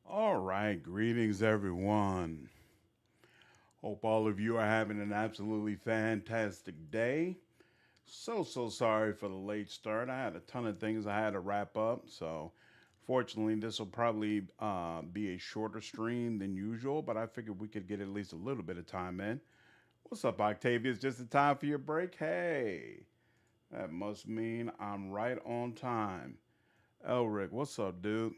All right, greetings everyone. Hope all of you are having an absolutely fantastic day. So sorry for the late start. I had a ton of things I had to wrap up, so fortunately, this will probably be a shorter stream than usual, but I figured we could get at least a little bit of time in. What's up, Octavia? It's just in time for your break? Hey, that must mean I'm right on time. Elric, what's up, dude?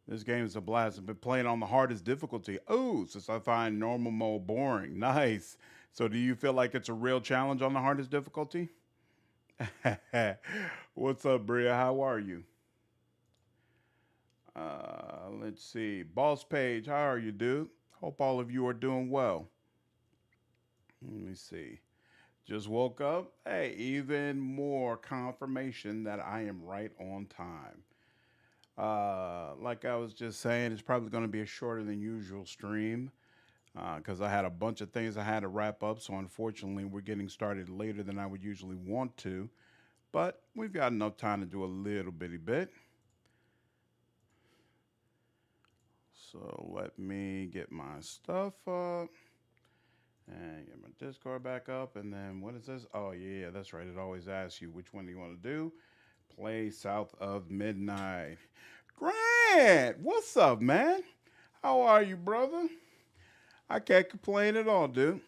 This game is a blast. I've been playing on the hardest difficulty. Oh, since I find normal mode boring. Nice. So, do you feel like it's a real challenge on the hardest difficulty? What's up, Bria? How are you? Let's see. Boss Page, how are you, dude? Hope all of you are doing well. Let me see. Just woke up. Hey, even more confirmation that I am right on time. Like I was just saying, it's probably going to be a shorter than usual stream because I had a bunch of things I had to wrap up. So, unfortunately, we're getting started later than I would usually want to. But we've got enough time to do a little bitty bit. So, let me get my stuff up and get my Discord back up. And then, what is this? Oh, yeah, that's right. It always asks you which one do you want to do. Play South of Midnight. Grant, what's up, man? How are you, brother? I can't complain at all, dude.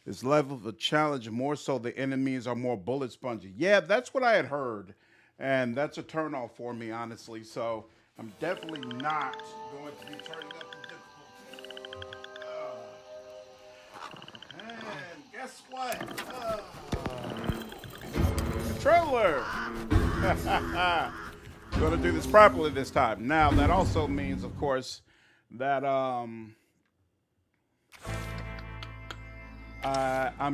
This level of a challenge, more so the enemies are more bullet spongy. Yeah, that's what I had heard. And that's a turnoff for me, honestly. So I'm definitely not going to be turning up the difficulty. And guess what? Controller! Going to do this properly this time. Now, that also means, of course, that I'm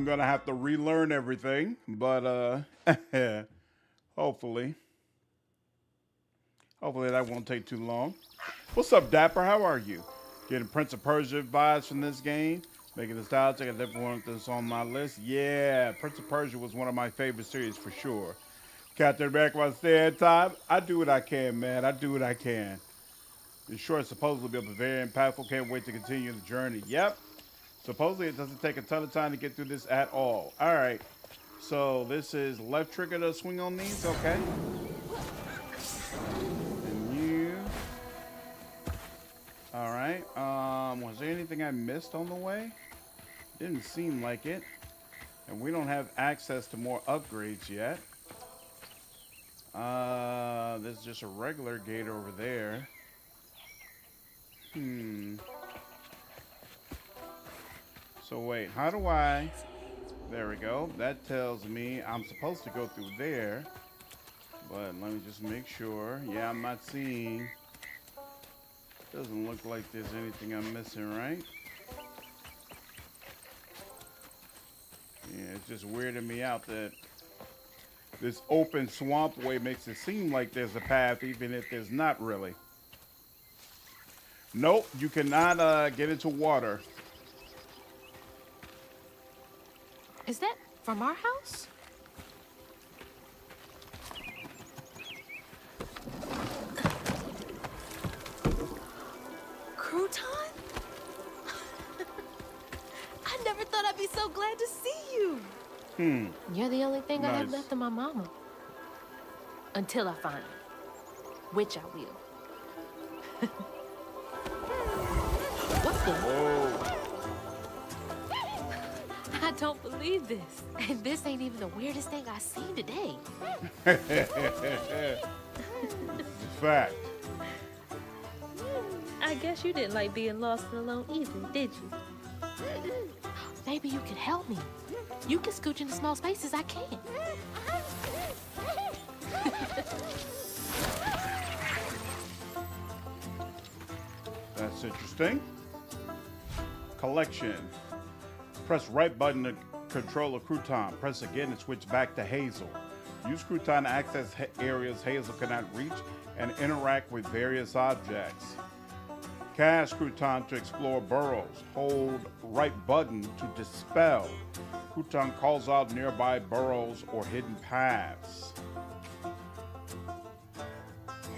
gonna have to relearn everything, but hopefully, hopefully that won't take too long. What's up, Dapper? How are you? Getting Prince of Persia vibes from this game, making nostalgic. I definitely want this on my list. Yeah, Prince of Persia was one of my favorite series for sure. Captain America, my stay at time. I do what I can, man. I do what I can. The short supposedly be very impactful. Can't wait to continue the journey. Yep. Supposedly it doesn't take a ton of time to get through this at all. All right. So this is left trigger to swing on these. Okay. And you. All right. Was there anything I missed on the way? Didn't seem like it. And we don't have access to more upgrades yet. There's just a regular gate over there. So wait, how do I... There we go. That tells me I'm supposed to go through there. But let me just make sure. Yeah, I'm not seeing... Doesn't look like there's anything I'm missing, right? Yeah, it's just weirding me out that this open swamp way makes it seem like there's a path, even if there's not really. Nope, you cannot get into water. Is that from our house? Crouton? I never thought I'd be so glad to see you. You're the only thing I have left of my mama. Until I find her. Which I will. What's the... Whoa. I don't believe this. And this ain't even the weirdest thing I've seen today. Fact. I guess you didn't like being lost and alone either, did you? Maybe you could help me. You can scooch into small spaces I can't. That's interesting. Collection. Press right button to control a crouton. Press again to switch back to Hazel. Use crouton to access areas Hazel cannot reach and interact with various objects. Cast crouton to explore burrows. Hold right button to dispel. Crouton calls out nearby burrows or hidden paths.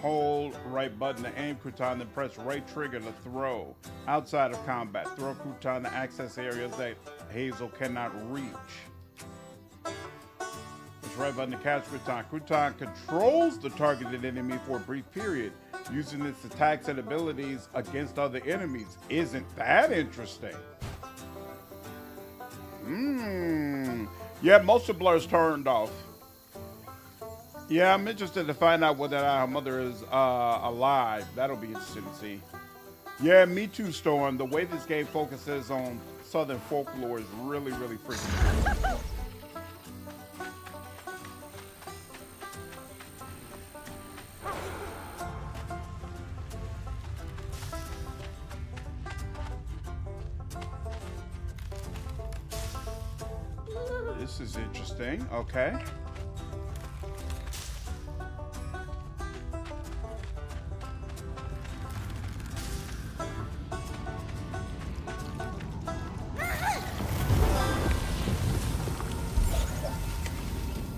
Hold right button to aim crouton, then press right trigger to throw. Outside of combat, throw crouton to access areas that Hazel cannot reach. Press right button to catch crouton. Crouton controls the targeted enemy for a brief period, using its attacks and abilities against other enemies. Isn't that interesting? Yeah, motion blur's turned off. Yeah, I'm interested to find out whether her mother is alive. That'll be interesting to see. Yeah, me too, Storm. The way this game focuses on Southern folklore is really, really freaking cool. This is interesting. Okay.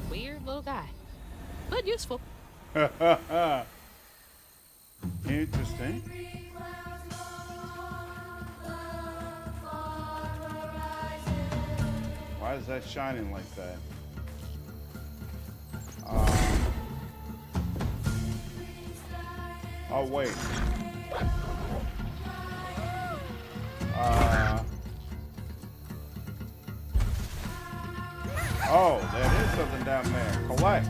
Weird little guy, but useful. Interesting. Why is that shining like that? Oh, wait. Oh, there is something down there. Collect.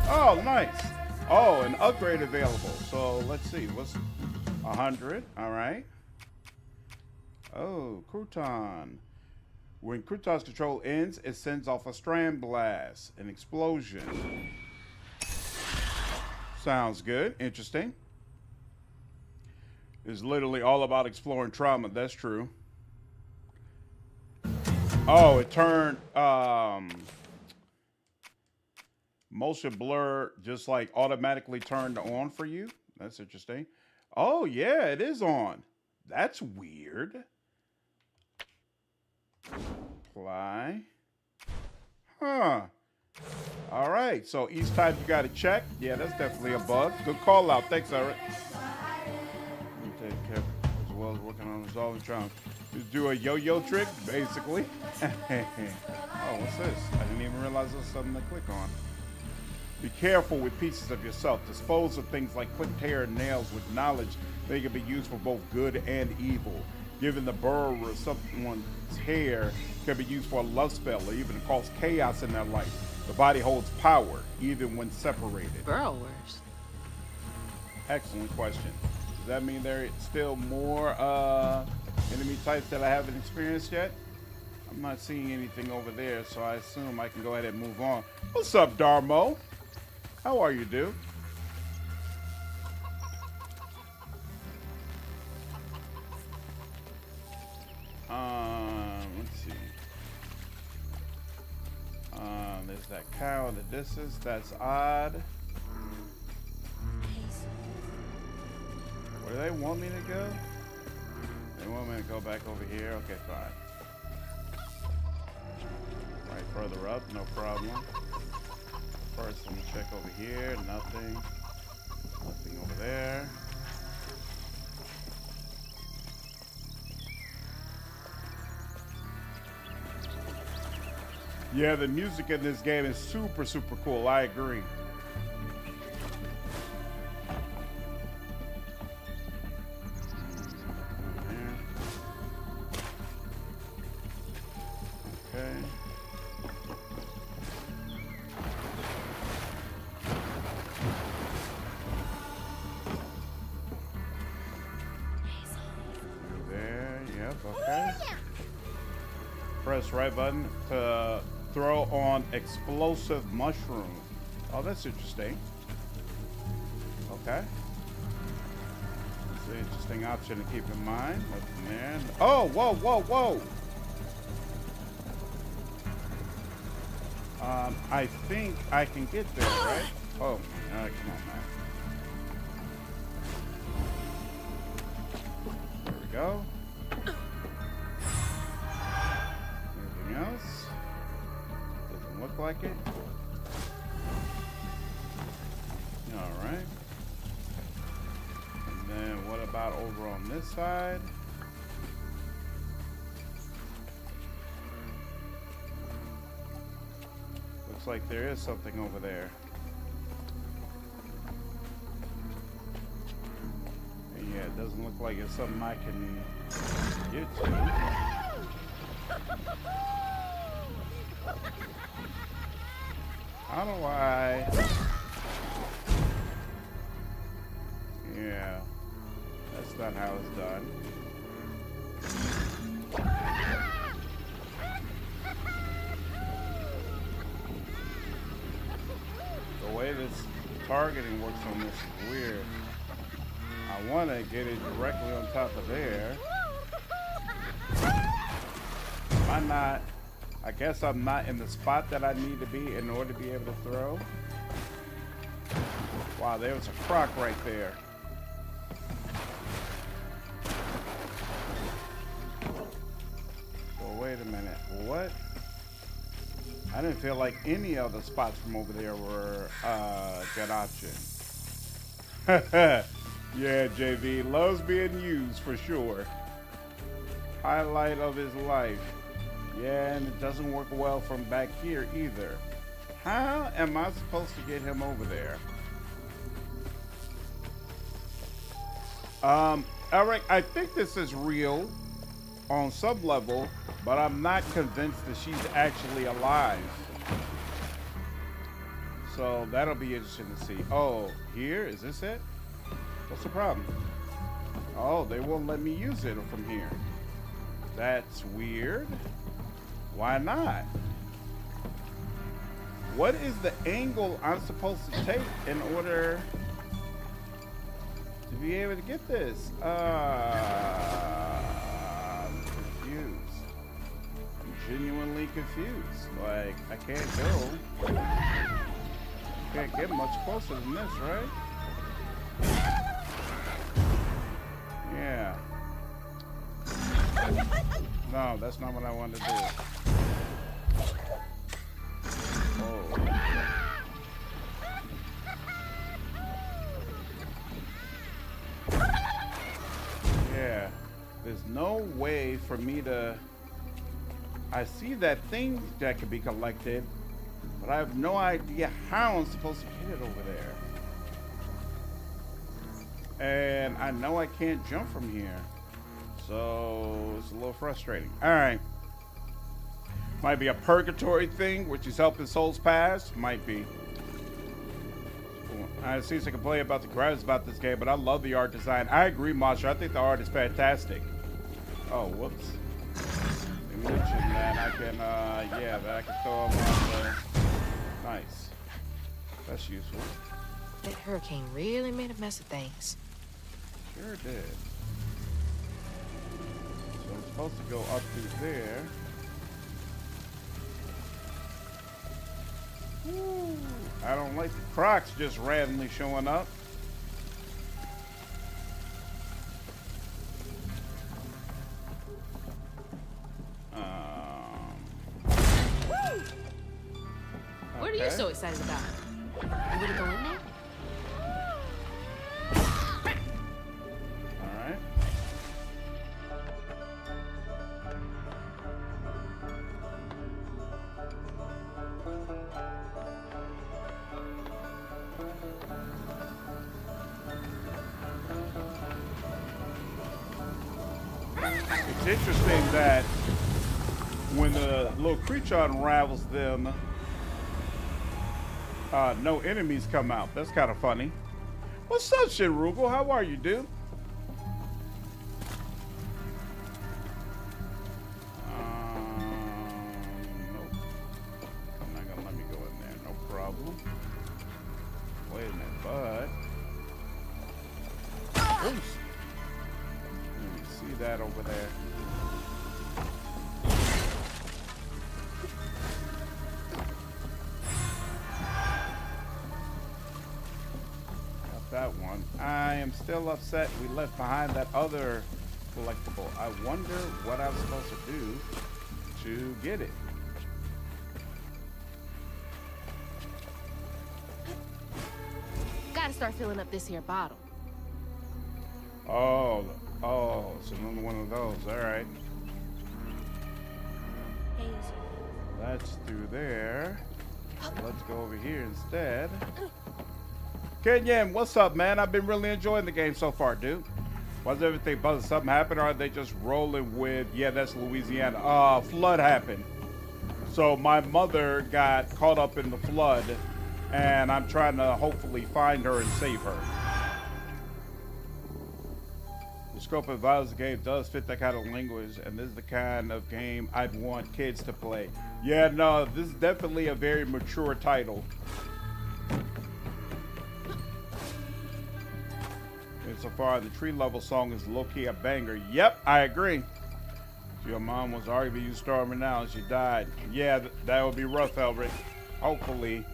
Oh, nice. Oh, an upgrade available. So let's see. What's 100? All right. Oh, crouton. When crouton's control ends, it sends off a strand blast, an explosion. Sounds good. Interesting. It's literally all about exploring trauma. That's true. Oh, it turned motion blur just like automatically turned on for you. That's interesting. Oh, yeah, it is on. That's weird. Apply. Huh. All right. So each time you got to check. Yeah, that's definitely a bug. Good call out. Thanks, Eric. You take care as well as working on resolving trauma. Just do a yo-yo trick, basically. Oh, what's this? I didn't even realize there was something to click on. Be careful with pieces of yourself. Dispose of things like clipped hair and nails with knowledge they can be used for both good and evil. Giving the burr of someone's hair can be used for a love spell or even to cause chaos in their life. The body holds power, even when separated. Burrowers. Excellent question. Does that mean there are still more enemy types that I haven't experienced yet? I'm not seeing anything over there, so I assume I can go ahead and move on. What's up, Darmo? How are you, dude? Let's see. There's that cow in the distance. That's odd. Where do they want me to go? They want me to go back over here? Okay, fine. Right further up, no problem. First, let me check over here. Nothing. Nothing over there. Yeah, the music in this game is super, super cool. I agree. Okay. There, yep, okay. Press right button to throw on explosive mushroom. Oh, that's interesting. Okay. It's an interesting option to keep in mind. Nothing there. Oh, whoa, whoa, whoa. I think I can get there, right? Oh, come on, man. There we go. Anything else? Doesn't look like it. All right. about over on this side? Looks like there is something over there. And yeah, it doesn't look like it's something I can get to. How do I... Yeah, that's not how it's done. The way this targeting works on this is weird. I want to get it directly on top of there. Am I not? I guess I'm not in the spot that I need to be in order to be able to throw. Wow, there was a croc right there. Well, wait a minute. What? I didn't feel like any of the spots from over there were a good option. Yeah, JV loves being used for sure. Highlight of his life. Yeah, and it doesn't work well from back here either. How am I supposed to get him over there? Eric, I think this is real on some level, but I'm not convinced that she's actually alive. So that'll be interesting to see. Oh, here? Is this it? What's the problem? Oh, they won't let me use it from here. That's weird. Why not? What is the angle I'm supposed to take in order to be able to get this? I'm confused. I'm genuinely confused. Like, I can't go. Can't get much closer than this, right? Yeah. No, that's not what I wanted to do. Oh. Yeah. There's no way for me to... I see that thing that could be collected, but I have no idea how I'm supposed to get it over there. And I know I can't jump from here. So it's a little frustrating. All right. Might be a purgatory thing, which is helping souls pass. Might be. I see some complaint about the graphics about this game, but I love the art design. I agree, Masha. I think the art is fantastic. Oh, whoops. They mentioned that I can, yeah, that I can throw them on the... Nice. That's useful. That hurricane really made a mess of things. Sure did. So I'm supposed to go up through there. Woo. I don't like the crocs just randomly showing up. What are you so excited about? You want to go in there? All right. It's interesting that when the little creature unravels them, no enemies come out. That's kind of funny. What's up, Shinrugal? How are you, dude? Nope. I'm not gonna let me go in there. No problem. Wait a minute, bud. Oops. Let me see that over there. That one. I am still upset we left behind that other collectible. I wonder what I'm supposed to do to get it. Gotta start filling up this here bottle. Oh, oh, it's another one of those. All right. That's through there. Let's go over here instead. Kenyon, what's up, man? I've been really enjoying the game so far, dude. Was everything buzzing? Something happened, or are they just rolling with? Yeah, that's Louisiana. Flood happened. So my mother got caught up in the flood, and I'm trying to hopefully find her and save her. The scope of violence game does fit that kind of language, and this is the kind of game I'd want kids to play. Yeah, no, this is definitely a very mature title. And so far, the tree level song is low-key a banger. Yep, I agree. Your mom was RBU storming now and she died. Yeah, that would be rough, Elric. Hopefully,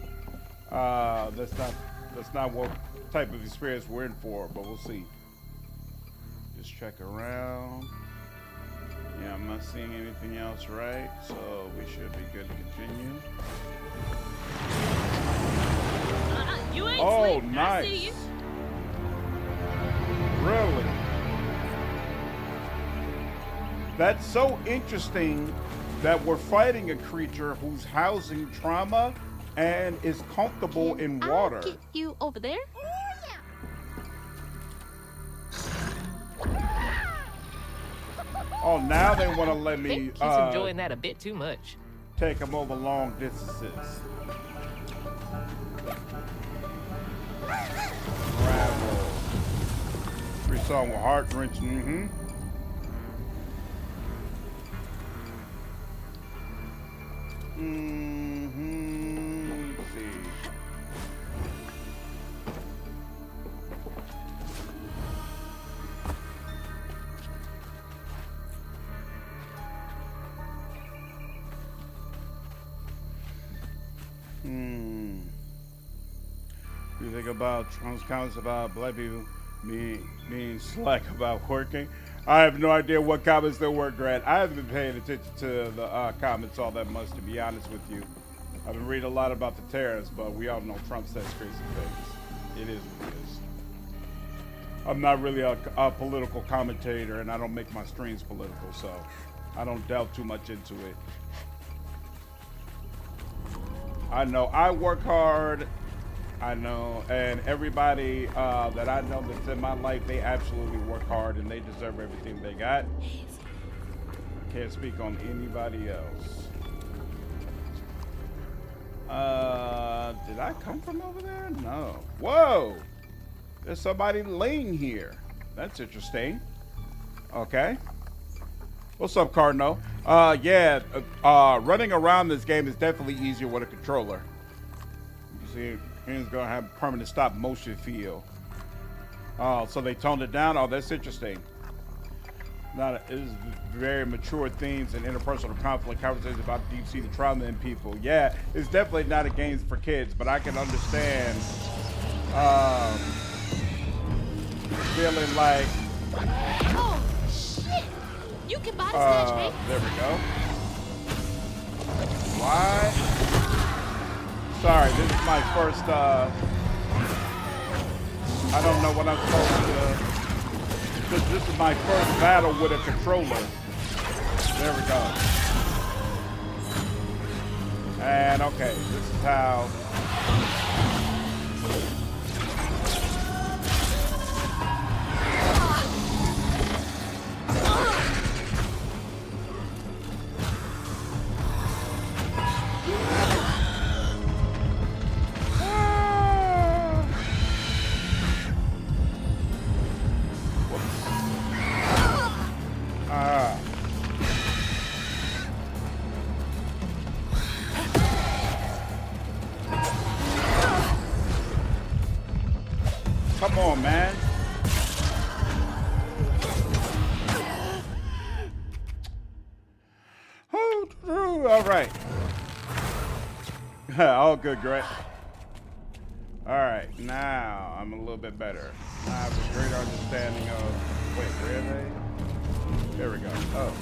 that's not what type of experience we're in for, but we'll see. Just check around. Yeah, I'm not seeing anything else, right? So we should be good to continue. You ain't Oh, sleep. nice. I see you. Really? That's so interesting that we're fighting a creature who's housing trauma and is comfortable in water. I'll get you over there? Oh, now they want to let I me think he's enjoying that a bit too much. take him over long distances. Travel. Free song with heart wrenching. Let's see. You think about Trump's comments about black people being slack about working? I have no idea what comments there were, Grant. I haven't been paying attention to the comments all that much, to be honest with you. I've been reading a lot about the tariffs, but we all know Trump says crazy things. It is what it is. I'm not really a political commentator, and I don't make my streams political, so I don't delve too much into it. I know I work hard. I know, and everybody that I know that's in my life, they absolutely work hard and they deserve everything they got. Can't speak on anybody else. Did I come from over there? No. Whoa! There's somebody laying here. That's interesting. Okay. What's up, Cardinal? Yeah, running around this game is definitely easier with a controller. You see, it's gonna have permanent stop motion feel. Oh, so they toned it down. Oh, that's interesting. It is very mature themes and interpersonal conflict, conversations about deep-seated trauma in people. Yeah, it's definitely not a game for kids, but I can understand feeling like. Oh, shit! You can body snatch me. There we go. Why? Sorry, this is my first, I don't know what I'm supposed to, this is my first battle with a controller. There we go. And okay, this is how. Come on, man. All right. All good, Grant. All right, now I'm a little bit better. Now I have a greater understanding of. Wait, where are they? There we go. Oh.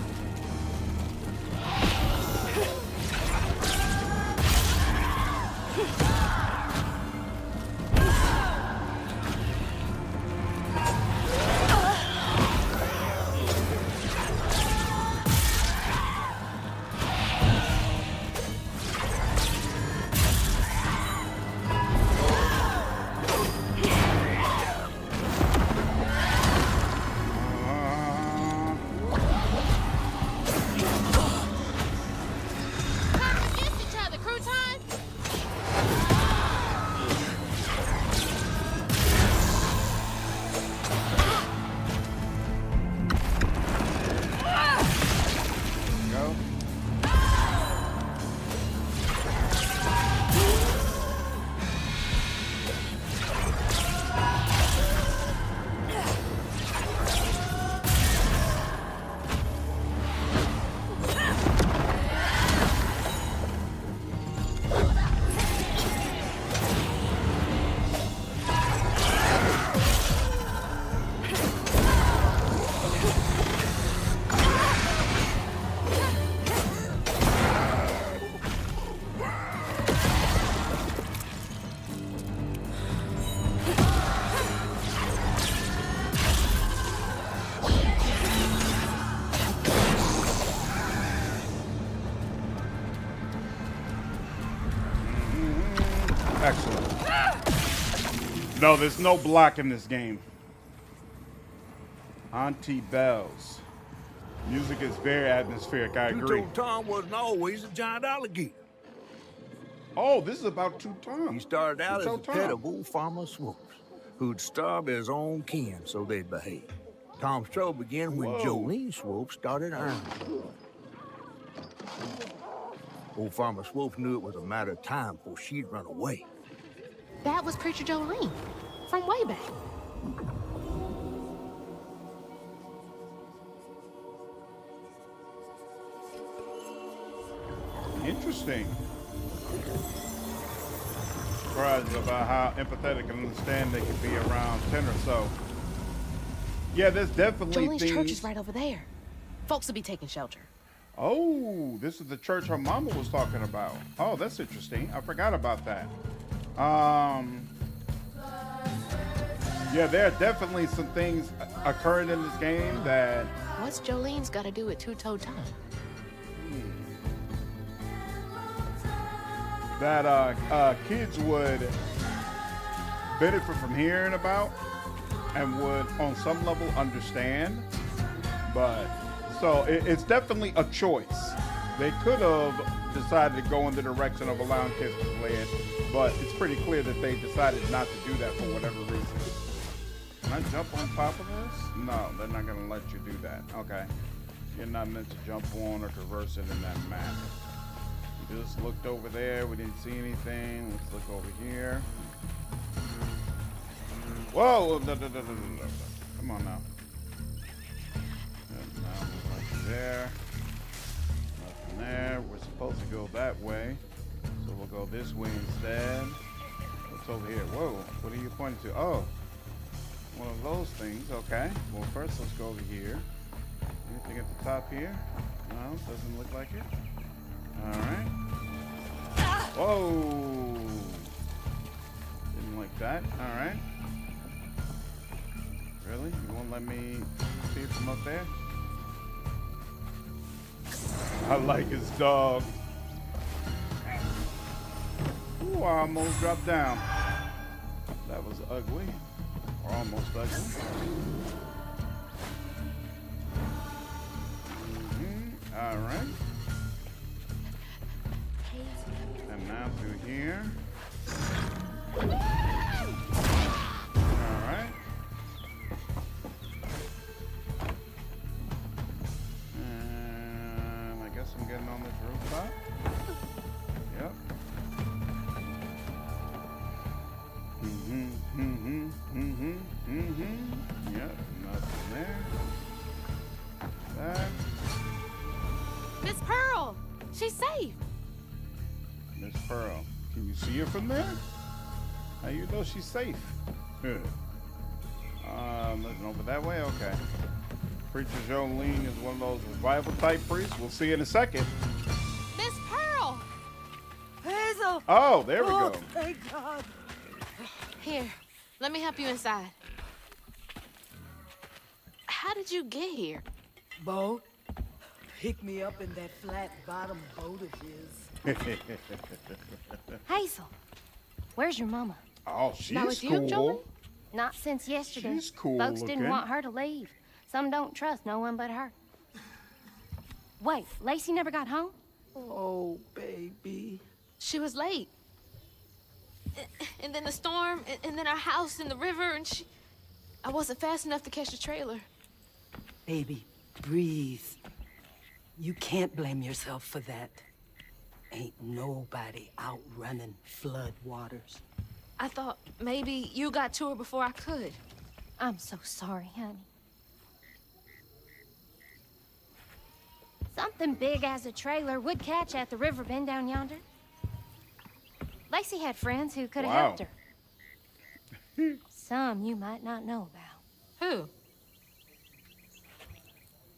No, there's no block in this game. Auntie Bells. Music is very atmospheric, I agree. Two-Toe Tom wasn't always a giant alligator. Oh, this is about Two Tom. He started out as a Two-Toe pet Tom. of old Farmer Swoop's, who'd starve his own kin so they'd behave. Tom's trouble began when Whoa. Jolene Swope started ironing. Old Farmer Swope knew it was a matter of time before she'd run away. That was Preacher Jolene from way back. Interesting. Surprised about how empathetic and understand they could be around 10 or so. Yeah, there's definitely Jolene's things... church is right over there. Folks will be taking shelter. Oh, this is the church her mama was talking about. Oh, that's interesting. I forgot about that. Yeah, there are definitely some things occurring in this game that... What's Jolene's got to do with Two-Toe Tom? That kids would benefit from hearing about and would on some level understand. But so it's definitely a choice. They could have decided to go in the direction of allowing kids to play it, but it's pretty clear that they decided not to do that for whatever reason. Can I jump on top of this? No, they're not gonna let you do that. Okay. You're not meant to jump on or traverse it in that map. We just looked over there, we didn't see anything. Let's look over here. Whoa! No. Come on now. Nothing there. Nothing there. We're supposed to go that way. So we'll go this way instead. What's over here? Whoa, what are you pointing to? Oh, one of those things. Okay. Well, first let's go over here. Anything at the top here? No, doesn't look like it. Alright. Whoa! Didn't like that. Alright. Really? You won't let me see it from up there? I like his dog. Ooh, I almost dropped down. That was ugly. Or almost ugly. Alright. And now through here. Alright. And I guess I'm getting on this rooftop. Yep. Yep, nothing there. That. Miss Pearle! She's safe! Miss Pearle. Can you see her from there? How you know she's safe? Looking over that way? Okay. Preacher Jolene is one of those revival type priests. We'll see in a second. Miss Pearle! Hazel! Oh, there we go. Thank God. Here, let me help you inside. How did you get here? Bo, pick me up in that flat bottom boat of his. Hazel, where's your mama? Oh, Not she's with you, cool. Jolene? Not since yesterday. She's cool Folks looking. didn't want her to leave. Some don't trust no one but her. Wait, Lacey never got home? Oh, baby. She was late. And then the storm, and then our house in the river, and I wasn't fast enough to catch the trailer. Baby, breathe. You can't blame yourself for that. Ain't nobody outrunning flood waters. I thought maybe you got to her before I could. I'm so sorry, honey. Something big as a trailer would catch at the river bend down yonder. Lacey had friends who could have helped her. Some you might not know about. Who?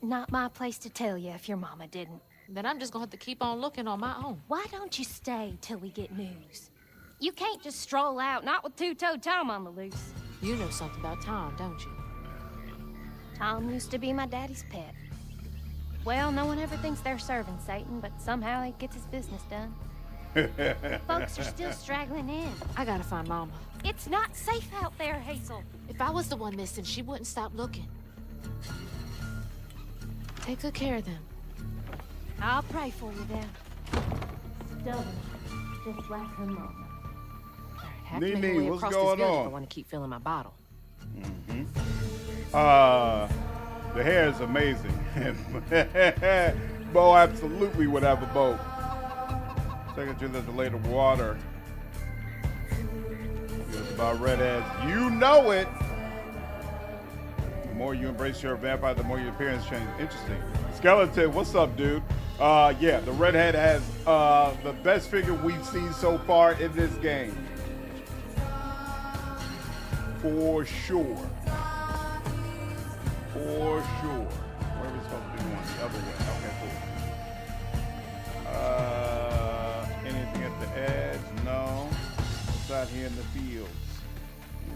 Not my place to tell you if your mama didn't. Then I'm just gonna have to keep on looking on my own. Why don't you stay till we get news? You can't just stroll out, not with Two-Toe Tom on the loose. You know something about Tom, don't you? Tom used to be my daddy's pet. Well, no one ever thinks they're serving Satan, but somehow he gets his business done. Folks are still straggling in. I gotta find Mama. It's not safe out there, Hazel. If I was the one missing, she wouldn't stop looking. Take good care of them. I'll pray for you then. Stubborn, just like her mama. All right, have to make my Nene, way what's across going this village if on? I want to keep filling my bottle. The hair is amazing. Bo absolutely would have a boat. Second to the delayed water. It's about redheads. You know it. The more you embrace your vampire, the more your appearance changes. Interesting. Skeleton, what's up, dude? Yeah, the redhead has the best figure we've seen so far in this game. For sure. For sure. Where are we supposed to be going? The other way. Okay, cool. Anything at the edge? No. What's out here in the fields?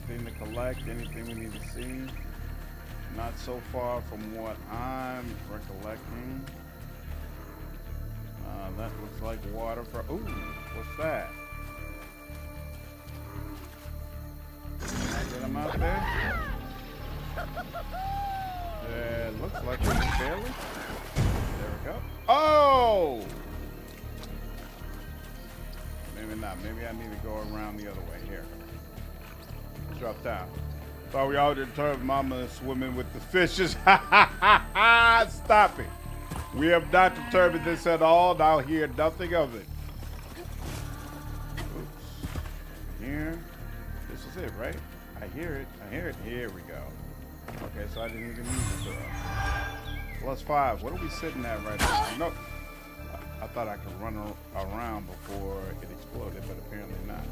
Anything to collect? Anything we need to see? Not so far from what I'm recollecting. That looks like water for. Ooh, what's that? Can I get him out there? It looks like it's Pearle. There we go. Oh! Maybe not. Maybe I need to go around the other way. Here. Drop down. Thought we all determined Mama is swimming with the fishes. Stop it. We have not determined this at all, and I'll hear nothing of it. Oops. Here. This is it, right? I hear it. I hear it. Here we go. Okay, so I didn't even use it. +5. What are we sitting at right now? Nope. I thought I could run around before it exploded, but apparently not.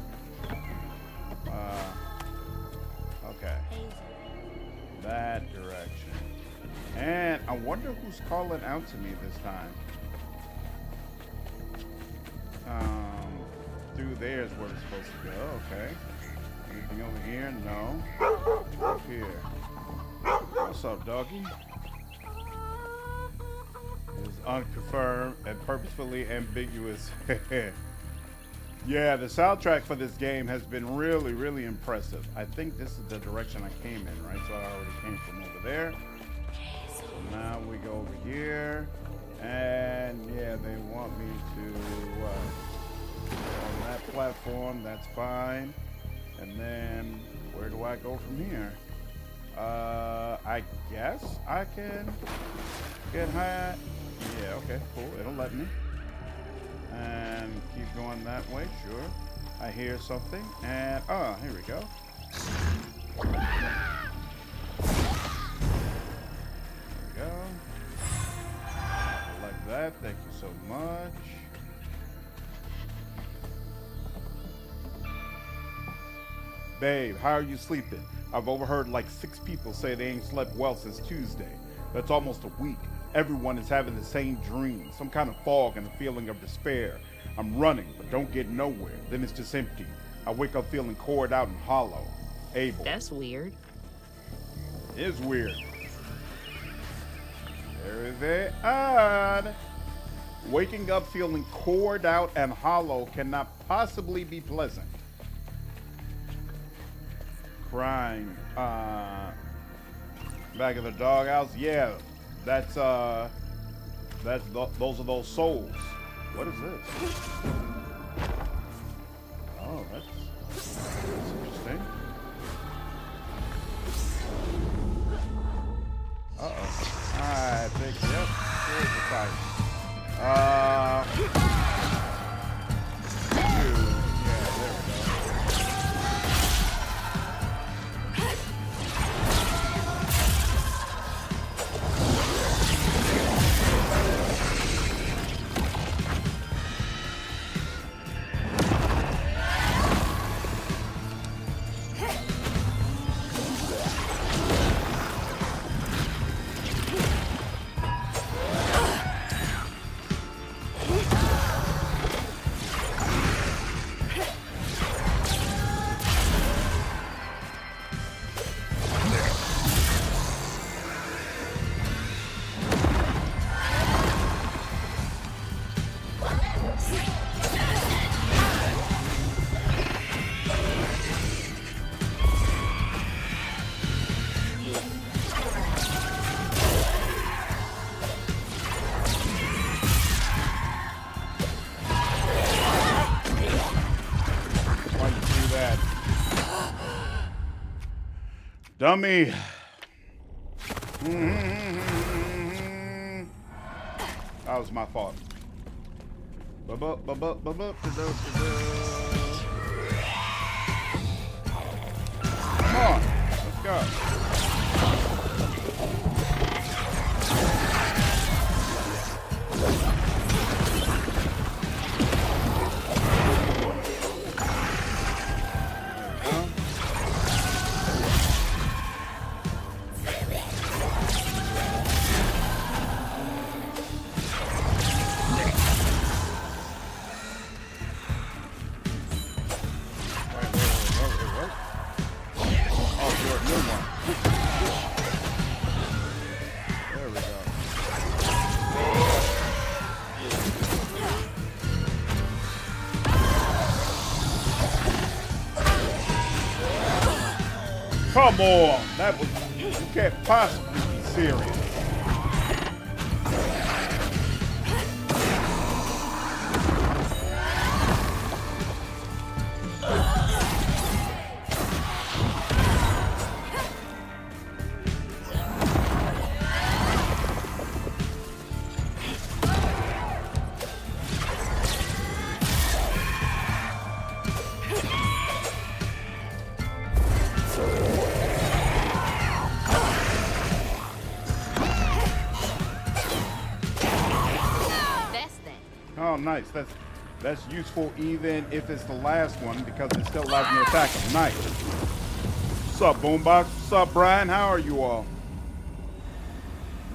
Okay. That direction. And I wonder who's calling out to me this time. Through there is where it's supposed to go. Okay. Anything over here? No. Up here. What's up, doggy? It is unconfirmed and purposefully ambiguous. Yeah, the soundtrack for this game has been really, really impressive. I think this is the direction I came in, right? So I already came from over there. So now we go over here. And yeah, they want me to on that platform. That's fine. And then where do I go from here? I guess I can get high. Yeah, okay, cool. It'll let me. And keep going that way, sure. I hear something, and here we go. There we go. Like that, thank you so much. Babe, how are you sleeping? I've overheard like 6 people say they ain't slept well since Tuesday. That's almost a week. Everyone is having the same dream, some kind of fog and a feeling of despair. I'm running, but don't get nowhere. Then it's just empty. I wake up feeling cored out and hollow. Abel. That's weird. It is weird. Very, very odd. Waking up feeling cored out and hollow cannot possibly be pleasant. Crying. Back of the doghouse. Yeah, those are those souls. What is this? Oh, that's interesting. Uh-oh. I think, yep, here's the fight. Yeah, there we go. Dummy. That was my fault. Come on, let's go. Come on, that was, you can't possibly be serious. Oh, nice. That's useful even if it's the last one because it still allows me to attack him. Nice. What's up, Boombox? What's up, Brian? How are you all?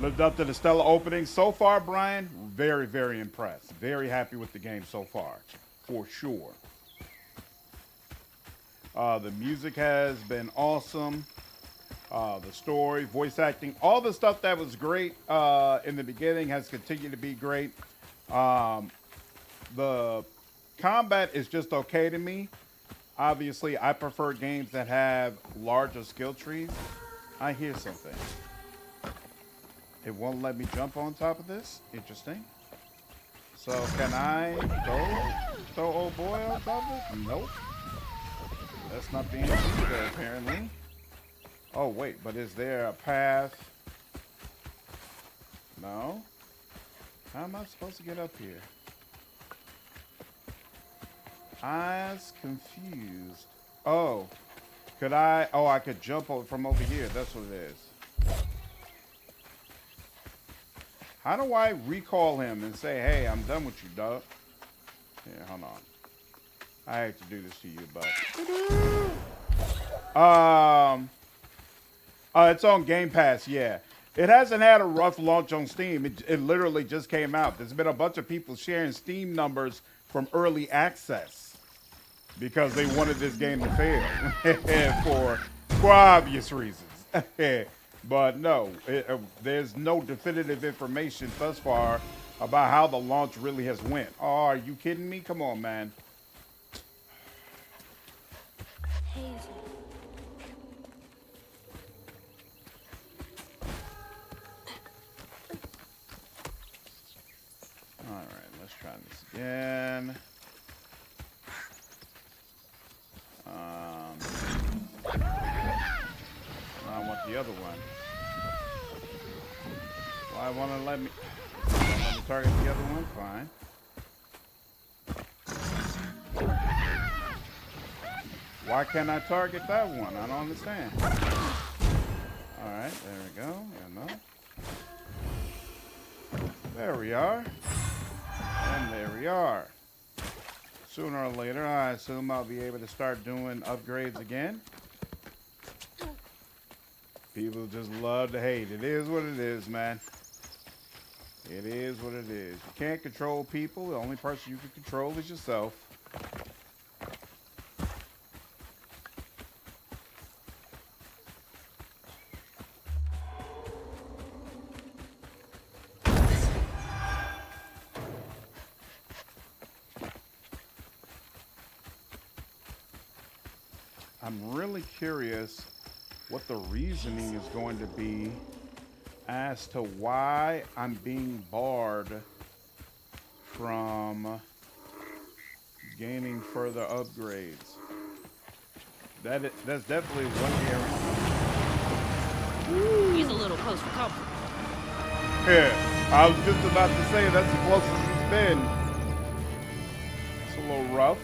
Lived up to the stellar opening. So far, Brian, very, very impressed. Very happy with the game so far, for sure. The music has been awesome. The story, voice acting, all the stuff that was great in the beginning has continued to be great. The combat is just okay to me. Obviously, I prefer games that have larger skill trees. I hear something. It won't let me jump on top of this. Interesting. So can I throw old boy on top of it? Nope. That's not being used there, apparently. Oh, wait, but is there a path? No. How am I supposed to get up here? I was confused. Oh, could I? Oh, I could jump from over here. That's what it is. How do I recall him and say, hey, I'm done with you, dog? Here, hold on. I hate to do this to you, but... it's on Game Pass, yeah. It hasn't had a rough launch on Steam. It literally just came out. There's been a bunch of people sharing Steam numbers from early access because they wanted this game to fail for obvious reasons. But no, there's no definitive information thus far about how the launch really has went. Oh, are you kidding me? Come on, man. All right, let's try this again. I want the other one. Why won't it let me target the other one? Fine. Why can't I target that one? I don't understand. All right, there we go. There we are. And there we are. Sooner or later, I assume I'll be able to start doing upgrades again. People just love to hate. It is what it is, man. It is what it is. You can't control people. The only person you can control is yourself. I'm really curious what the reasoning is going to be as to why I'm being barred from gaining further upgrades. That's definitely one area. He's a little close for comfort. Yeah, I was just about to say that's the closest it's been. It's a little rough.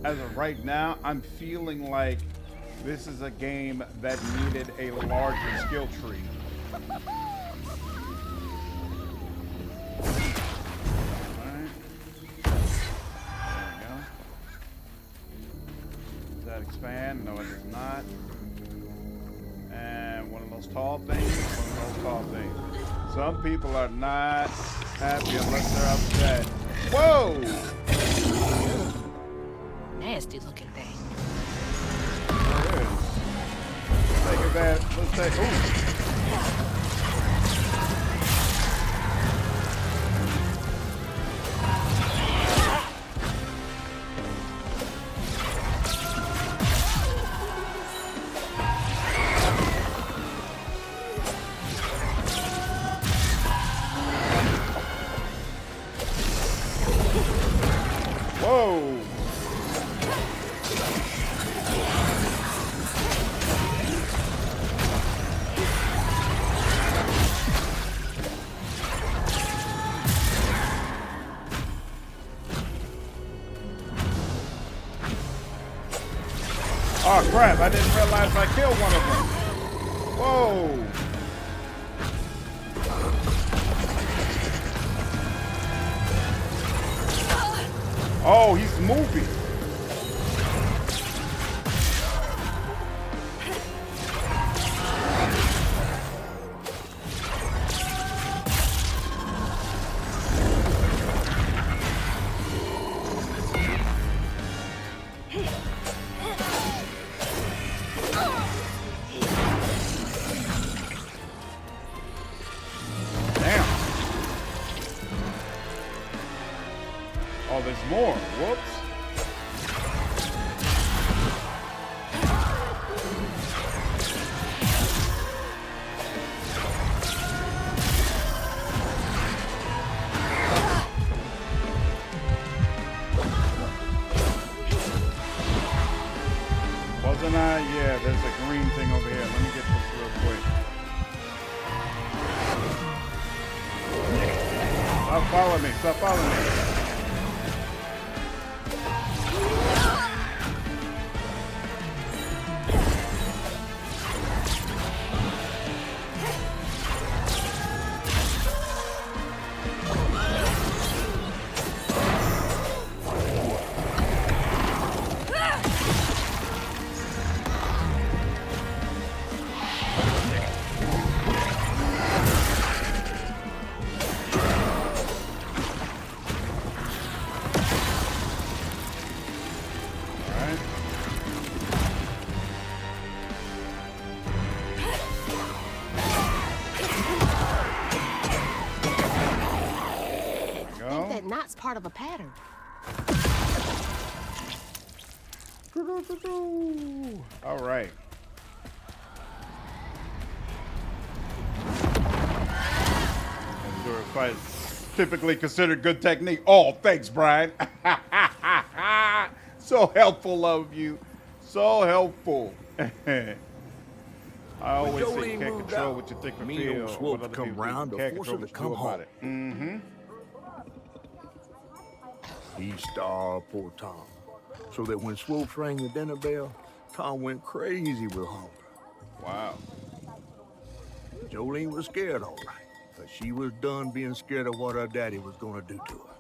As of right now, I'm feeling like this is a game that needed a larger skill tree. Alright. There we go. Does that expand? No, it does not. And one of those tall things, one of those tall things. Some people are not happy unless they're upset. Whoa! Nasty looking thing. There it is. Let's take that. Let's take. Ooh. Whoa! Oh crap, I didn't realize I killed one of them. Whoa! Oh, he's moving. Damn. Oh, there's more. Whoops. Wasn't I? Yeah, there's a green thing over here. Let me get this real quick. Stop following me. Stop following me. That knot's part of a pattern. All right. Endure fight. Typically considered good technique. Oh, thanks, Brian. So helpful of you. So helpful. I always say you can't control what you think or feel. What other people do. You can't control what you do about it. Mm-hmm. He starved poor Tom, so that when Swoops rang the dinner bell, Tom went crazy with hunger. Wow. Jolene was scared, all right, but she was done being scared of what her daddy was gonna do to her.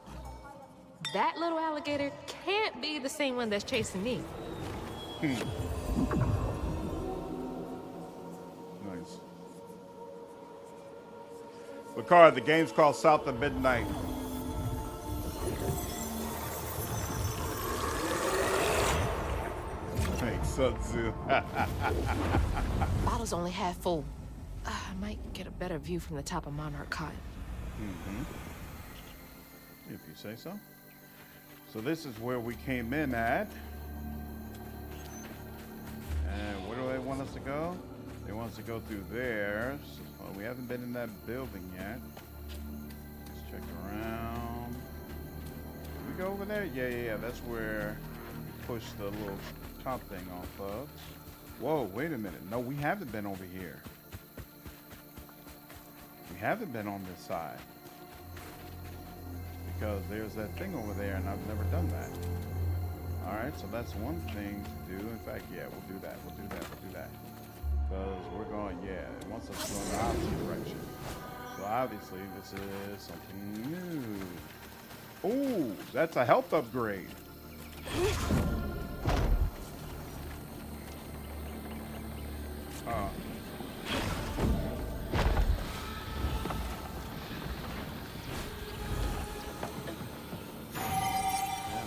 That little alligator can't be the same one that's chasing me. Nice. Picard, the game's called South of Midnight. Thanks, Sun Tzu. Bottle's only half full. I might get a better view from the top of Monarch Cottage. Mm-hmm. If you say so. So this is where we came in at. And where do they want us to go? They want us to go through there. Well, we haven't been in that building yet. Let's check around. Did we go over there? Yeah. That's where push the little top thing off of. Whoa, wait a minute. No, we haven't been over here. We haven't been on this side. Because there's that thing over there, and I've never done that. Alright, so that's one thing to do. In fact, yeah, we'll do that. We'll do that. We'll do that. Because we're going, yeah, it wants us to go in the opposite direction. So obviously, this is something new. Ooh, that's a health upgrade. And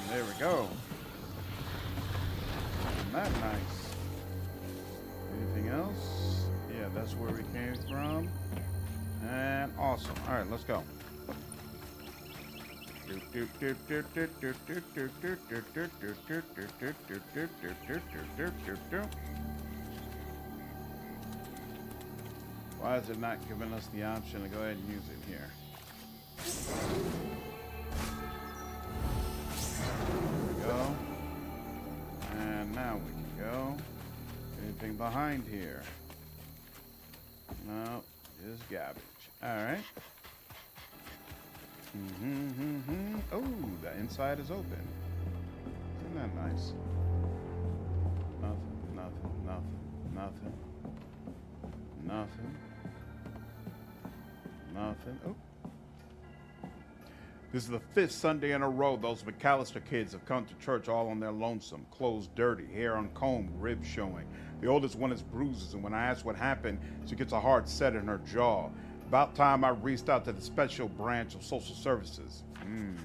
there we go. Isn't that nice? Anything else? Yeah, that's where we came from. And awesome. All right, let's go. Why is it not giving us the option to go ahead and use it here? There we go. And now we can go. Anything behind here? No, just garbage. All right. Oh, the inside is open. Isn't that nice? Nothing, nothing, nothing, nothing. Nothing. Nothing. Oh. This is the 5th Sunday in a row those McAllister kids have come to church all on their lonesome, clothes dirty, hair uncombed, ribs showing. The oldest one has bruises, and when I ask what happened, she gets a hard set in her jaw. About time I reached out to the special branch of social services.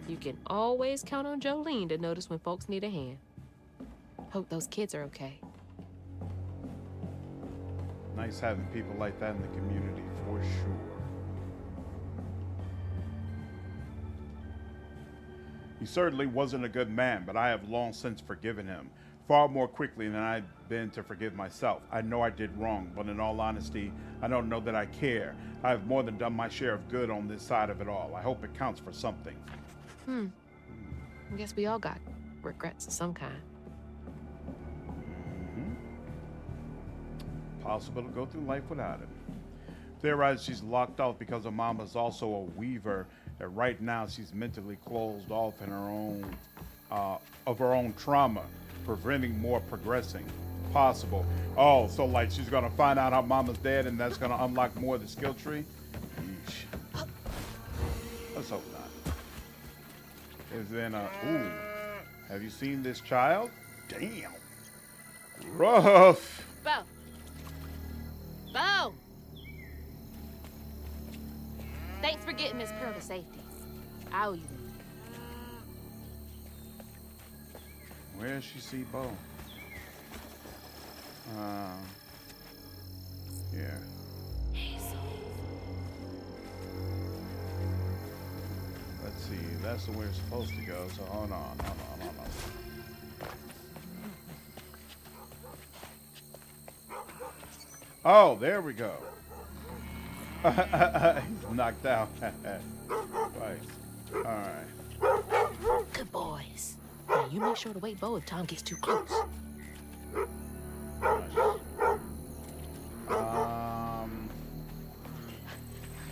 You can always count on Jolene to notice when folks need a hand. Hope those kids are okay. Nice having people like that in the community, for sure. He certainly wasn't a good man, but I have long since forgiven him. Far more quickly than I've been to forgive myself. I know I did wrong, but in all honesty, I don't know that I care. I have more than done my share of good on this side of it all. I hope it counts for something. I guess we all got regrets of some kind. Possible to go through life without it. Theorize she's locked off because her mama's also a weaver, and right now she's mentally closed off in her own of her own trauma, preventing more progressing. Possible. Oh, so like she's gonna find out her mama's dead, and that's gonna unlock more of the skill tree. Yeesh. Let's hope not. Is then ooh, have you seen this child? Damn. Rough. Bo! Bo! Thanks for getting Miss Pearle to safety. I owe you one. Where does she see Bo? Yeah. Let's see. That's the way it's supposed to go. So hold on. Oh, there we go. He's knocked out. Right. All right. Good boys. Now you make sure to wake Bo if Tom gets too close.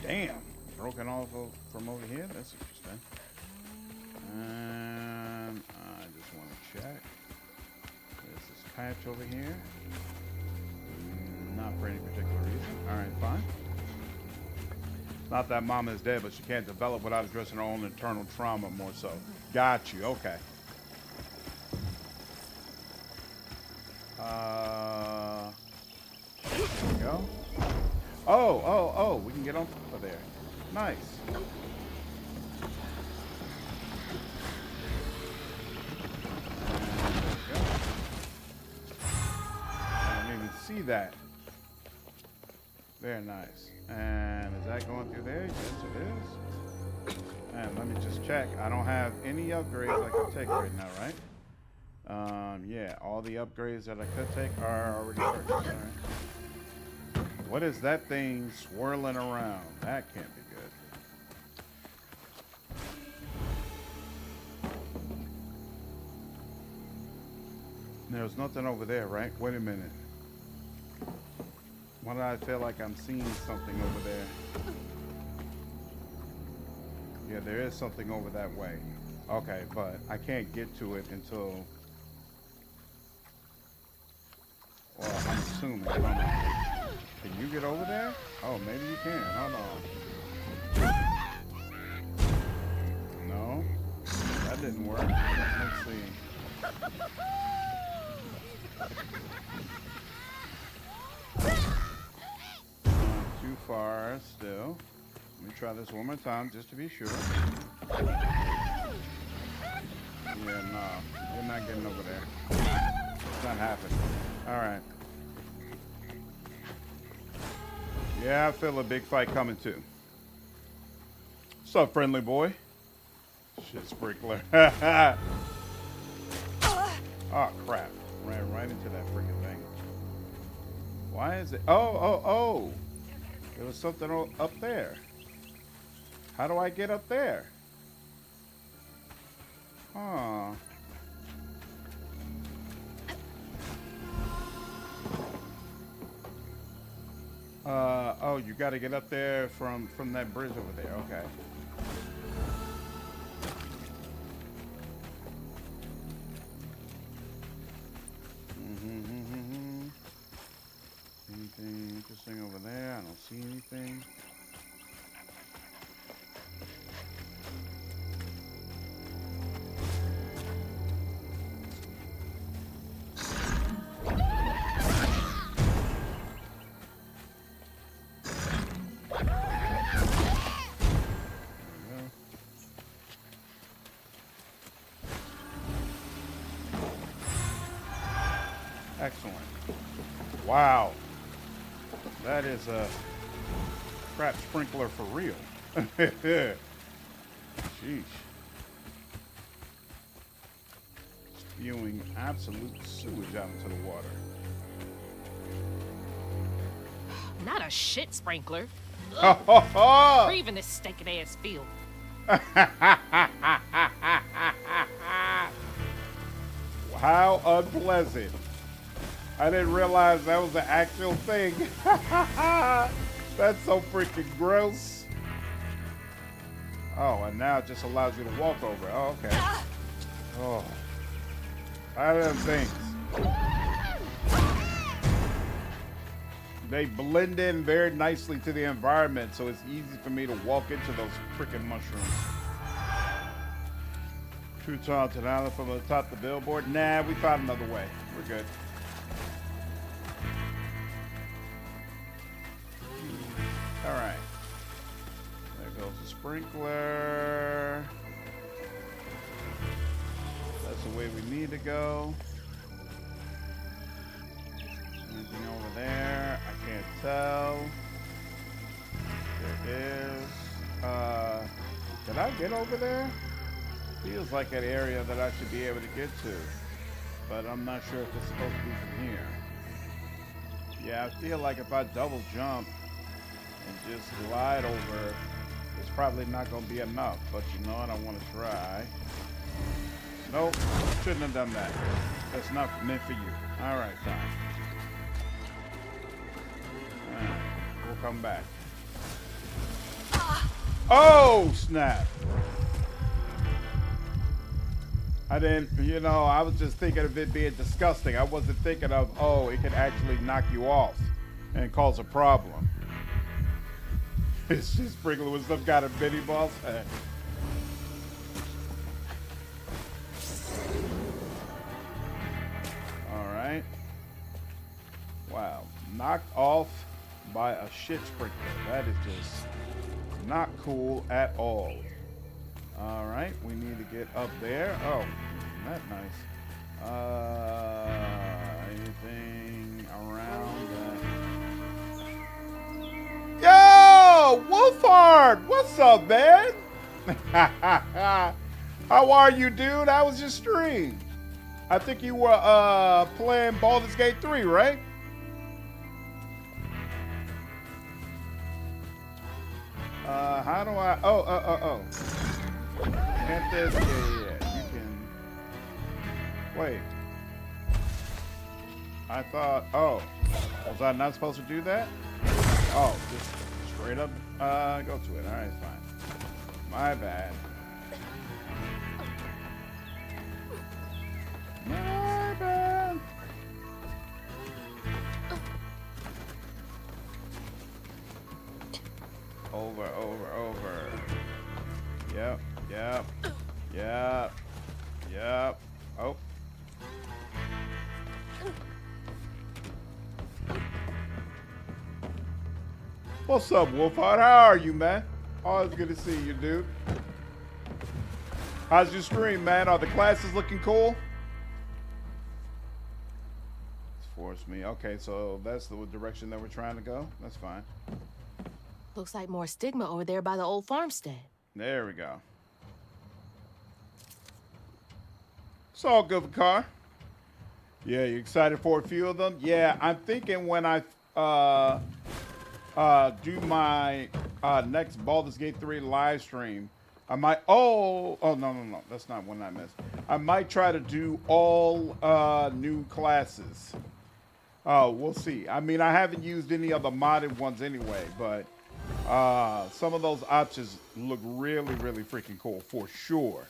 Damn. Broken off from over here. That's interesting. And I just want to check. There's this patch over here. Not for any particular reason. All right, fine. Not that Mama is dead, but she can't develop without addressing her own internal trauma more so. Got you. Okay. There we go. Oh, we can get on top of there. Nice. I didn't even see that. Very nice. And is that going through there? Yes, it is. And let me just check. I don't have any upgrades I can take right now, right? Yeah, all the upgrades that I could take are already purchased. All right. What is that thing swirling around? That can't be good. There's nothing over there, right? Wait a minute. Why do I feel like I'm seeing something over there? Yeah, there is something over that way. Okay, but I can't get to it until... Well, I'm assuming. Hold on. Can you get over there? Oh, maybe you can. Hold on. No, that didn't work. Let's see. Too far still. Let me try this one more time just to be sure. Yeah, no, you're not getting over there. It's not happening. All right. Yeah, I feel a big fight coming too. What's up, friendly boy? Shit, sprinkler. Oh, crap. Ran right into that freaking thing. Why is it? Oh. There was something up there. How do I get up there? Huh. Oh, you got to get up there from that bridge over there. Okay. Anything interesting over there? I don't see anything. Excellent. Wow. That is a crap sprinkler for real. Sheesh. Spewing absolute sewage out into the water. Not a shit sprinkler. Breathing this stinking ass field. How unpleasant. I didn't realize that was the actual thing. That's so freaking gross. Oh, and now it just allows you to walk over. Oh, okay. Oh. How do them things? They blend in very nicely to the environment, so it's easy for me to walk into those freaking mushrooms. True Taunton Island from the top of the billboard. Nah, we found another way. We're good. All right. There goes the sprinkler. That's the way we need to go. Anything over there? I can't tell. There is. Did I get over there? Feels like an area that I should be able to get to, but I'm not sure if it's supposed to be from here. Yeah, I feel like if I double jump and just glide over, it's probably not going to be enough, but you know what, I want to try. Nope, shouldn't have done that. That's not meant for you. All right, fine. We'll come back. Oh, snap. I didn't, I was just thinking of it being disgusting. I wasn't thinking of, oh, it could actually knock you off and cause a problem. It's just sprinkler with some kind of mini boss head. All right. Wow. Knocked off by a shit sprinkler. That is just not cool at all. All right, we need to get up there. Oh, isn't that nice? Anything around that? Yo, Wolfhard, what's up, man? How are you, dude? How was your stream? I think you were playing Baldur's Gate 3, right? How do I? Oh. Can't this? Yeah. You can. Wait. I thought, oh, was I not supposed to do that? Oh, just straight up go to it. All right, fine. My bad. My bad. Over. Yep. Oh. What's up, Wolfheart? How are you, man? Always good to see you, dude. How's your stream, man? Are the classes looking cool? It's forced me. Okay, so that's the direction that we're trying to go. That's fine. Looks like more stigma over there by the old farmstead. There we go. It's all good for car. Yeah, you excited for a few of them? Yeah, I'm thinking when I do my next Baldur's Gate 3 live stream, I might no, that's not one I missed. I might try to do all new classes. We'll see. I mean, I haven't used any of the modded ones anyway, but some of those options look really, really freaking cool for sure.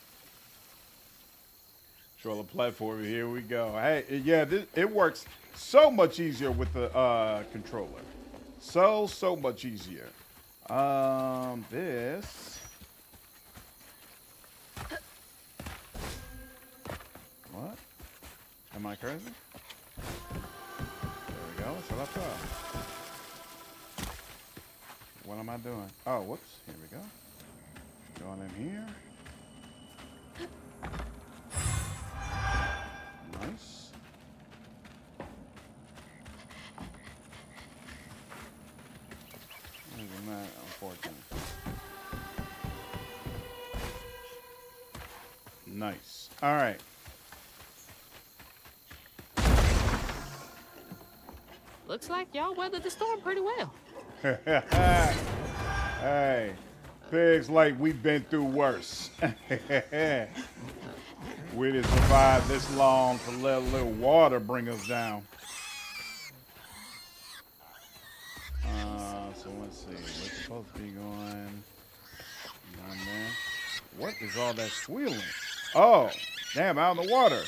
Controller platform, here we go. Hey, yeah, it works so much easier with the controller. So much easier. This. What? Am I crazy? There we go. So that's up. What am I doing? Oh, whoops. Here we go. Going in here. Nice. Isn't that unfortunate? Nice. All right. Looks like y'all weathered the storm pretty well. Hey, pigs like we've been through worse. We didn't survive this long to let a little water bring us down. So let's see. We're supposed to be going down there. What is all that squealing? Oh, damn, out in the water.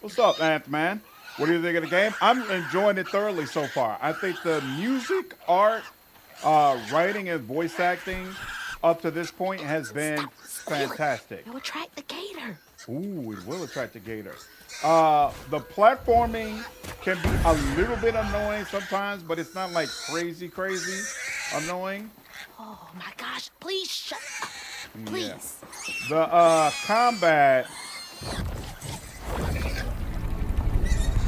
What's up, Ant-Man? What do you think of the game? I'm enjoying it thoroughly so far. I think the music, art, writing, and voice acting up to this point has been fantastic. It'll attract the gator. Ooh, it will attract the gator. The platforming can be a little bit annoying sometimes, but it's not like crazy annoying. Oh my gosh, please shut up. Please. Yeah. The combat.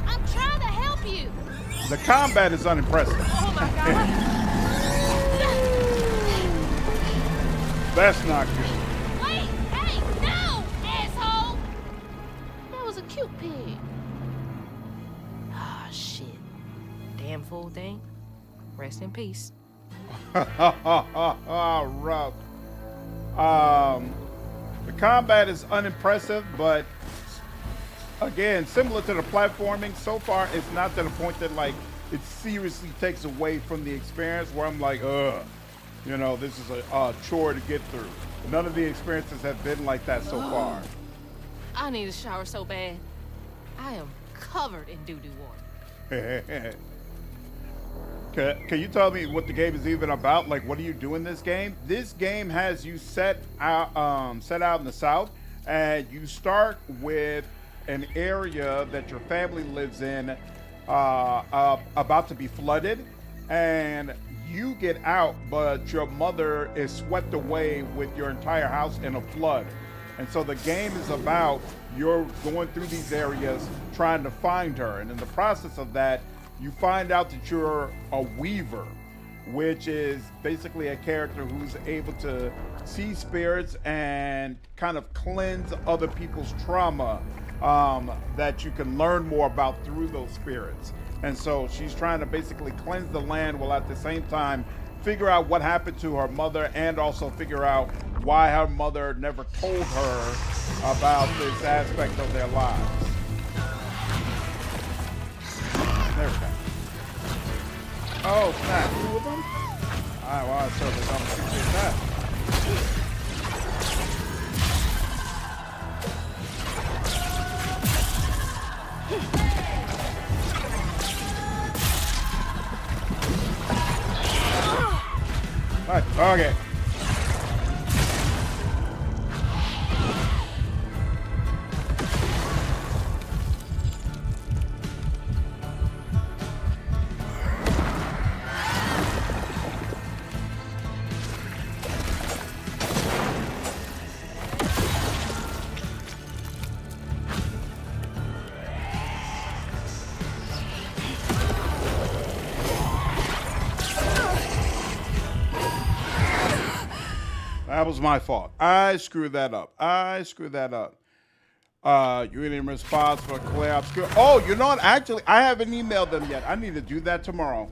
I'm trying to help you. The combat is unimpressive. Oh my god. That's not good. Wait, hey, no, asshole. That was a cute pig. Ah, shit. Damn fool thing. Rest in peace. Rough. The combat is unimpressive, but again, similar to the platforming, so far it's not to the point that like it seriously takes away from the experience where I'm like, you know, this is a chore to get through. None of the experiences have been like that so far. I need a shower so bad. I am covered in doo-doo water. Can you tell me what the game is even about? Like, what do you do in this game? This game has you set out in the south, and you start with an area that your family lives in, about to be flooded, and you get out, but your mother is swept away with your entire house in a flood. And so the game is about you're going through these areas trying to find her, and in the process of that, you find out that you're a weaver, which is basically a character who's able to see spirits and kind of cleanse other people's trauma, that you can learn more about through those spirits. And so she's trying to basically cleanse the land while at the same time figure out what happened to her mother, and also figure out why her mother never told her about this aspect of their lives. Oh, snap. Two of them? Alright, well, I certainly don't appreciate that. Right, okay. That was my fault. I screwed that up. You in response for Claire Obscure. Oh, you know what? Actually, I haven't emailed them yet. I need to do that tomorrow.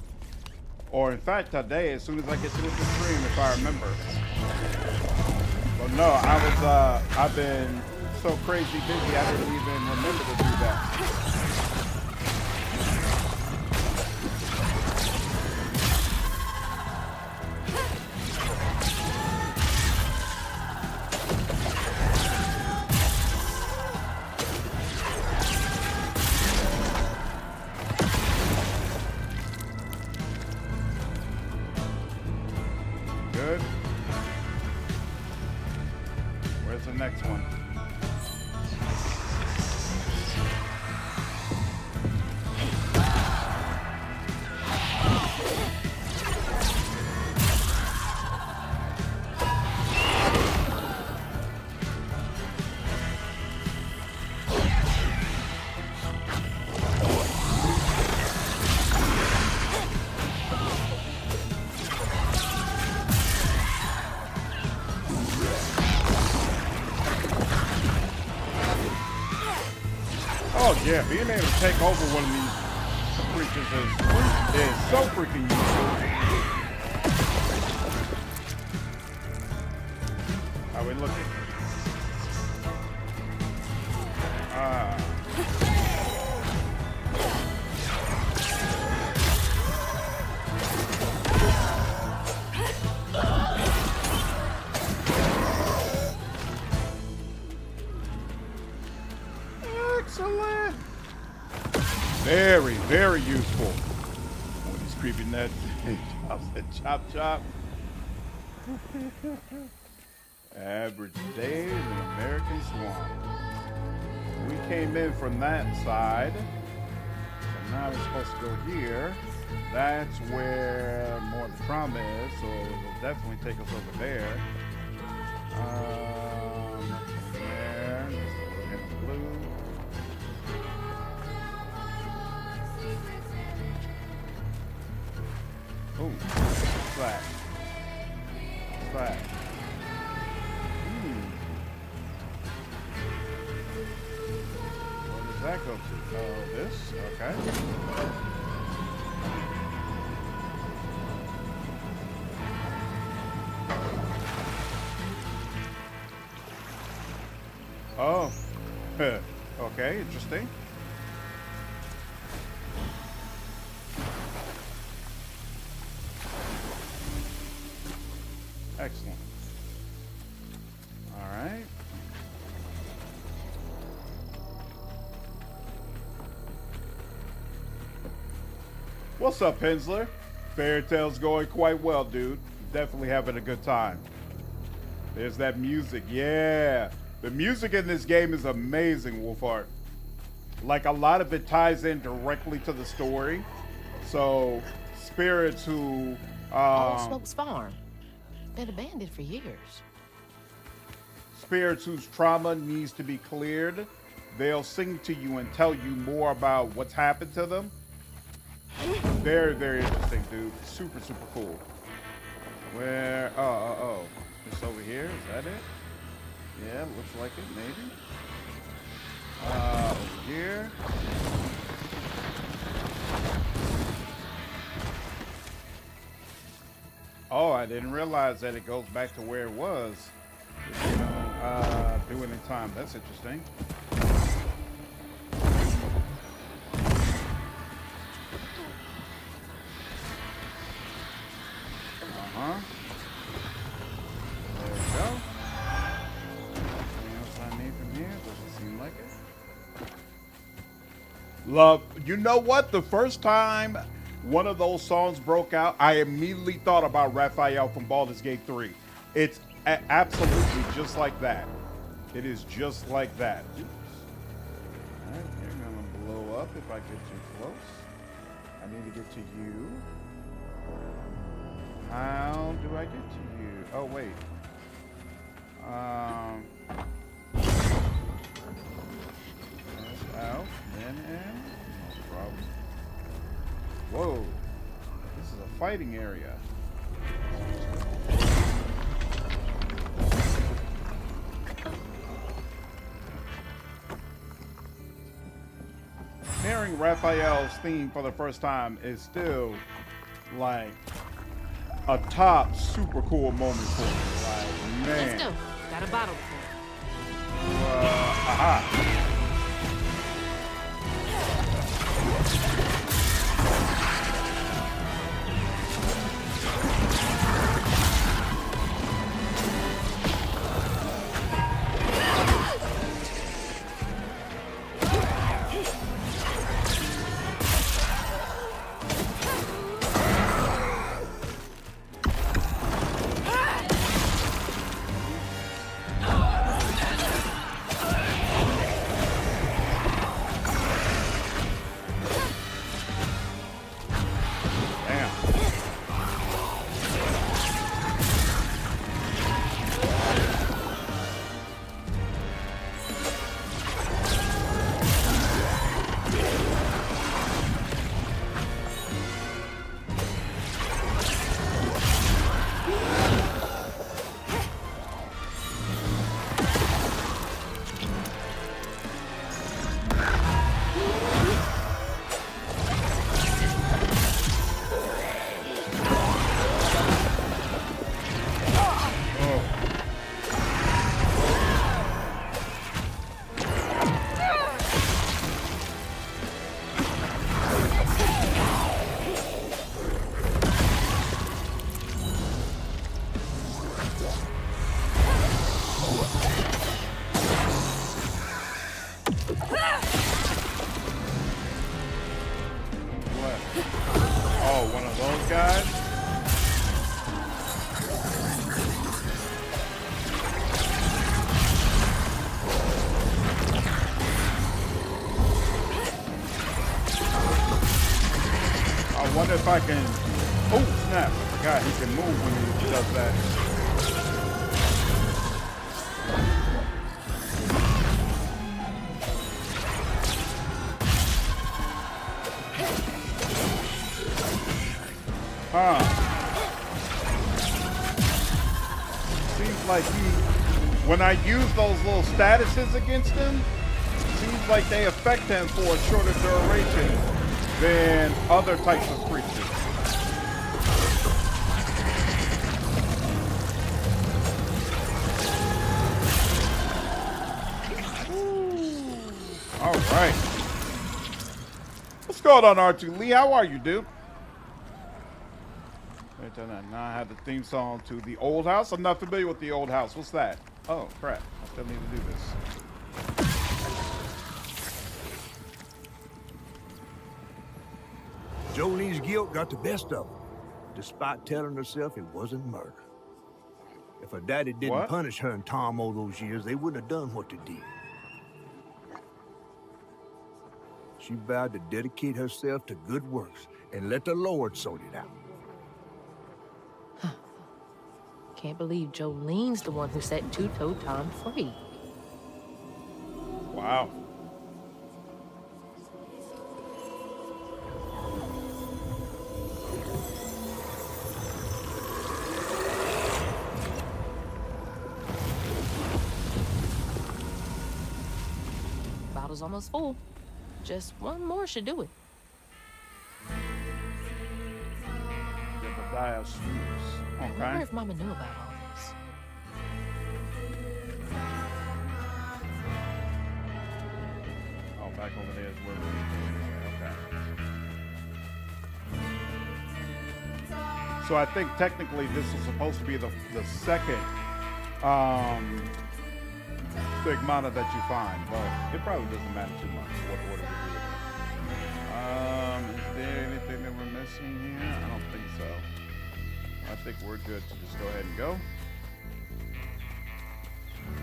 Or in fact, today, as soon as I get through the stream, if I remember. But no, I've been so crazy busy, I didn't even remember to do that. Good. Where's the next one? Oh yeah, being able to take over one of these creatures is so freaking useful. How we looking? Excellent. Very, very useful. When he's creeping that chop, chop. Average day in an American swamp. We came in from that side. So now we're supposed to go here. That's where more of the trauma is, so it'll definitely take us over there. There. And blue. Oh, flat. Flat. Where does that go to? Oh, this? Okay. Oh. Okay, interesting. Excellent. All right. What's up, Hensler? Fairy Tale's going quite well, dude. Definitely having a good time. There's that music. Yeah. The music in this game is amazing, Wolfheart. Like, a lot of it ties in directly to the story. So, spirits who... Old Smoke's farm. Been abandoned for years. Spirits whose trauma needs to be cleared, they'll sing to you and tell you more about what's happened to them. Very, very interesting, dude. Super, super cool. Where? Oh. It's over here. Is that it? Yeah, looks like it, maybe. Over here. Oh, I didn't realize that it goes back to where it was. You know, doing in time. That's interesting. Love. You know what? The first time one of those songs broke out, I immediately thought about Raphael from Baldur's Gate 3. It's absolutely just like that. It is just like that. Oops. All right, you're gonna blow up if I get too close. I need to get to you. How do I get to you? Oh wait. Out, then in. No problem. Whoa. This is a fighting area. Hearing Raphael's theme for the first time is still like a top super cool moment for me. Like, man. Let's go. Got a bottle for you. Aha. I wonder if I can. Oh, snap. I forgot he can move when he does that. Huh. Seems like when I use those little statuses against him, seems like they affect him for a shorter duration than other types of creatures. All right. What's going on, R2 Lee? How are you, dude? Now I have the theme song to The Old House. I'm not familiar with The Old House. What's that? Oh, crap. I still need to do this. Jolene's guilt got the best of her, despite telling herself it wasn't murder. If her daddy didn't punish her and Tom all those years, they wouldn't have done what they did. She vowed to dedicate herself to good works and let the Lord sort it out. Can't believe Jolene's the one who set Two-Toe Tom free. Wow. Bottle's almost full. Just one more should do it. I wonder if Mama knew about all this. Oh, back over there is where we need to go. Okay. So I think technically this is supposed to be the second Stigmata that you find, but it probably doesn't matter too much what order we do it in. Is there anything that we're missing here? I don't think so. I think we're good to just go ahead and go.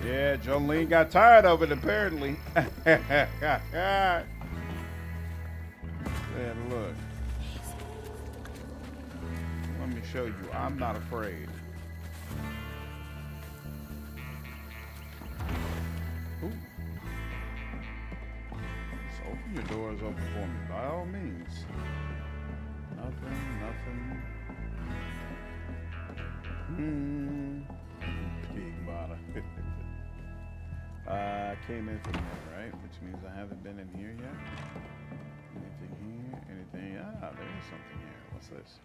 Yeah, Jolene got tired of it apparently. Man, look. Let me show you. I'm not afraid. Ooh. So open your doors open for me, by all means. Nothing. Pig bottom. I came in from here, right? Which means I haven't been in here yet. Anything here? Anything? Ah, there is something here. What's this?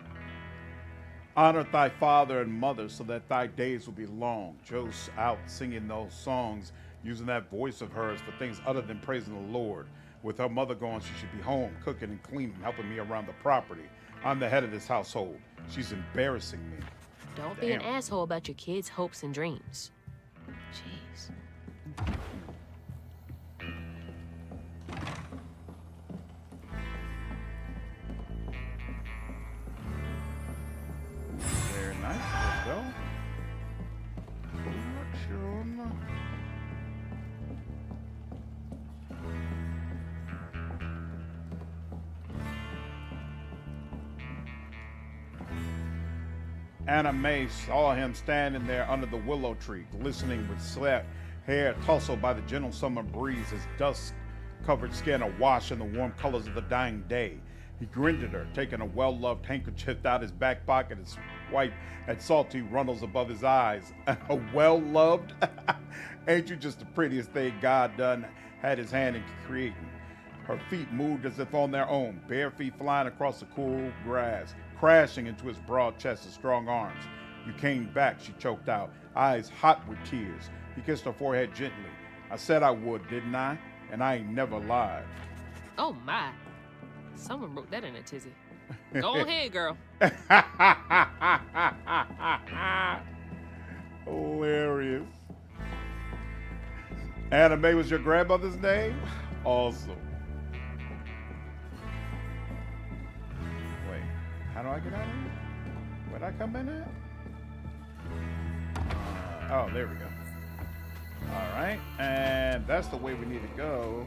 Honor thy father and mother so that thy days will be long. Joe's out singing those songs, using that voice of hers for things other than praising the Lord. With her mother gone, she should be home, cooking and cleaning, helping me around the property. I'm the head of this household. She's embarrassing me. Don't be an asshole about your kids' hopes and dreams. Jeez. Very nice. Let's go. Anna Mae saw him standing there under the willow tree, glistening with sweat, hair tousled by the gentle summer breeze, his dust-covered skin awash in the warm colors of the dying day. He grinned at her, taking a well-loved handkerchief out his back pocket and wiped at salty runnels above his eyes. A well-loved? Ain't you just the prettiest thing God done had his hand in creating? Her feet moved as if on their own, bare feet flying across the cool grass, crashing into his broad chest and strong arms. You came back, she choked out, eyes hot with tears. He kissed her forehead gently. I said I would, didn't I? And I ain't never lied. Oh, my. Someone wrote that in a tizzy. Go ahead, girl. Hilarious. Anna Mae was your grandmother's name? Awesome. Wait, how do I get out of here? Where'd I come in at? Oh, there we go. All right, and that's the way we need to go,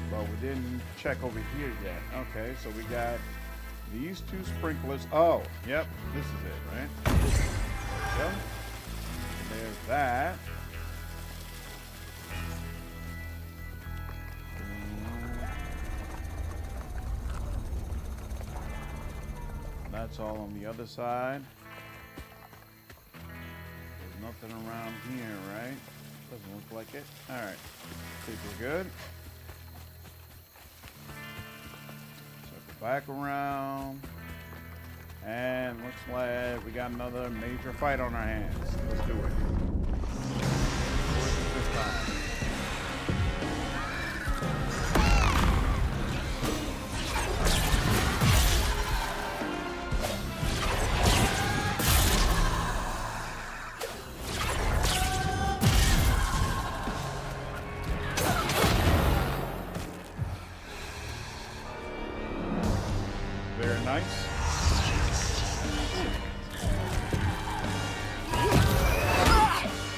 but we didn't check over here yet. Okay, so we got these two sprinklers. Oh, yep, this is it, right? There we go. There's that. That's all on the other side. There's nothing around here, right? Doesn't look like it. All right, think we're good. Circle back around. And looks like we got another major fight on our hands. Let's do it. Where's it this time? Very nice.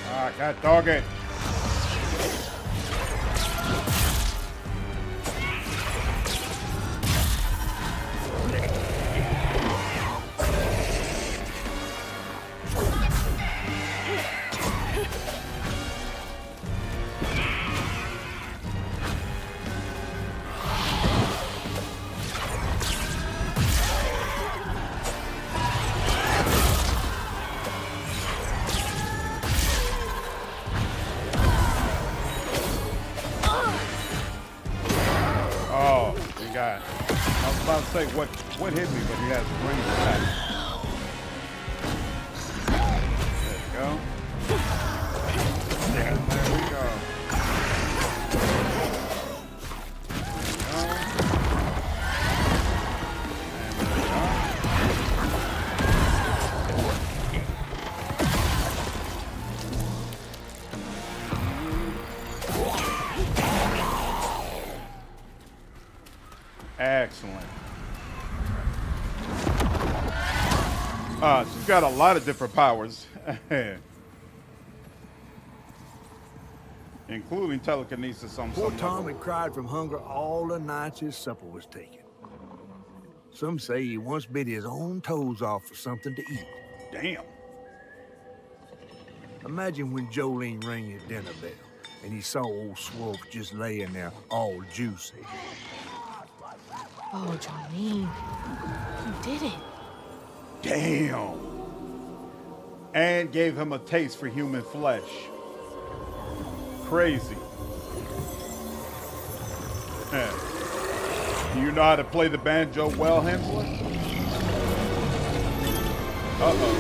Ah, God dog it. Oh, we got. I was about to say what hit me, but he has a range attack. There we go. There we go. Excellent. She's got a lot of different powers. Including telekinesis on Poor some Tom level. had cried from hunger all the nights his supper was taken. Some say he once bit his own toes off for something to eat. Damn. Imagine when Jolene rang his dinner bell and he saw old Swolf just laying there all juicy. Oh, Jolene. You did it. Damn. And gave him a taste for human flesh. Crazy. Do you know how to play the banjo well, Hensler? Uh-oh.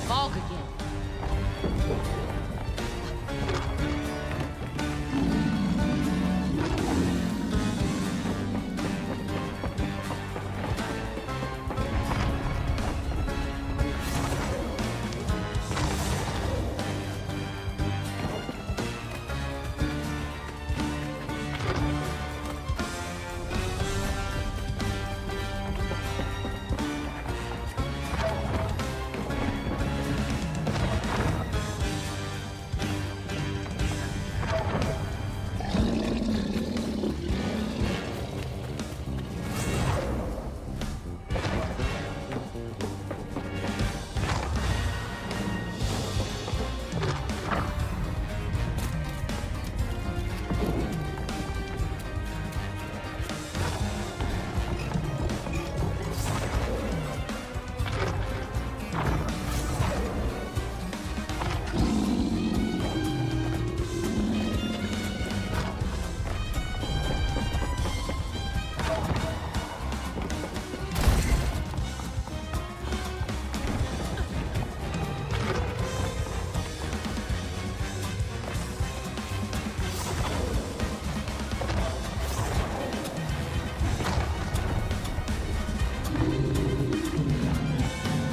Fog again.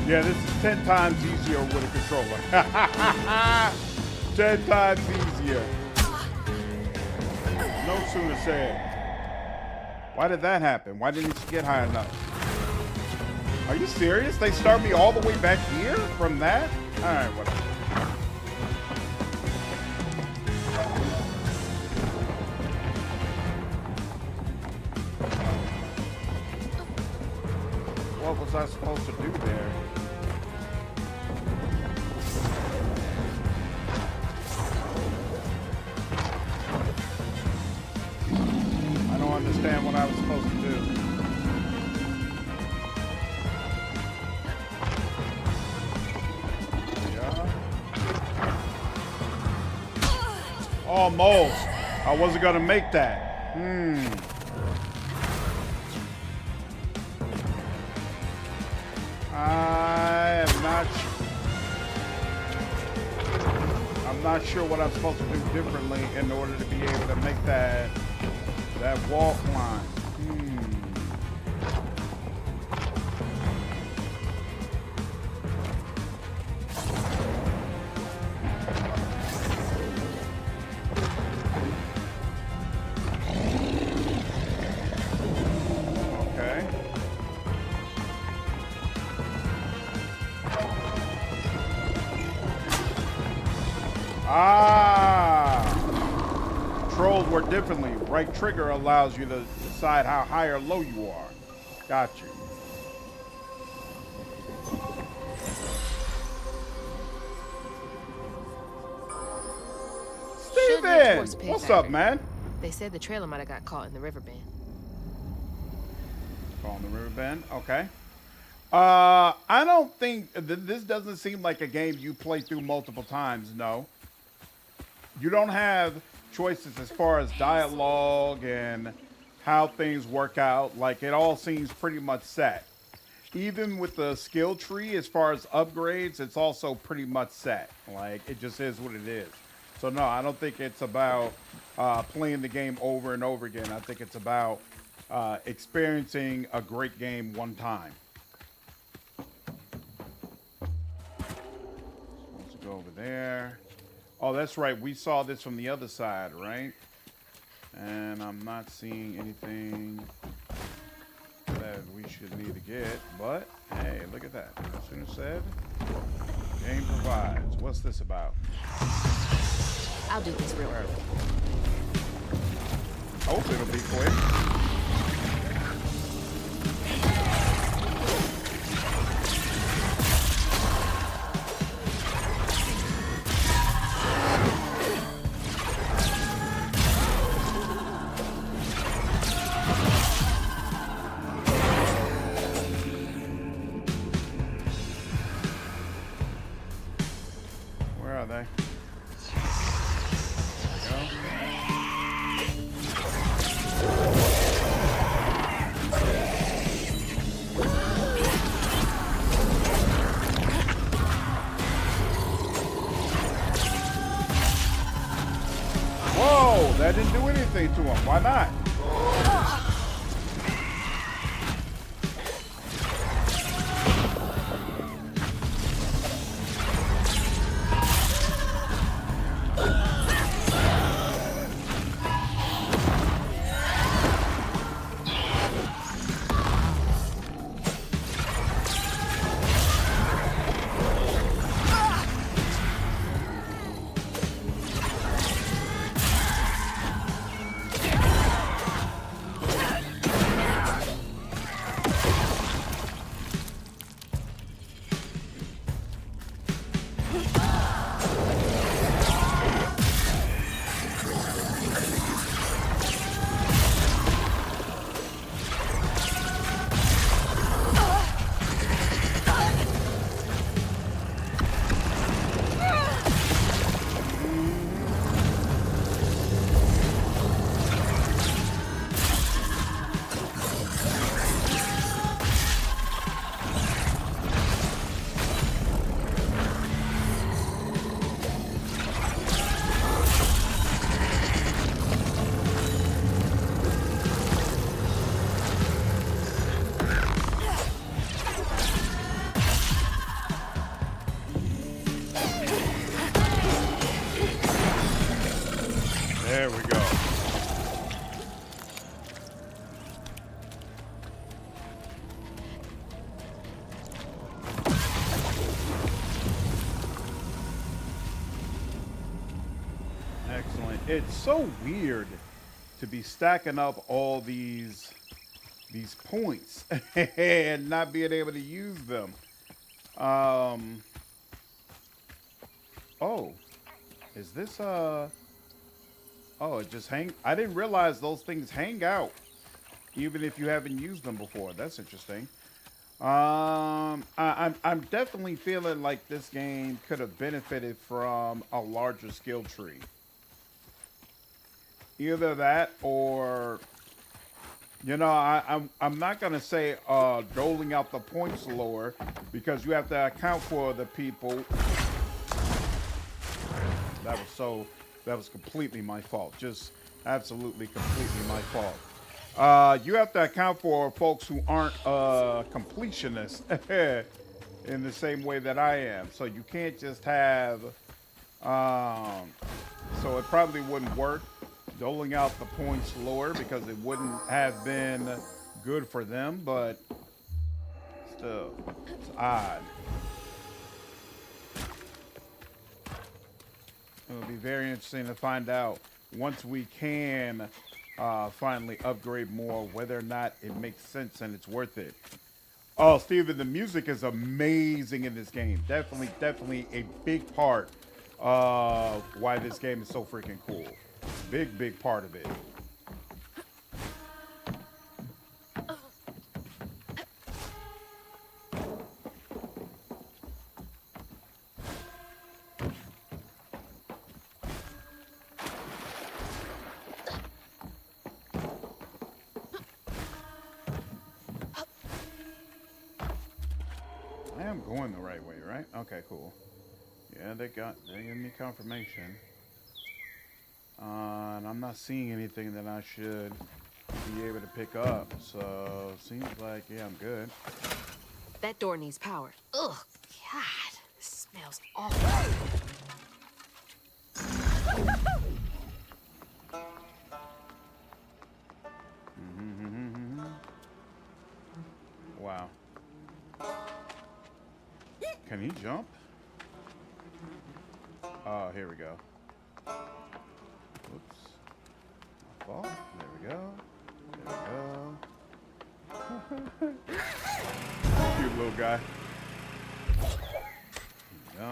Yeah, this is 10 times easier with a controller. 10 times easier. No sooner said. Why did that happen? Why didn't you get high enough? Are you serious? They start me all the way back here from that? All right, whatever. What was I supposed to do there? I don't understand what I was supposed to do. Yeah. Almost. I wasn't gonna make that. I'm not sure what I'm supposed to do differently in order to be able to make that wall climb. Okay. Controls work differently. Right trigger allows you to decide how high or low you are. Got you. Steven! What's up, man? They said the trailer might have got caught in the river bend. Caught in the river bend? Okay. I don't think this doesn't seem like a game you play through multiple times. No. You don't have choices as far as dialogue and how things work out. Like, it all seems pretty much set. Even with the skill tree, as far as upgrades, it's also pretty much set. Like, it just is what it is. So no, I don't think it's about playing the game over and over again. I think it's about experiencing a great game one time. Let's go over there. Oh, that's right. We saw this from the other side, right? And I'm not seeing anything. that we should need to get, but hey, look at that. As soon as said, game provides. What's this about? I'll do this real quick. Hope it'll be quick. Where are they? Whoa, that didn't do anything to him. Why not? There we go. Excellent. It's so weird to be stacking up all these points and not being able to use them. Oh, is this oh, it just I didn't realize those things hang out even if you haven't used them before. That's interesting. I'm definitely feeling like this game could have benefited from a larger skill tree. Either that or, you know, I'm not gonna say doling out the points lower, because you have to account for the people. That was completely my fault. Just absolutely completely my fault. You have to account for folks who aren't completionists in the same way that I am. So you can't just have, so it probably wouldn't work doling out the points lower, because it wouldn't have been good for them, but still, it's odd. It'll be very interesting to find out once we can finally upgrade more, whether or not it makes sense and it's worth it. Oh, Steven, the music is amazing in this game. Definitely a big part of why this game is so freaking cool. Big part of it. I am going the right way, right? Okay, cool. Yeah, they gave me confirmation. And I'm not seeing anything that I should be able to pick up. So, seems like, yeah, I'm good. That door needs power. Ugh, God, this smells awful. Can he jump? Oh, here we go. Whoops. My fault. There we go. There we go. Cute little guy. There we go.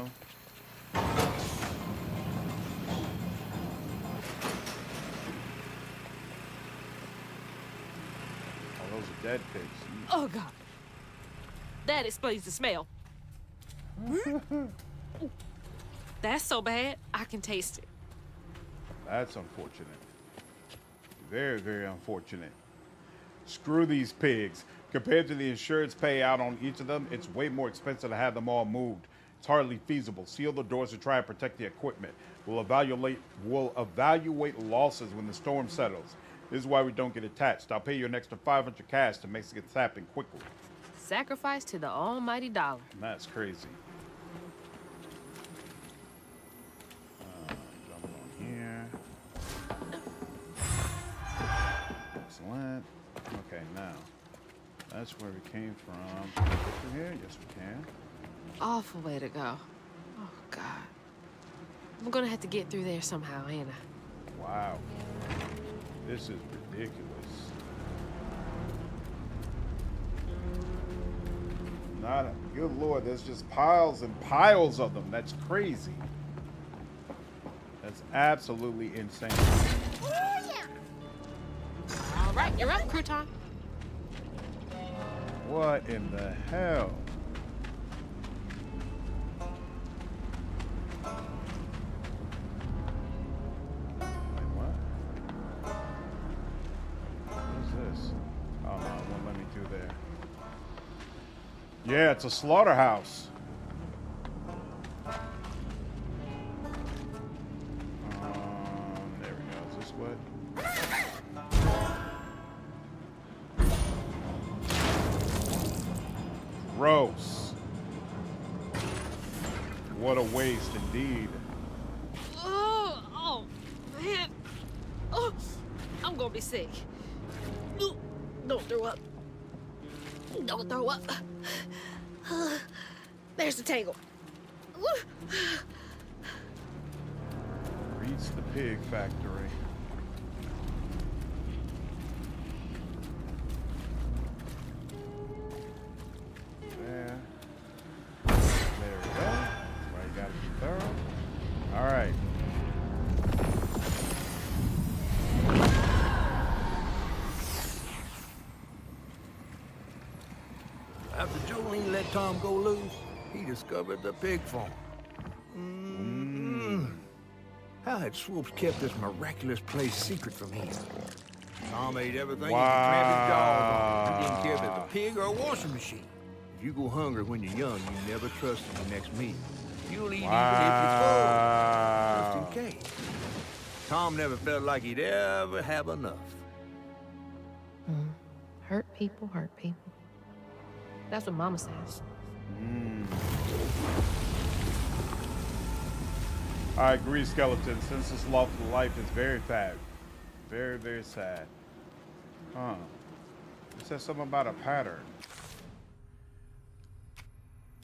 Oh, those are dead pigs. Oh, God. That explains the smell. That's so bad, I can taste it. That's unfortunate. Very, very unfortunate. Screw these pigs. Compared to the insurance payout on each of them, it's way more expensive to have them all moved. It's hardly feasible. Seal the doors to try and protect the equipment. We'll evaluate losses when the storm settles. This is why we don't get attached. I'll pay you an extra 500 cash to make it happen quickly. Sacrifice to the almighty dollar. That's crazy. Jump on here. Excellent. Okay, now. That's where we came from. Can we get through here? Yes, we can. Awful way to go. Oh, God. I'm gonna have to get through there somehow, ain't I? Wow. This is ridiculous. Not a good lord. There's just piles and piles of them. That's crazy. That's absolutely insane. All right, you're up, Crouton. What in the hell? Wait, what? What is this? Oh no, it won't let me through there. Yeah, it's a slaughterhouse. There we go. Is this what? Gross. What a waste indeed. Oh, man. Oh, I'm gonna be sick. Don't throw up. Don't throw up. There's the tangle. Reach the pig factory. There. There we go. That's why you gotta be thorough. All right. After Jolene let Tom go loose, he discovered the pig farm. How had Swoops kept this miraculous place secret from him? Tom ate everything he could cramp his jaws on. He didn't care if it was a pig or a washing machine. If you go hungry when you're young, you never trust in the next meal. You'll eat even if you're full, just in case. Tom never felt like he'd ever have enough. Hurt people, hurt people. That's what Mama says. I agree, Skeleton. Since this loss of life is very sad. Very, very sad. Huh. It says something about a pattern.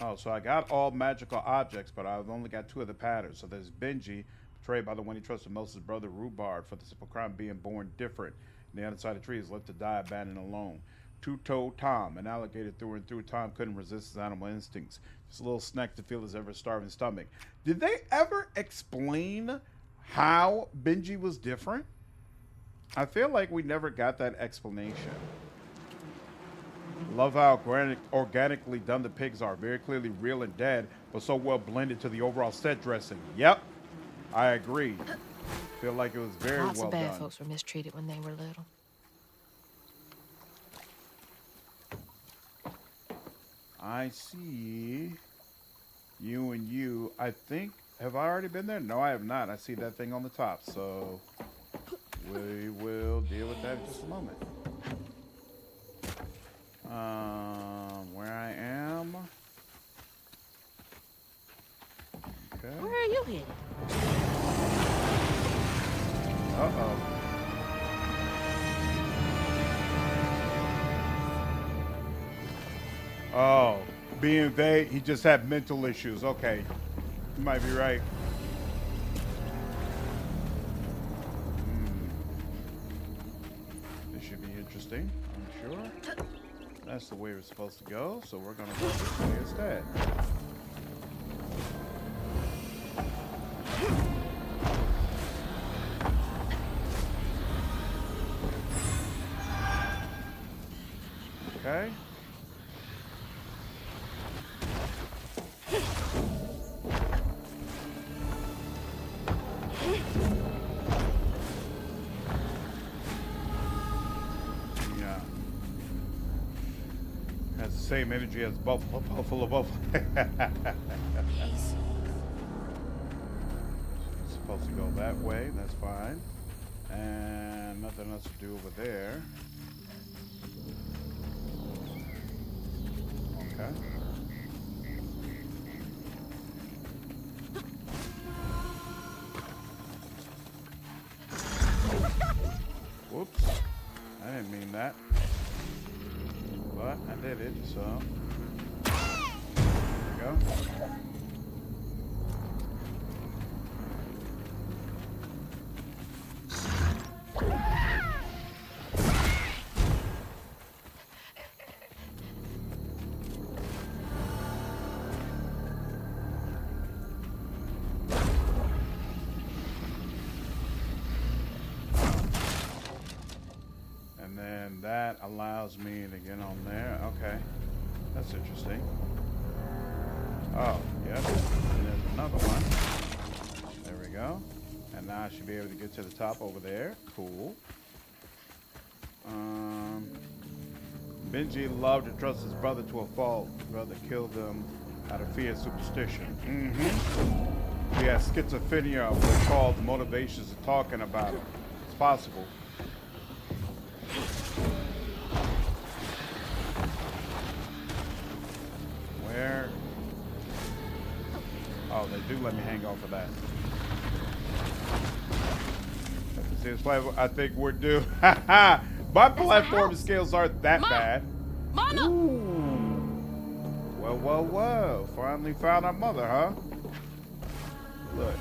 Oh, so I got all magical objects, but I've only got 2 of the patterns. So there's Benji, betrayed by the one he trusted most, his brother Rhubarb, for the simple crime of being born different. And the other side of the tree is left to die abandoned alone. Two-toed Tom, an alligator through and through. Tom couldn't resist his animal instincts. Just a little snack to fill his ever-starving stomach. Did they ever explain how Benji was different? I feel like we never got that explanation. Love how organically done the pigs are. Very clearly real and dead, but so well blended to the overall set dressing. Yep, I agree. Feel like it was very Lots well of bad done. folks were mistreated when they were little. I see you and you. I think, have I already been there? No, I have not. I see that thing on the top, so we will deal with that in just a moment. Where I am. Okay. Where are you headed? Uh-oh. Oh, being vague. He just had mental issues. Okay, you might be right. This should be interesting, I'm sure. That's the way we're supposed to go, so we're gonna go this way instead. Okay. Yeah. Has the same energy as Buffalo. Supposed to go that way, that's fine. And nothing else to do over there. Okay. Whoops. I didn't mean that. But I did it, so. There we go. And then that allows me to get on there. Okay. That's interesting. Oh, yep. And there's another one. There we go. And now I should be able to get to the top over there. Cool. Benji loved to trust his brother to a fault. His brother killed him out of fear and superstition. He has schizophrenia, what's called motivations of talking about it. It's possible. Where? Oh, they do let me hang off of that. See, it's like, I think we're due. My platform skills aren't that bad. Mama! Ooh. Whoa, whoa, whoa. Finally found our mother, huh? Look.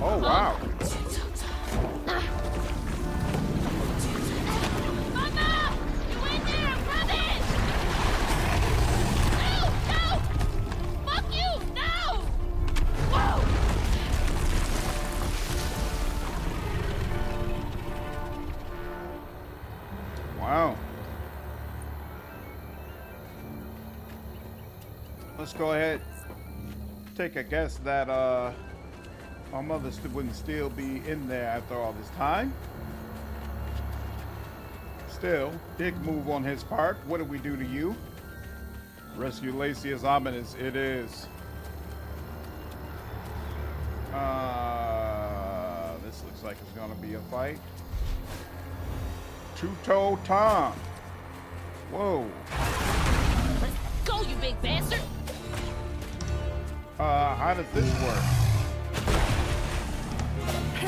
Oh, wow. Wow. Let's go ahead. Take a guess that our mother wouldn't still be in there after all this time. Still, big move on his part. What did we do to you? Rescue Lacey is ominous. It is. This looks like it's gonna be a fight. Two-toe Tom. Whoa. Let's go, you big bastard! How does this work?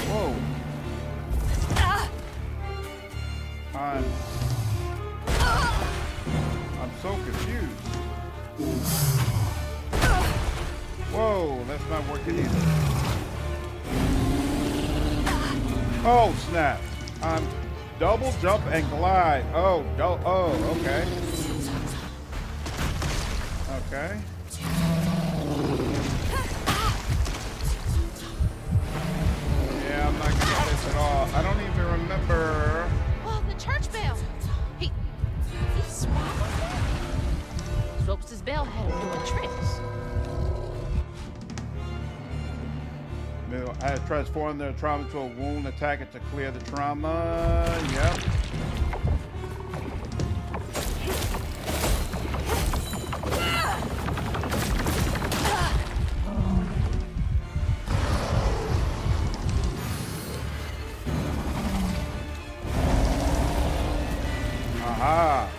Whoa. I'm so confused. Whoa, that's not working either. Oh, snap. I'm double jump and glide. Oh, okay. Okay. Yeah, I'm not gonna get this at all. I don't even remember. Oh, the church bell. He swallowed that? Ropes' bell had him doing tricks. I had transformed their trauma to a wound, attack it to clear the trauma. Yep. Aha.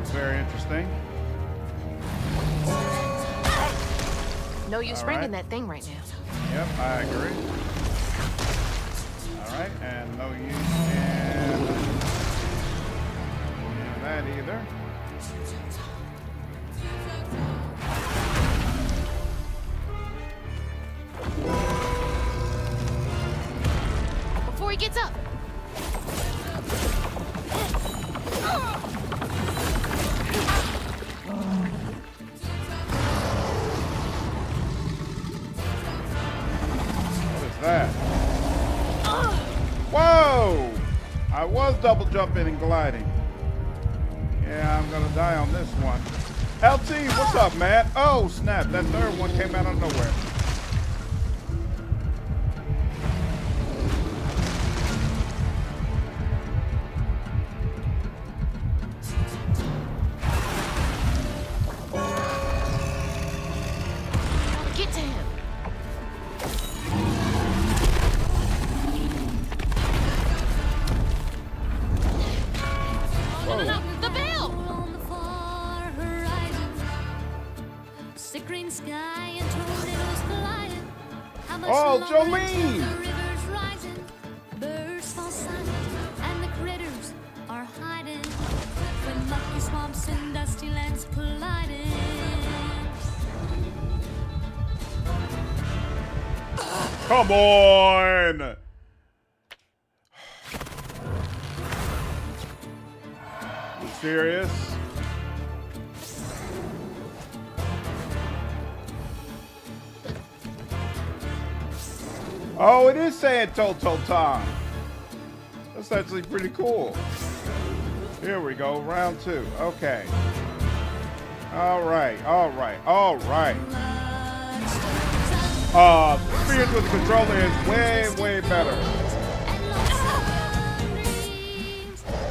Very interesting. No use bringing that thing right now. Yep, I agree. Alright, and no use in that either. Before he gets up. What is that? Whoa! I was double jumping and gliding. Yeah, I'm gonna die on this one. LT, what's up, man? Oh, snap. That third one came out of nowhere. Get to him. No, the bell! On the far horizon, sickering sky and tornadoes colliding. How much Oh, longer Jolene! until the river's rising? Birds fall silent and the critters are hiding. When mucky swamps and dusty lands colliding. Come on! You serious? Oh, it is saying Toto time. That's actually pretty cool. Here we go, round 2. Okay. All right. Experience with the controller is way better.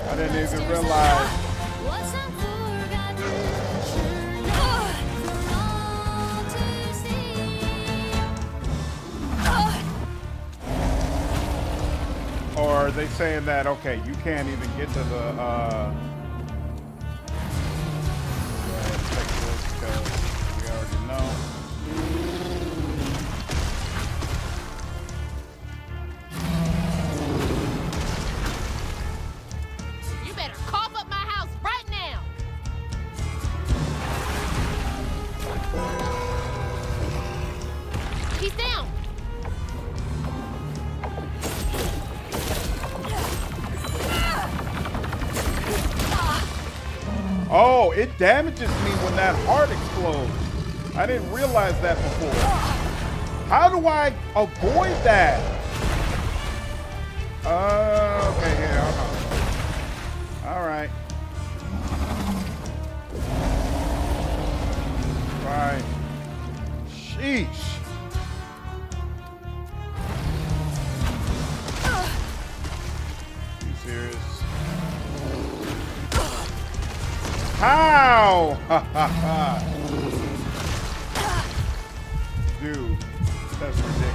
I didn't even realize. What's unforgotten, sure enough, for all to see. Or are they saying that, okay, you can't even get to the, go ahead, take this because we already know. You better cough up my house right now. He's down. Oh, it damages me when that heart explodes. I didn't realize that before. How do I avoid that? Okay, here, hold on. All right. Right. Sheesh. You serious? How? Dude, that's ridiculous.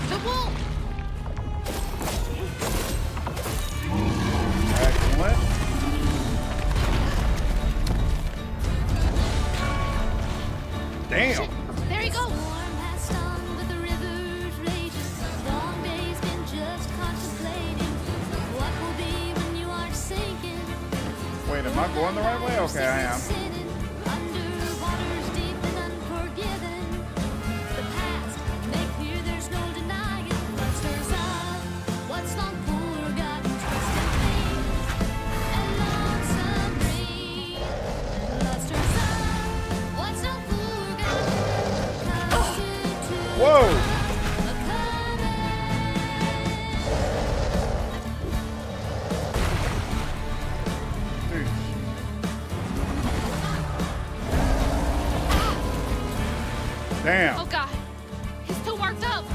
The wolf. Excellent. Damn. There he goes. Storm passed on, but the river's raging. Long days been just contemplating what will be when you are sinking. Wait, am I going the right way? Okay, I am. Sitting under waters deep and unforgiven. The past may fear there's no denying. What stirs up what's long forgotten, twisted things and lonesome dreams. Love stirs up what's long forgotten. Comes to Whoa. a coming. Dude. Damn. Oh God, he's too worked up.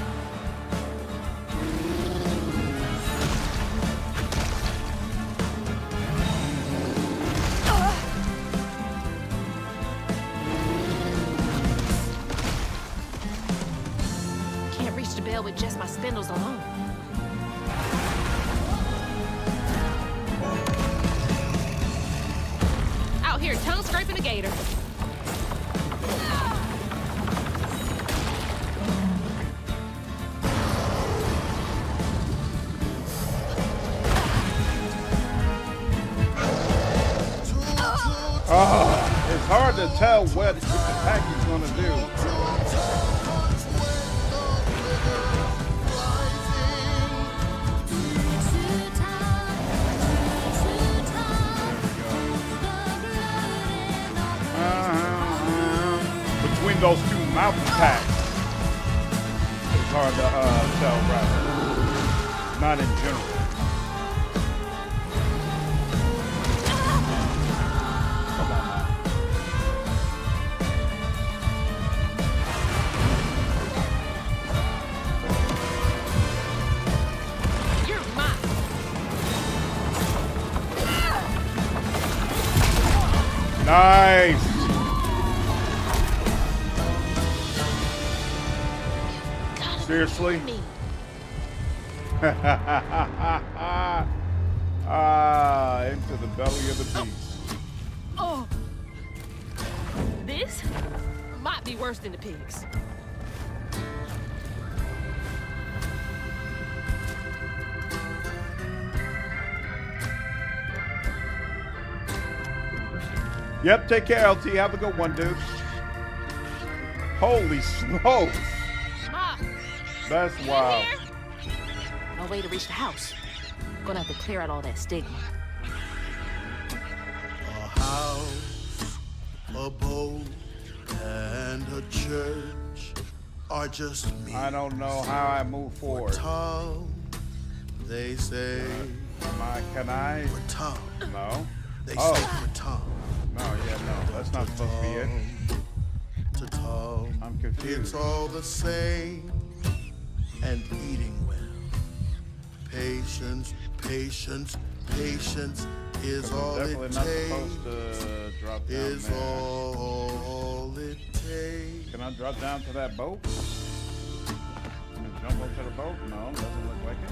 Can't reach the bell with just my spindles alone. Out here tongue scraping a gator. hard to tell what the pack is going to do. Between those two mountain packs, it's hard to tell, right? Not in general. Nice. Seriously? Into the belly of the beast. Oh. This might be worse than the pigs. Yep, take care, LT. Have a good one, dude. Holy smokes. That's wild. No way to reach the house. Gonna have to clear out all that stigma. A house, a boat, and a church are just me. I don't know how I move forward. Tom, they say. Can I? For Tom. No. They say for Tom. No, yeah, no. That's not supposed to be it. To Tom. I'm confused. It's all the same. And eating well. Patience, patience, patience is all it Definitely not supposed to drop down is there. all it takes. Can I drop down to that boat? Can I jump up to the boat? No, doesn't look like it.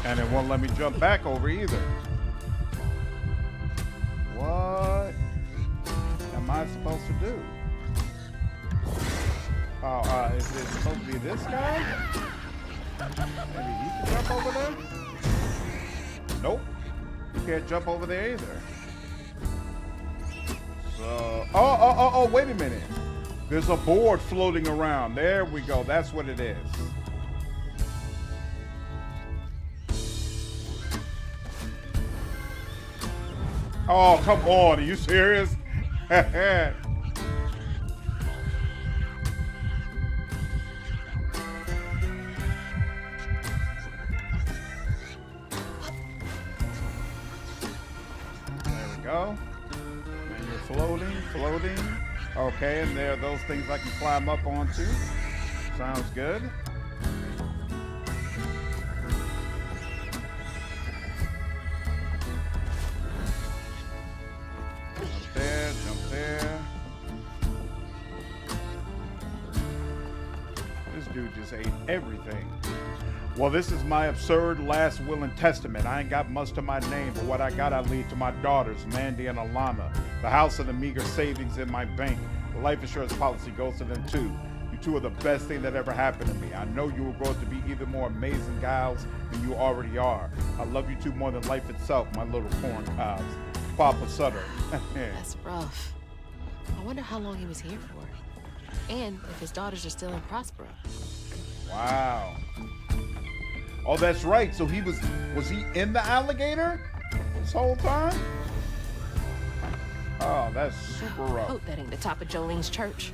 And it won't let me jump back over either. What am I supposed to do? Oh, is it supposed to be this guy? Maybe he can jump over there? Nope. You can't jump over there either. So, oh, wait a minute. There's a board floating around. There we go. That's what it is. Oh, come on. Are you serious? Go. And you're floating. Okay, and there are those things I can climb up onto. Sounds good. Jump there. This dude just ate everything. Well, this is my absurd last will and testament. I ain't got much to my name, but what I got I leave to my daughters, Mandy and Alana. The house and the meager savings in my bank. The life insurance policy goes to them too. You two are the best thing that ever happened to me. I know you will grow to be even more amazing gals than you already are. I love you two more than life itself, my little corn cobs. Papa Sutter. That's rough. I wonder how long he was here for. And if his daughters are still in Prospero. Wow. Oh, that's right. So he was he in the alligator this whole time? Oh, that's super rough. Hope that ain't the top of Jolene's church.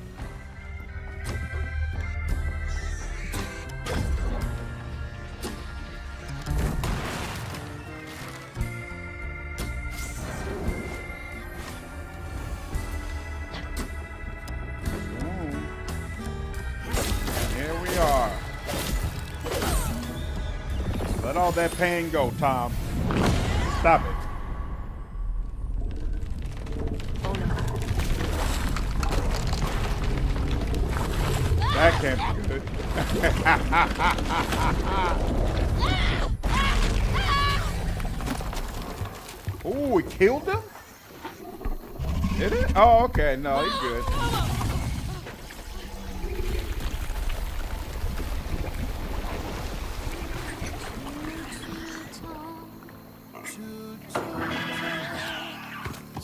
Here we are. Let all that pain go, Tom. Stop it. Oh no. That can't be good. Ooh, it killed him? Did it? Oh, okay. No, he's good.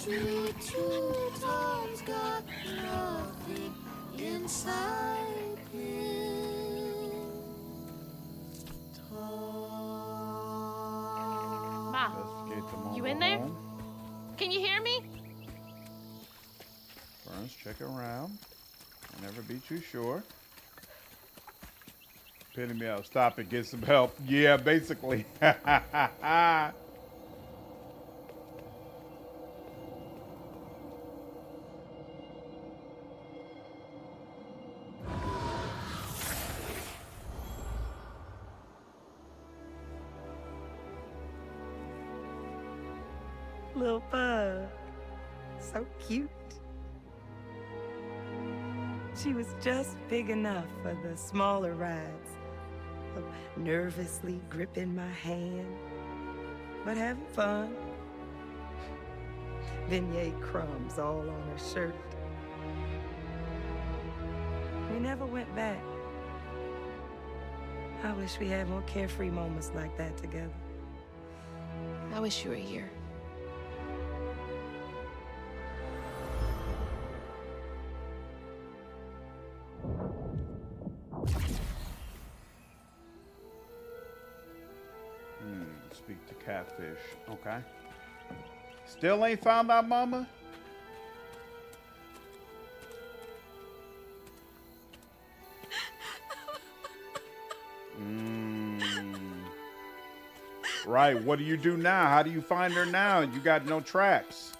Choo-choo. inside him. Ma, Investigate the mobile you in there? home. Can you hear me? First, check around. Never be too sure. Pinning me out. Stop it. Get some help. Yeah, basically. Little bug. So cute. She was just big enough for the smaller rides. Nervously gripping my hand, but having fun. Vignette crumbs all on her shirt. We never went back. I wish we had more carefree moments like that together. I wish you were here. Speak to catfish. Okay. Still ain't found our mama? Right. What do you do now? How do you find her now? You got no tracks.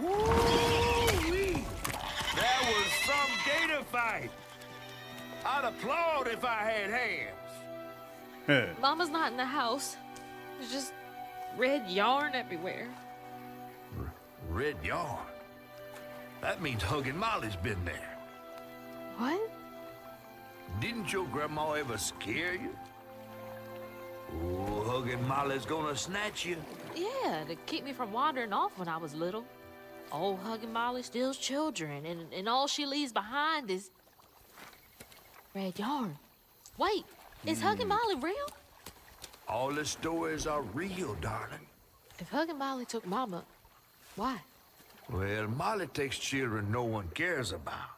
Woo-wee! That was some gator fight. I'd applaud if I had hands. Mama's not in the house. There's just red yarn everywhere. Red yarn. That means Huggin' Molly's been there. What? Didn't your grandma ever scare you? Oh, Huggin' Molly's gonna snatch you. Yeah, to keep me from wandering off when I was little. Old Huggin' Molly steals children, and all she leaves behind is red yarn. Wait, is Huggin' Molly real? All the stories are real, darling. If Huggin' Molly took Mama, why? Well, Molly takes children no one cares about.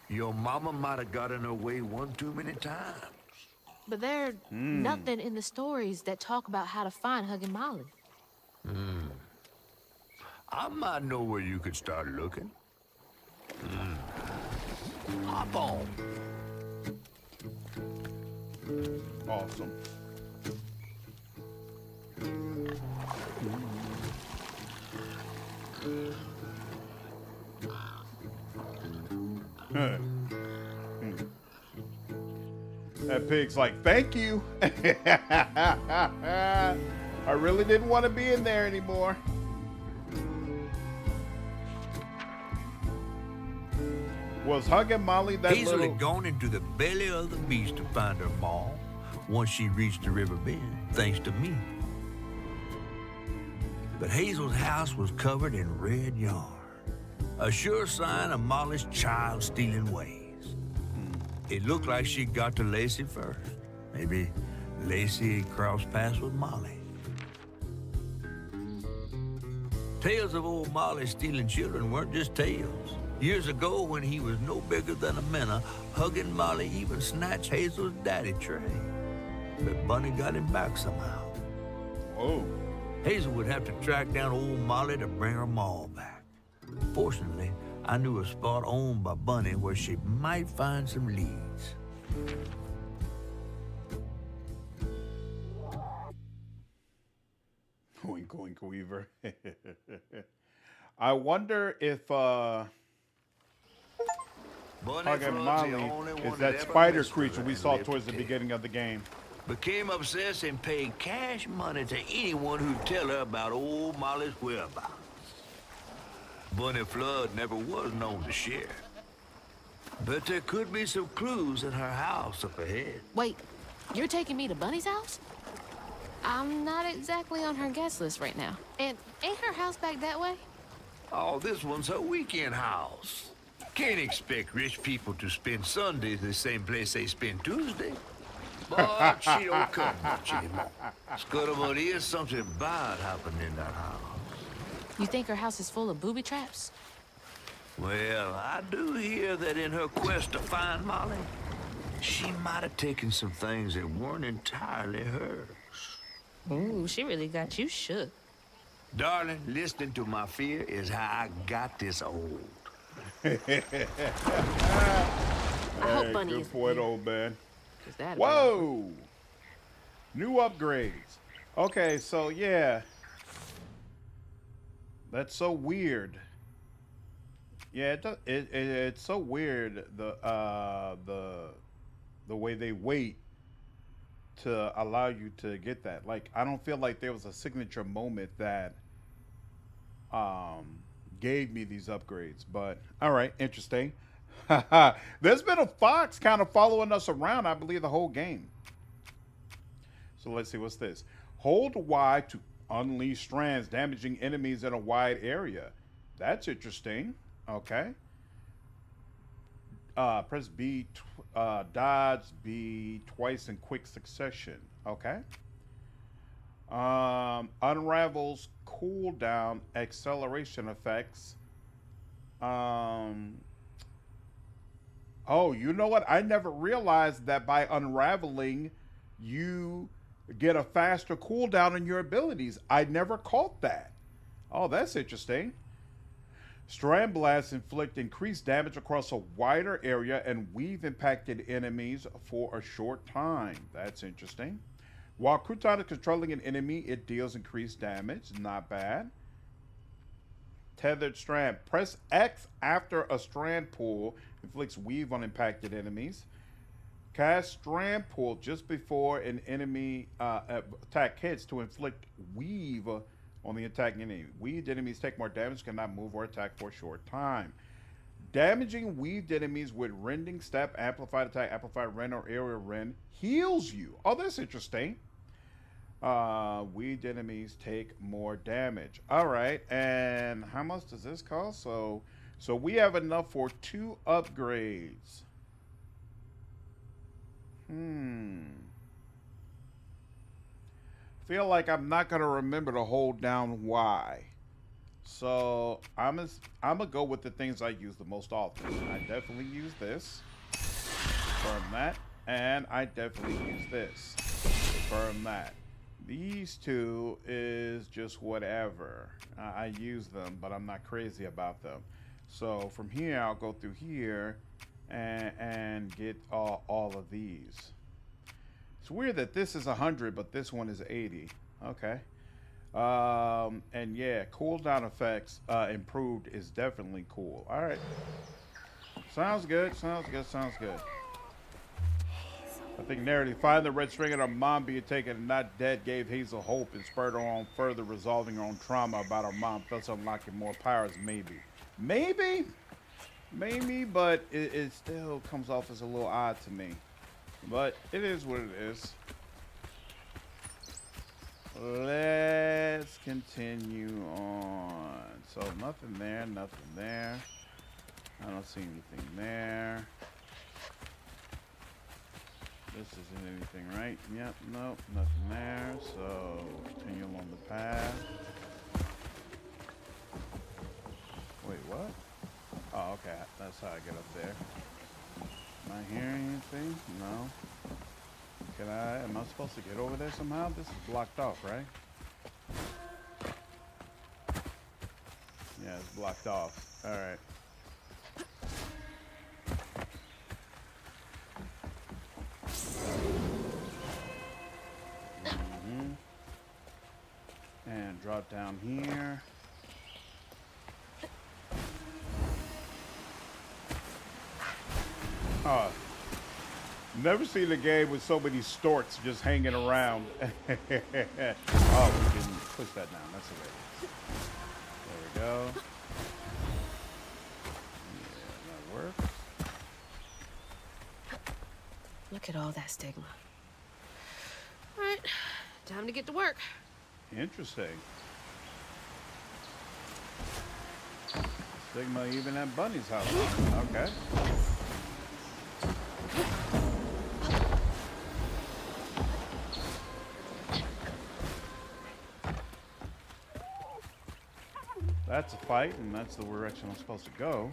Your mama might have gotten away one too many times. But there's nothing in the stories that talk about how to find Huggin' Molly. I might know where you could start looking. Hop on. Awesome. That pig's like, thank you. I really didn't want to be in there anymore. Was Huggin' Molly that Hazel little... had gone into the belly of the beast to find her maw once she reached the river bend, thanks to me. But Hazel's house was covered in red yarn, a sure sign of Molly's child-stealing ways. It looked like she got to Lacey first. Maybe Lacey had crossed paths with Molly. Tales of old Molly stealing children weren't just tales. Years ago, when he was no bigger than a minnow, Huggin' Molly even snatched Hazel's daddy, Trey. But Bunny got him back somehow. Oh. Hazel would have to track down old Molly to bring her maw back. Fortunately, I knew a spot owned by Bunny where she might find some leads. Oink, oink, Weaver. I wonder if Huggin' Molly is that spider creature we saw towards the beginning of the game. Became obsessed and paid cash money to anyone who'd tell her about old Molly's whereabouts. Bunny Flood never was known to share. But there could be some clues in her house up ahead. Wait, you're taking me to Bunny's house? I'm not exactly on her guest list right now. And ain't her house back that way? Oh, this one's her weekend house. Can't expect rich people to spend Sundays the same place they spend Tuesday. But she don't come much anymore. Scuttlebutt is something bad happening in that house. You think her house is full of booby traps? Well, I do hear that in her quest to find Molly, she might have taken some things that weren't entirely hers. Ooh, she really got you shook. Darling, listening to my fear is how I got this old. I hope Bunny Good isn't point, here, old man. 'cause that'd be Whoa! New upgrades. Okay, so yeah. That's so weird. Yeah, it's so weird the way they wait to allow you to get that. Like, I don't feel like there was a signature moment that gave me these upgrades, but all right, interesting. There's been a fox kind of following us around, I believe, the whole game. So let's see, what's this? Hold Y to unleash strands, damaging enemies in a wide area. That's interesting. Okay. Press B, dodge B twice in quick succession. Okay. Unravels cooldown acceleration effects. Oh, you know what? I never realized that by unraveling, you get a faster cooldown on your abilities. I never caught that. Oh, that's interesting. Strand blasts inflict increased damage across a wider area and weave impacted enemies for a short time. That's interesting. While Crouton is controlling an enemy, it deals increased damage. Not bad. Tethered strand. Press X after a strand pull. Inflicts weave on impacted enemies. Cast strand pull just before an enemy attack hits to inflict weave on the attacking enemy. Weaved enemies take more damage, cannot move or attack for a short time. Damaging weaved enemies with rending step, amplified attack, amplified rend, or area rend heals you. Oh, that's interesting. Weaved enemies take more damage. All right, and how much does this cost? So we have enough for 2 upgrades. Feel like I'm not gonna remember to hold down Y. So I'm gonna go with the things I use the most often. I definitely use this. Confirm that. And I definitely use this. Confirm that. These two is just whatever. I use them, but I'm not crazy about them. So from here, I'll go through here and get all of these. It's weird that this is 100, but this one is 80. Okay. And yeah, cooldown effects improved is definitely cool. All right. Sounds good. Sounds good. Sounds good. I think narrative. Find the red string and her mom being taken and not dead gave Hazel hope and spurred her on further resolving her own trauma about her mom, thus unlocking more powers. Maybe, but it still comes off as a little odd to me. But it is what it is. Let's continue on. So nothing there, nothing there. I don't see anything there. This isn't anything, right? Yep, nope, nothing there. So continue along the path. Wait, what? Oh, okay. That's how I get up there. Am I hearing anything? No. Am I supposed to get over there somehow? This is blocked off, right? Yeah, it's blocked off. All right. And drop down here. Oh, never seen a game with so many storks just hanging around. Oh, we can push that down. That's okay. There we go. Yeah, that works. Look at all that stigma. All right, time to get to work. Interesting. Stigma even at Bunny's house. Okay. that's a fight, and that's the direction I'm supposed to go.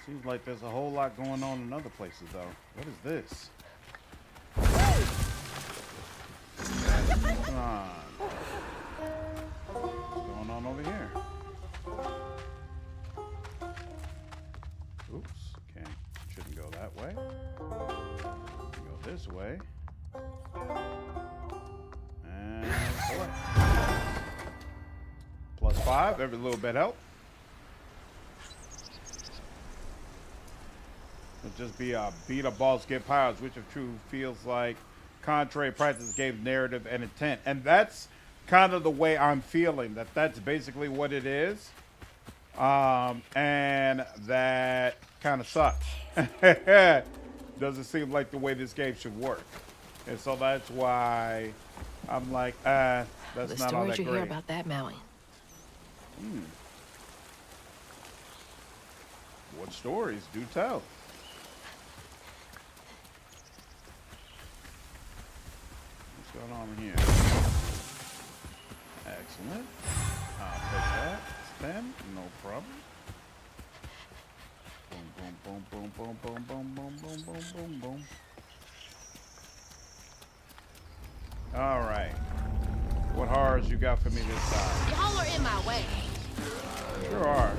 Seems like there's a whole lot going on in other places, though. What is this? Come on. What's going on over here? Oops. Okay. Shouldn't go that way. Go this way. And select. +5. Every little bit helps. It'll just be a beat a boss, get powers, which of true feels like contrary practice gave narrative and intent. And that's kind of the way I'm feeling, that's basically what it is. And that kind of sucks. Doesn't seem like the way this game should work. And so that's why I'm like, that's not all that great. The stories you hear about that mountain. What stories? Do tell. What's going on here? Excellent. I'll take that. 10. No problem. Boom, boom, boom, boom, boom, boom, boom, boom, boom, boom, boom, boom. All right. What horrors you got for me this time? Y'all are in my way. Sure are.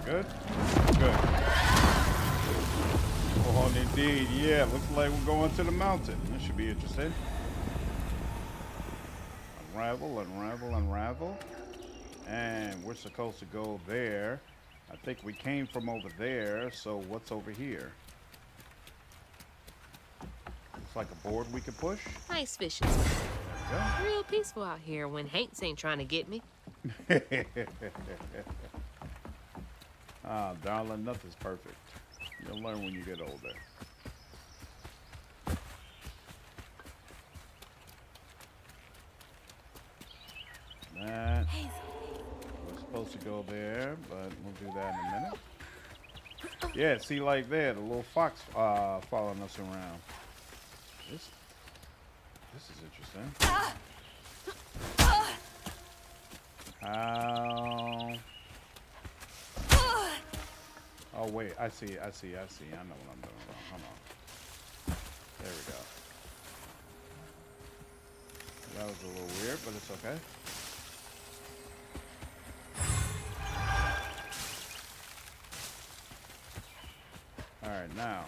Good? Good. Oh, indeed. Yeah, looks like we're going to the mountain. This should be interesting. Unravel, unravel, unravel. And we're supposed to go there. I think we came from over there, so what's over here? Looks like a board we can push. Nice fishing. There Real peaceful out here when Hanks ain't trying to get me. we go. Ah, darling, nothing's perfect. You'll learn when you get older. That. We're supposed to go there, but we'll do that in a minute. Yeah, see, like there, the little fox following us around. This is interesting. How? Oh wait, I see. I know what I'm doing wrong. Hold on. There we go. That was a little weird, but it's okay. All right, now.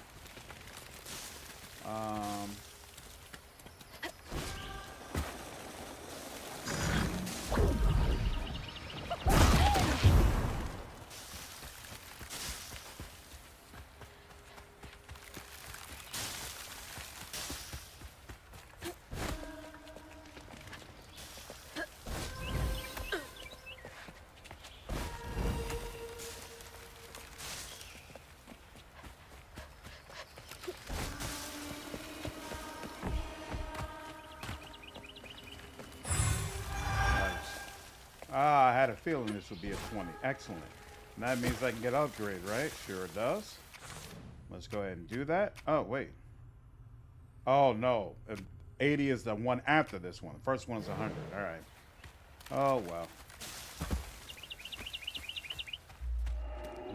Ah, I had a feeling this would be a 20. Excellent. And that means I can get upgrade, right? Sure it does. Let's go ahead and do that. Oh, wait. Oh, no. 80 is the one after this one. The first one's 100. All right. Oh, well.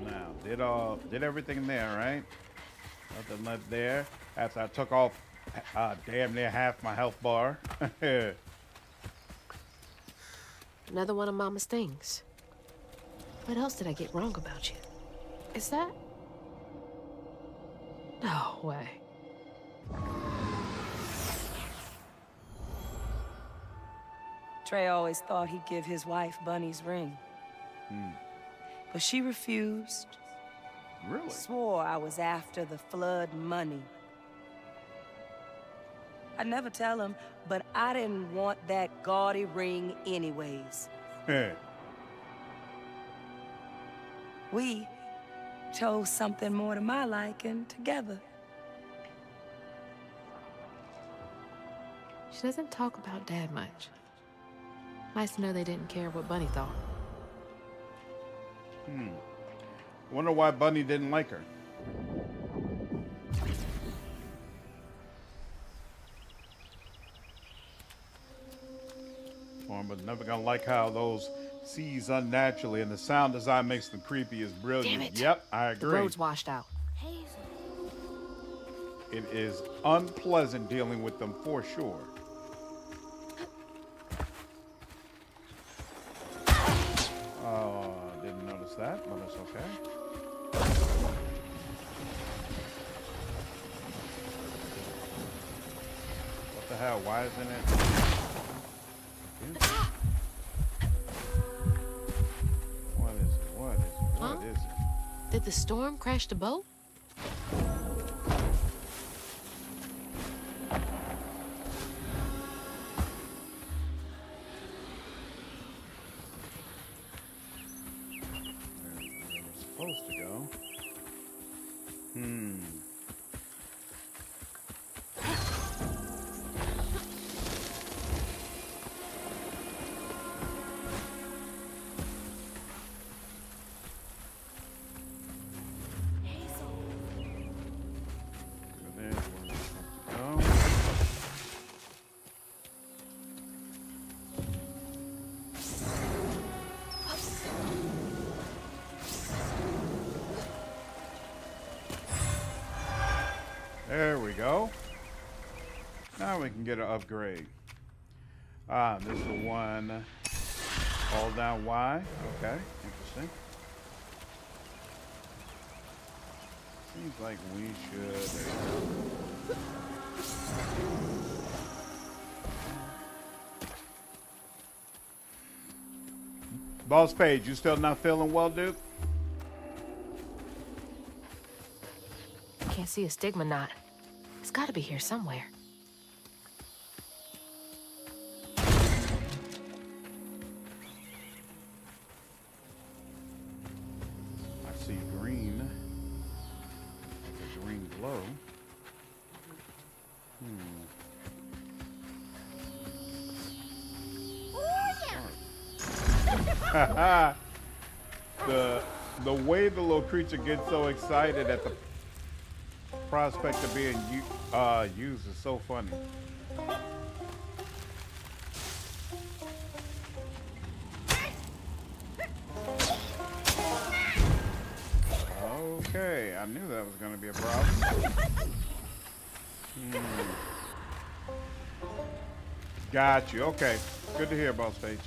Now, did everything there, right? Nothing left there. After I took off damn near half my health bar. Another one of Mama's things. What else did I get wrong about you? Is that? No way. Trey always thought he'd give his wife Bunny's ring. But she refused. Really? Swore I was after the flood money. I'd never tell him, but I didn't want that gaudy ring anyways. Hey. We chose something more to my liking together. She doesn't talk about Dad much. Nice to know they didn't care what Bunny thought. Wonder why Bunny didn't like her. But never gonna like how those seize unnaturally, and the sound design makes them creepy is brilliant. Damn it. Yep, I The agree. road's washed out. It is unpleasant dealing with them for sure. Oh, didn't notice that, but it's okay. What the hell? Why isn't it? What is it? What is it? What is it? Did the storm crash the boat? Supposed to go. There's where we're supposed to go. There we go. Now we can get an upgrade. Ah, this is the one. Hold down Y. Okay, interesting. Seems like we should. Boss Page, you still not feeling well, dude? I can't see a stigma knot. It's got to be here somewhere. I see green. Like a green glow. The way the little creature gets so excited at the prospect of being used is so funny. Okay, I knew that was going to be a problem. Got you. Okay, good to hear, Boss Page.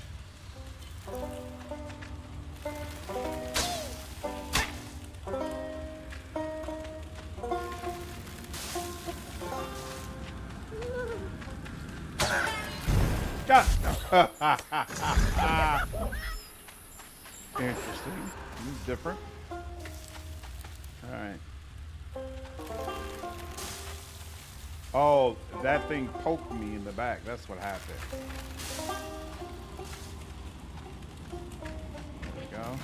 Interesting. This is different. All right. Oh, that thing poked me in the back. That's what happened. There we go.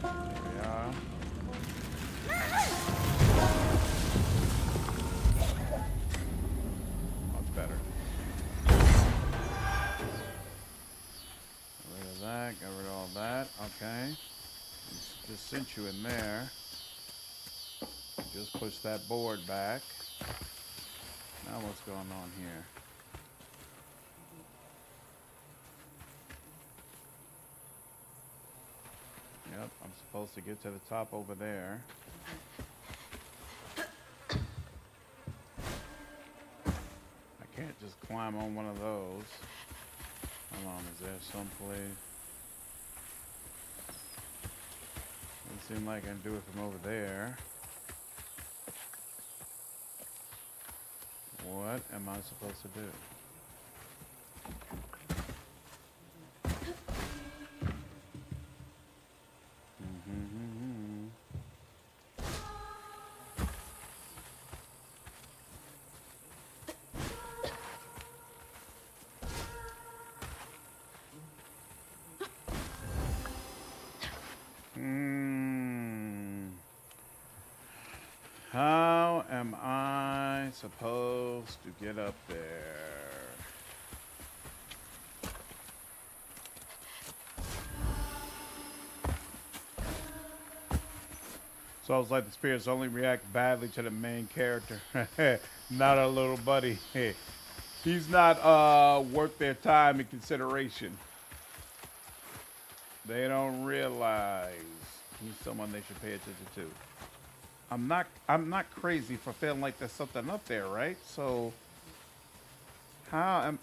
There we are. Much better. Get rid of that. Get rid of all that. Okay. Just sent you in there. Just push that board back. Now what's going on here? Yep, I'm supposed to get to the top over there. I can't just climb on one of those. Hold on, is there someplace? Doesn't seem like I can do it from over there. What am I supposed to do? How am I supposed to get up there? So it's like the spirits only react badly to the main character, not our little buddy. He's not worth their time and consideration. They don't realize he's someone they should pay attention to. I'm not crazy for feeling like there's something up there, right? So how am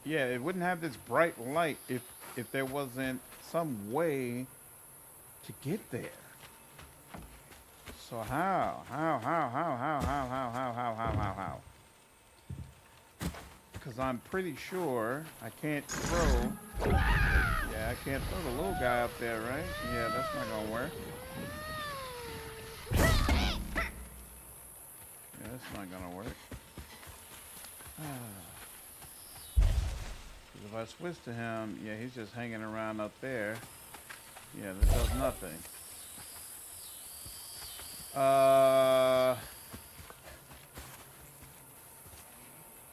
yeah, it wouldn't have this bright light if there wasn't some way to get there. So how? Because I'm pretty sure I can't throw. Yeah, I can't throw the little guy up there, right? Yeah, that's not gonna work. Yeah, that's not gonna work. If I switch to him, yeah, he's just hanging around up there. Yeah, that does nothing.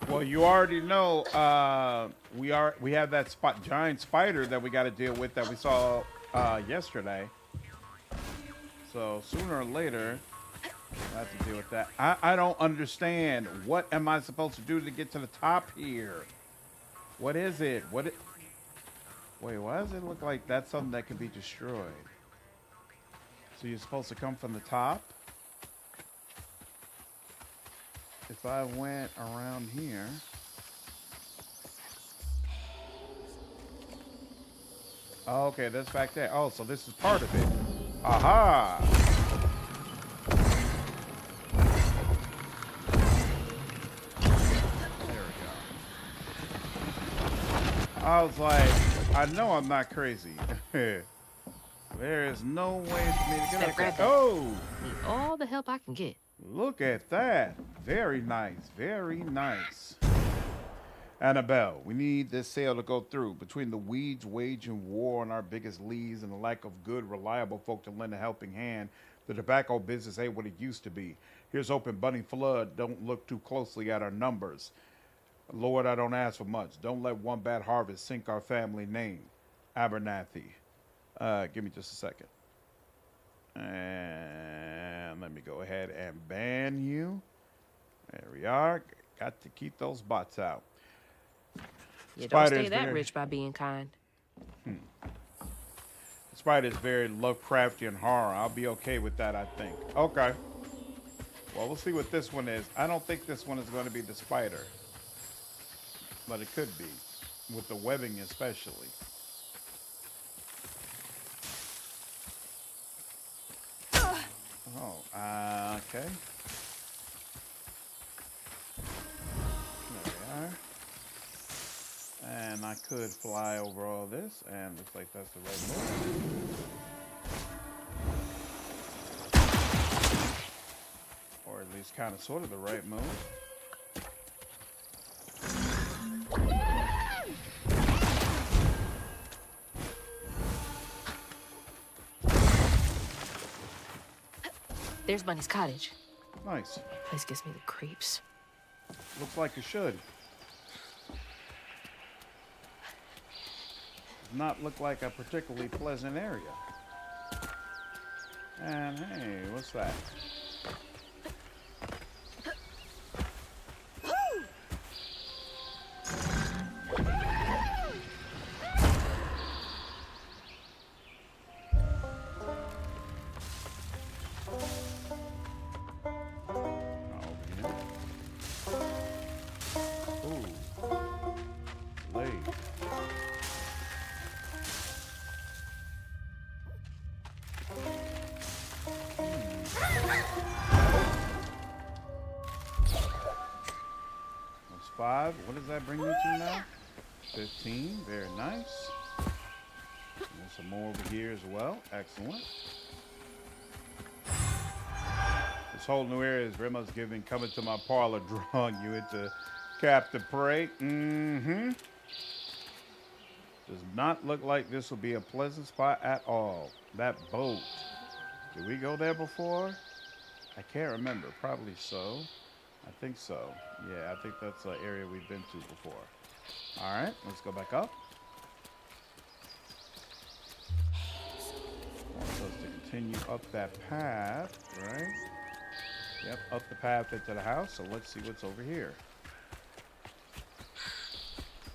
Well, you already know we have that giant spider that we got to deal with that we saw yesterday. So sooner or later, I have to deal with that. I don't understand. What am I supposed to do to get to the top here? What is it? Wait, why does it look like that's something that can be destroyed? So you're supposed to come from the top? If I went around here. Oh, okay, that's back there. Oh, so this is part of it. Aha! There we go. I was like, I know I'm not crazy. There is no way for me to get up there. Oh! Need all the help I can get. Look at that. Very nice. Very nice. Annabelle, we need this sale to go through. Between the weeds waging war on our biggest leads and the lack of good, reliable folk to lend a helping hand, the tobacco business ain't what it used to be. Here's hoping Bunny Flood don't look too closely at our numbers. Lord, I don't ask for much. Don't let one bad harvest sink our family name. Abernathy. Give me just a second. And let me go ahead and ban you. There we are. Got to keep those bots out. You don't stay that rich by being kind. Spider's very Lovecraftian horror. I'll be okay with that, I think. Okay. Well, we'll see what this one is. I don't think this one is going to be the spider. But it could be. With the webbing especially. Oh, okay. There we are. And I could fly over all this, and looks like that's the right move. Or at least kind of sort of the right move. There's Bunny's cottage. Nice. Place gives me the creeps. Looks like it should. Does not look like a particularly pleasant area. And hey, what's that? 5. What does that bring me to now? 15. Very nice. And there's some more over here as well. Excellent. This whole new area is very much giving coming to my parlor, drawing you into captive prey. Mm-hmm. Does not look like this will be a pleasant spot at all. That boat. Did we go there before? I can't remember. Probably so. I think so. Yeah, I think that's an area we've been to before. All right, let's go back up. Wants us to continue up that path, right? Yep, up the path into the house. So let's see what's over here.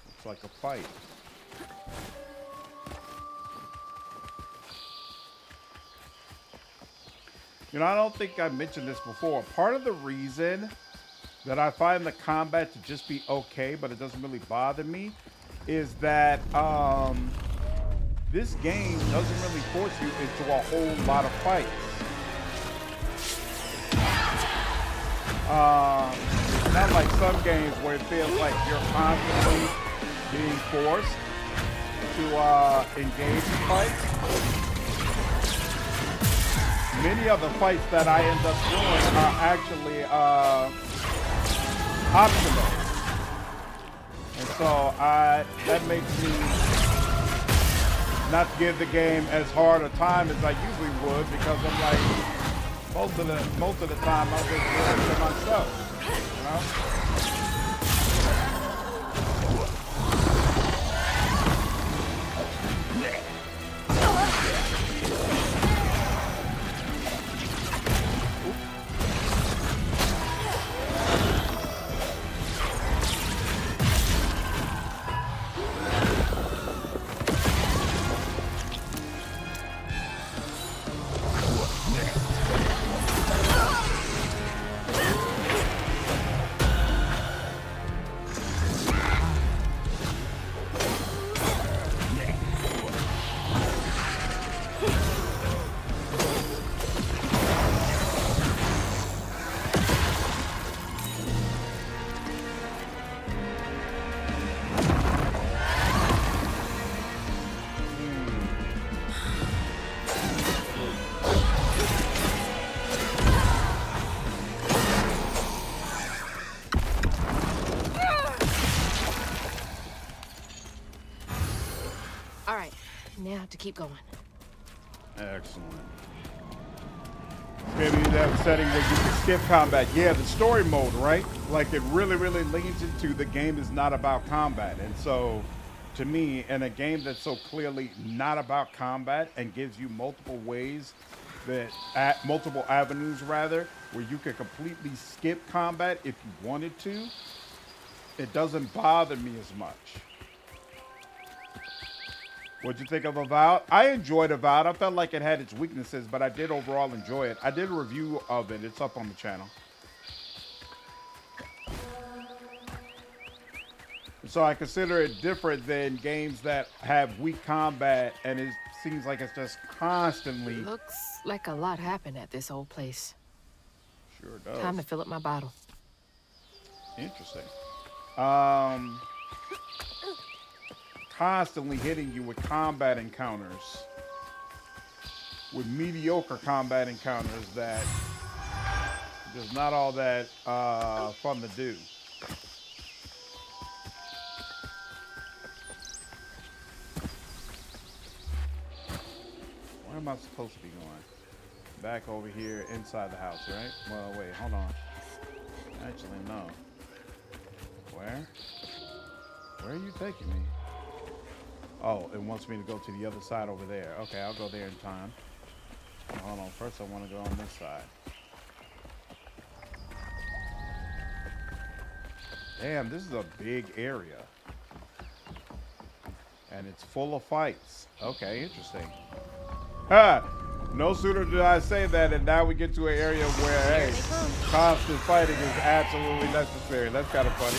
Looks like a fight. You know, I don't think I mentioned this before. Part of the reason that I find the combat to just be okay, but it doesn't really bother me, is that this game doesn't really force you into a whole lot of fights. It's not like some games where it feels like you're constantly being forced to engage in fights. Many of the fights that I end up doing are actually optional. And so that makes me not give the game as hard a time as I usually would, because I'm like, most of the time I'll just do it to myself, you know? Now to keep going. Excellent. Maybe you have a setting where you can skip combat. Yeah, the story mode, right? Like it really, really leans into the game is not about combat. And so to me, in a game that's so clearly not about combat and gives you multiple ways multiple avenues rather, where you can completely skip combat if you wanted to, it doesn't bother me as much. What'd you think of Avowed? I enjoyed Avowed. I felt like it had its weaknesses, but I did overall enjoy it. I did a review of it. It's up on the channel. So I consider it different than games that have weak combat, and it seems like it's just constantly... Looks like a lot happened at this old place. Sure does. Time to fill up my bottle. Interesting. Constantly hitting you with combat encounters, with mediocre combat encounters that just not all that fun to do. Where am I supposed to be going? Back over here inside the house, right? Well, wait, hold on. Actually, no. Where? Where are you taking me? Oh, it wants me to go to the other side over there. Okay, I'll go there in time. Hold on, first I want to go on this side. Damn, this is a big area. And it's full of fights. Okay, interesting. Ha! No sooner did I say that, and now we get to an area where, hey, constant fighting is absolutely necessary. That's kind of funny.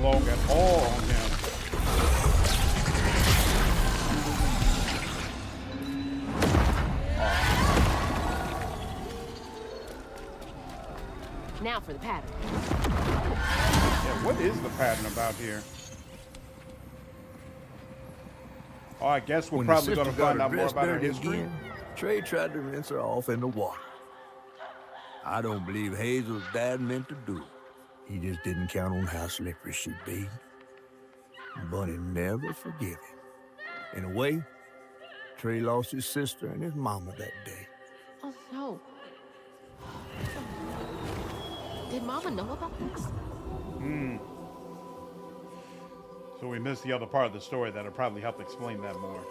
long at all on him. Now for the pattern. Yeah, what is the pattern about here? Oh, I guess we're When probably the going to sister got find out more dressed about her dirty history. again, Trey tried to rinse her off in the water. I don't believe Hazel's dad meant to do it. He just didn't count on how slippery she'd be. Bunny never forgive him. In a way, Trey lost his sister and his mama that day. Oh, no. Did Mama know about this? So we missed the other part of the story that'll probably help explain that more.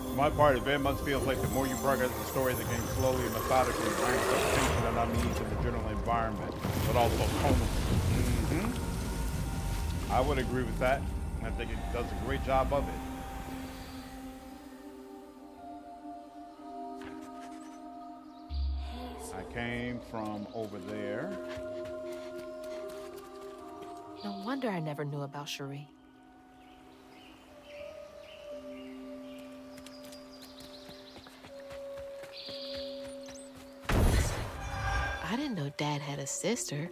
For my part, it very much feels like the more you progress the story, the game slowly and methodically ramps up tension and unease in the general environment, but also tonal. I would agree with that. I think it does a great job of it. I came from over there. No wonder I never knew about Cherie. I didn't know Dad had a sister.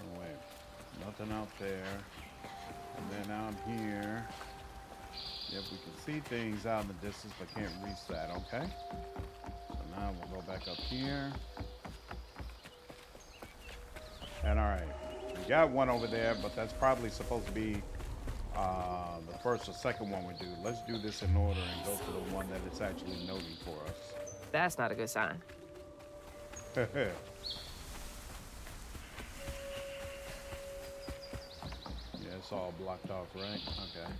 Oh, wait. Nothing out there. And then out here. Yep, we can see things out in the distance, but can't reach that, okay? So now we'll go back up here. And all right, we got one over there, but that's probably supposed to be the first or second one we do. Let's do this in order and go to the one that it's actually noting for us. That's not a good sign. Yeah, it's all blocked off, right? Okay.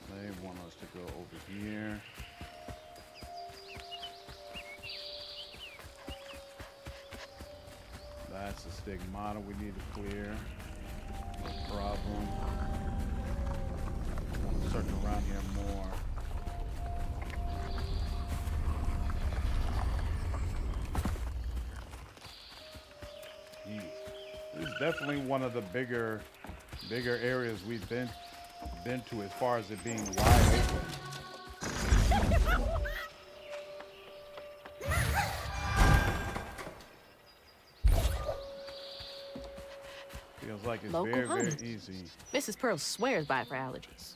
They want us to go over here. That's the stigmata we need to clear. No problem. I'm searching around here more. This is definitely one of the bigger areas we've been to as far as it being wide open. Feels like it's Local very, honey. very easy. Mrs. Pearle swears by it for allergies.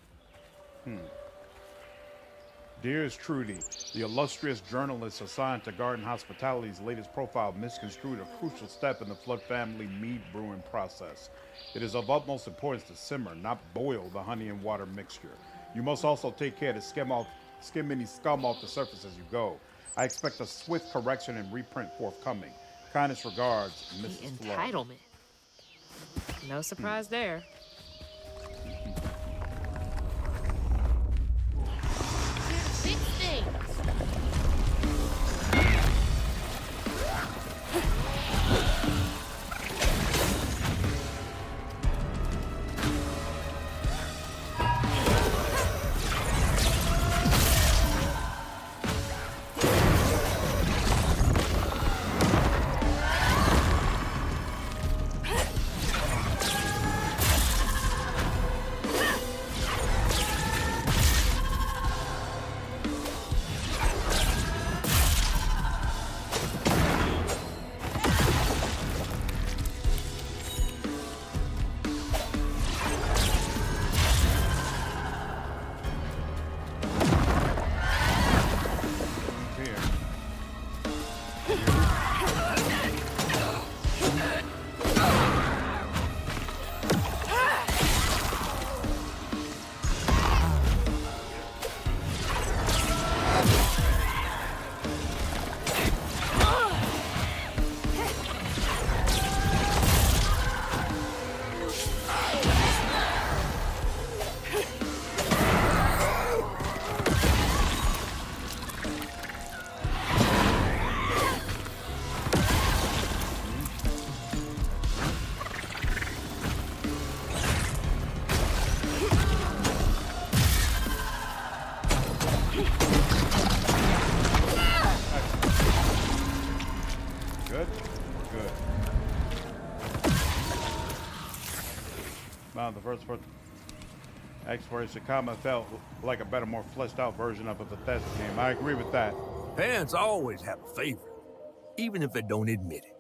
Dearest Trudy, the illustrious journalist assigned to Garden Hospitality's latest profile misconstrued a crucial step in the Flood family mead brewing process. It is of utmost importance to simmer, not boil, the honey and water mixture. You must also take care to skim any scum off the surface as you go. I expect a swift correction and reprint forthcoming. Kindest regards, Mrs. The Flood. entitlement. No surprise there. Big things. Good. Good. Wow, the first exploration combat felt like a better, more fleshed out version of a Bethesda game. I agree with that. Parents always have a favorite, even if they don't admit it.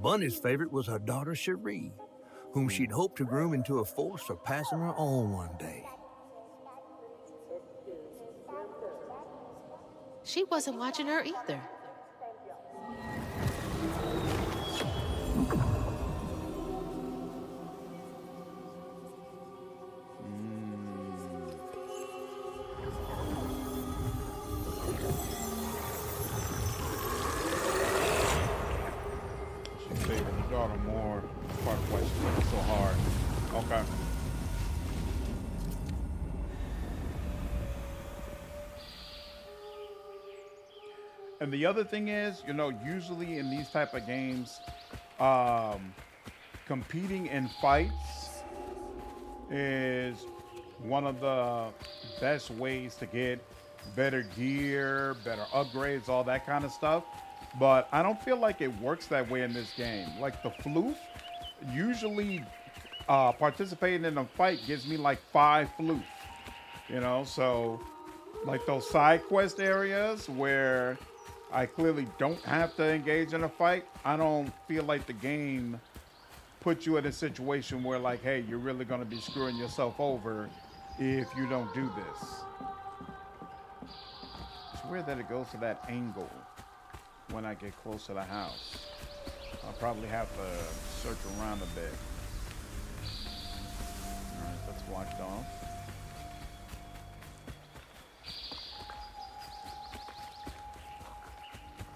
Bunny's favorite was her daughter Cherie, whom she'd hoped to groom into a force surpassing her own one day. She wasn't watching her either. She favored the daughter more. Part of why she worked so hard. Okay. And the other thing is, you know, usually in these type of games, competing in fights is one of the best ways to get better gear, better upgrades, all that kind of stuff. But I don't feel like it works that way in this game. Like the floof, usually participating in a fight gives me like 5 floof, you know? So like those side quest areas where I clearly don't have to engage in a fight, I don't feel like the game puts you in a situation where like, hey, you're really gonna be screwing yourself over if you don't do this. It's weird that it goes to that angle when I get close to the house. I'll probably have to search around a bit. All right, that's watched off.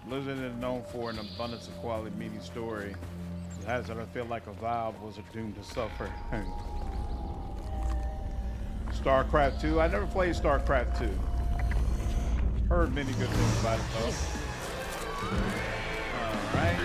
Blizzard is known for an abundance of quality meaty story. It has it, I feel like a Valve was doomed to suffer. StarCraft 2. I never played StarCraft 2. Heard many good things about it though. All right.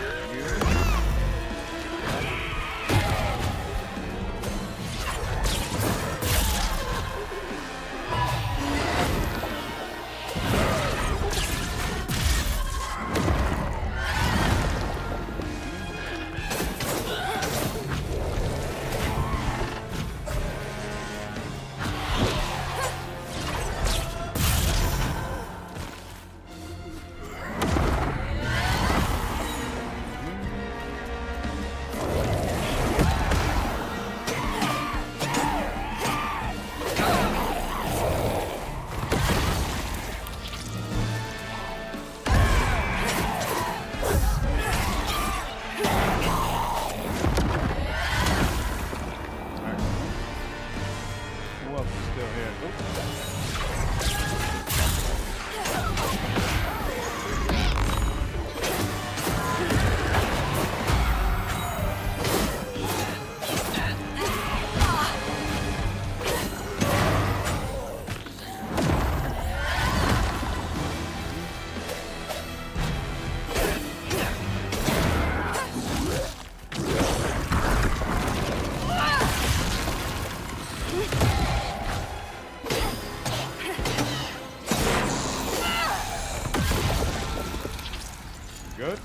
Good?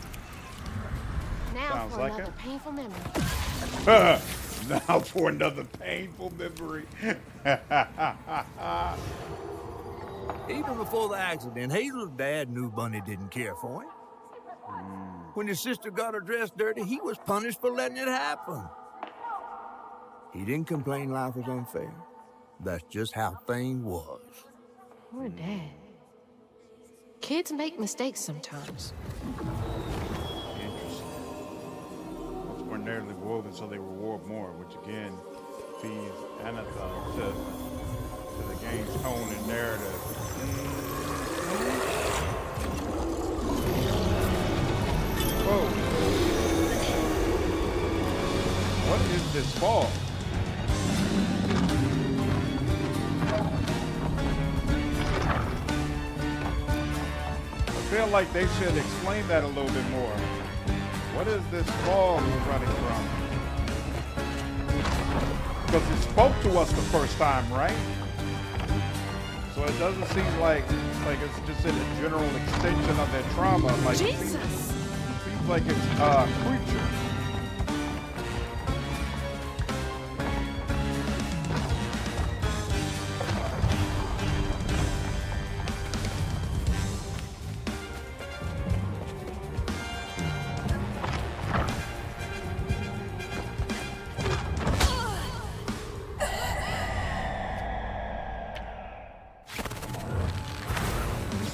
Now Sounds for like another it. painful memory. Now for another painful memory. Even before the accident, Hazel's dad knew Bunny didn't care for him. When his sister got her dress dirty, he was punished for letting it happen. He didn't complain life was unfair. That's just how things was. Poor Dad. Kids make mistakes sometimes. Interesting. Most were narrowly woven so they reward more, which again feeds Anatol to the game's tone and narrative. Whoa. What is this fall? I feel like they should explain that a little bit more. What is this fall we're running from? because it spoke to us the first time, right? So it doesn't seem like it's just in a general extension of their trauma. Like Jesus! It seems like it's a creature.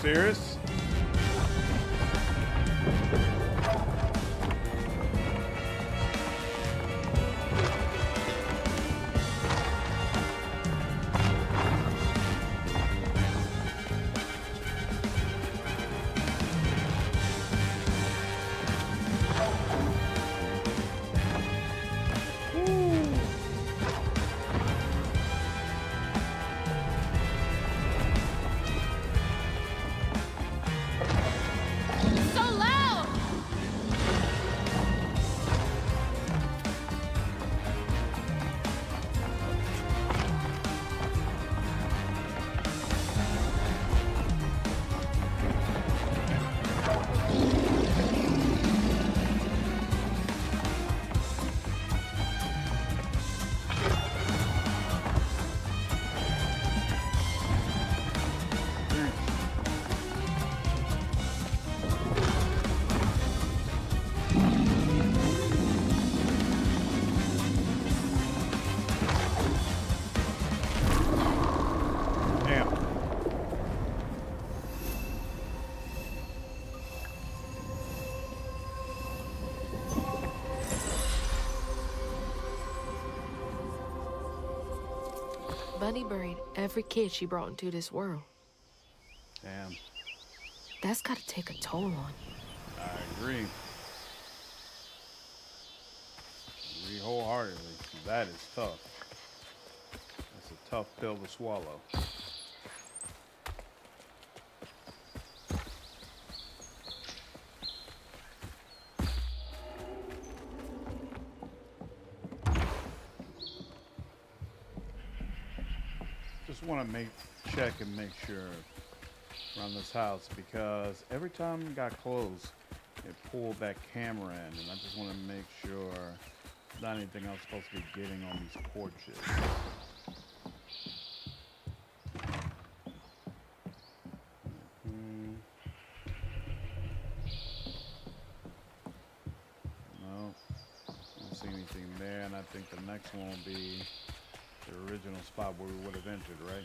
Serious? So loud! Damn. Bunny buried every kid she brought into this world. Damn. That's gotta take a toll on you. I agree. Agree wholeheartedly. That is tough. That's a tough pill to swallow. Just want to check and make sure around this house, because every time it got close, it pulled that camera in, and I just want to make sure there's not anything else supposed to be getting on these porches. No, don't see anything there, and I think the next one will be the original spot where we would have entered, right?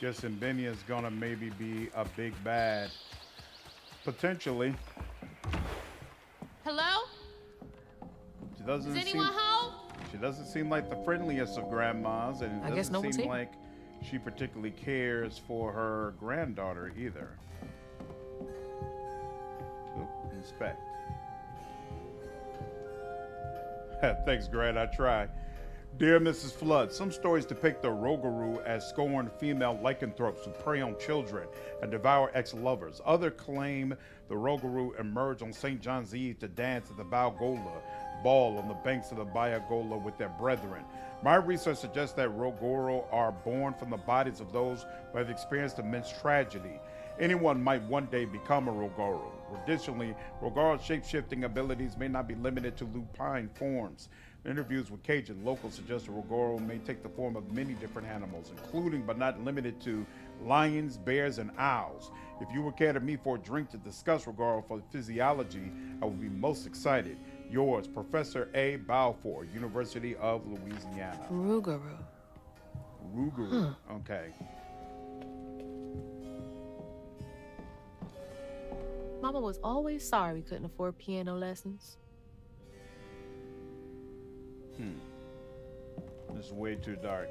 Guessing Benny is gonna maybe be a big bad, potentially. Hello? She doesn't Is seem. anyone home? She doesn't seem like the friendliest of grandmas, and I it guess no doesn't one's seem here. like she particularly cares for her granddaughter either. Oop, inspect. Thanks, Grant. I try. Dear Mrs. Flood, some stories depict the Rougarou as scorned female lycanthropes who prey on children and devour ex-lovers. Others claim the Rougarou emerged on St. John's Eve to dance at the Balgola ball on the banks of the Bayagola with their brethren. My research suggests that Rougarou are born from the bodies of those who have experienced immense tragedy. Anyone might one day become a Rougarou. Additionally, Rougarou shape-shifting abilities may not be limited to lupine forms. Interviews with Cajun locals suggest a Rougarou may take the form of many different animals, including but not limited to lions, bears, and owls. If you would care to meet for a drink to discuss Rougarou for physiology, I would be most excited. Yours, Professor A. Balfour, University of Louisiana. Rougarou. Rougarou. Okay. Mama was always sorry we couldn't afford piano lessons. This is way too dark.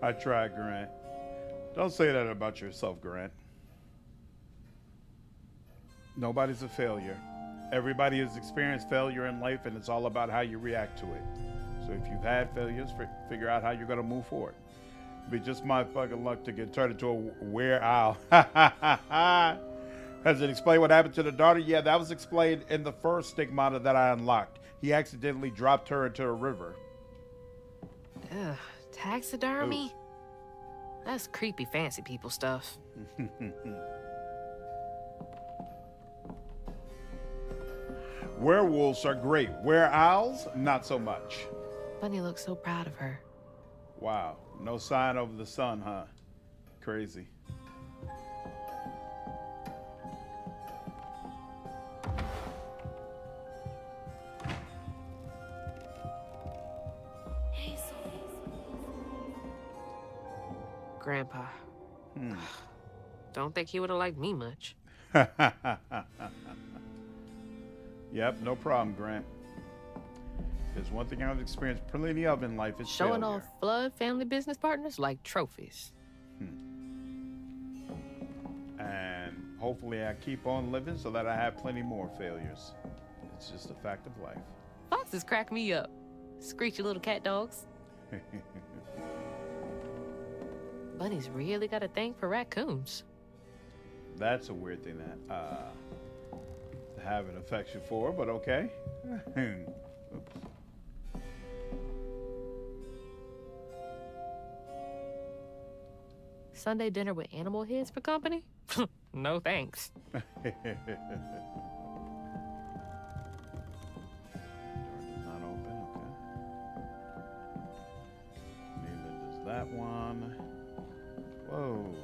I tried, Grant. Don't say that about yourself, Grant. Nobody's a failure. Everybody has experienced failure in life, and it's all about how you react to it. So if you've had failures, figure out how you're going to move forward. It'd be just my fucking luck to get turned into a were owl. Has it explained what happened to the daughter? Yeah, that was explained in the first stigmata that I unlocked. He accidentally dropped her into a river. Ugh, taxidermy? That's creepy fancy people stuff. Werewolves are great. Were-owls, not so much. Bunny looks so proud of her. Wow. No sign of the sun, huh? Crazy. Grandpa. Don't think he would have liked me much. Yep, no problem, Grant. There's one thing I've experienced plenty of in life. It's Showing failure. off flood family business partners like trophies. And hopefully I keep on living so that I have plenty more failures. It's just a fact of life. Foxes crack me up. Screechy little cat dogs. Bunny's really got a thing for raccoons. That's a weird thing that to have an affection for, but okay. Oops. Sunday dinner with animal heads for company? No thanks. Door does not open, okay. Neither does that one. Whoa.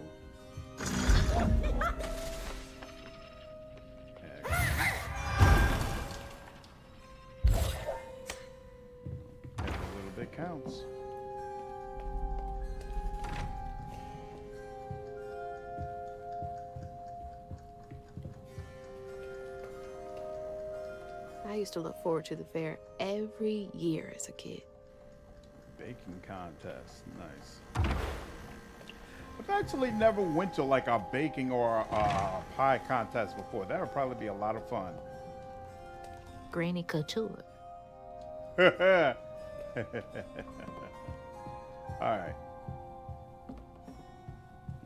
Every little bit counts. I used to look forward to the fair every year as a kid. Baking contest, nice. I've actually never went to like a baking or a pie contest before. That would probably be a lot of fun. Granny Couture. All right.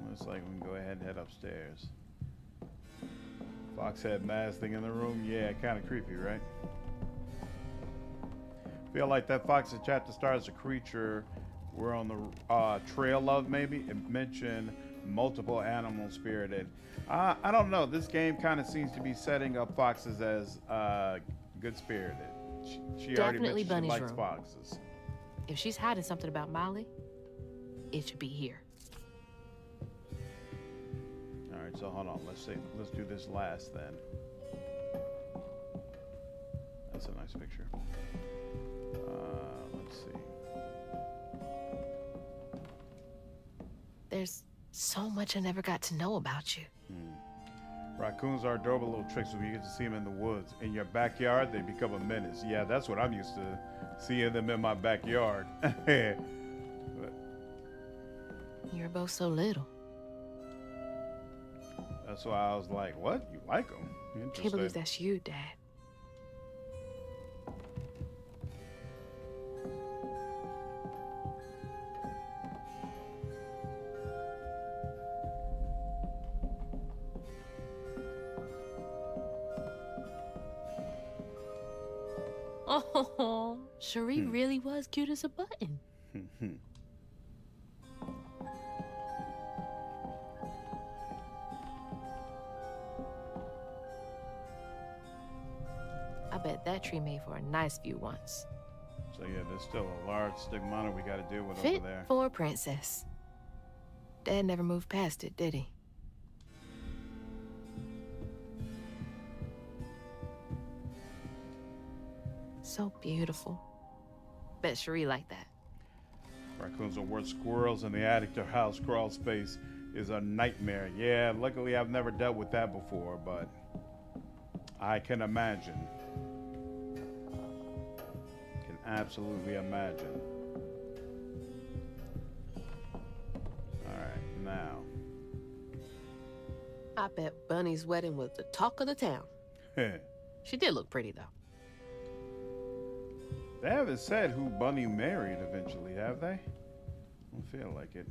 Looks like we can go ahead and head upstairs. Foxhead mask thing in the room. Yeah, kind of creepy, right? Feel like that fox in chapter stars a creature we're on the trail of, maybe. It mentioned multiple animals spirited. I don't know. This game kind of seems to be setting up foxes as good spirited. She already Definitely mentioned she Bunny's likes room. foxes. If she's hiding something about Molly, it should be here. All right, so hold on. Let's do this last then. That's a nice picture. Let's see. There's so much I never got to know about you. Raccoons are adorable little tricks when you get to see them in the woods. In your backyard, they become a menace. Yeah, that's what I'm used to, seeing them in my backyard. But You're both so little. that's why I was like, what? You like them? Interesting. Can't believe that's you, Dad. Oh, Cherie really was cute as a button. I bet that tree made for a nice view once. So yeah, there's still a large stigmata we got to deal with Fit over there. for a princess. Dad never moved past it, did he? So beautiful. Bet Cherie liked that. Raccoons are worse squirrels in the attic. Their house crawl space is a nightmare. Yeah, luckily I've never dealt with that before, but I can imagine. Can absolutely imagine. All right, now. I bet Bunny's wedding was the talk of the town. She did look pretty, though. They haven't said who Bunny married eventually, have they? I don't feel like it.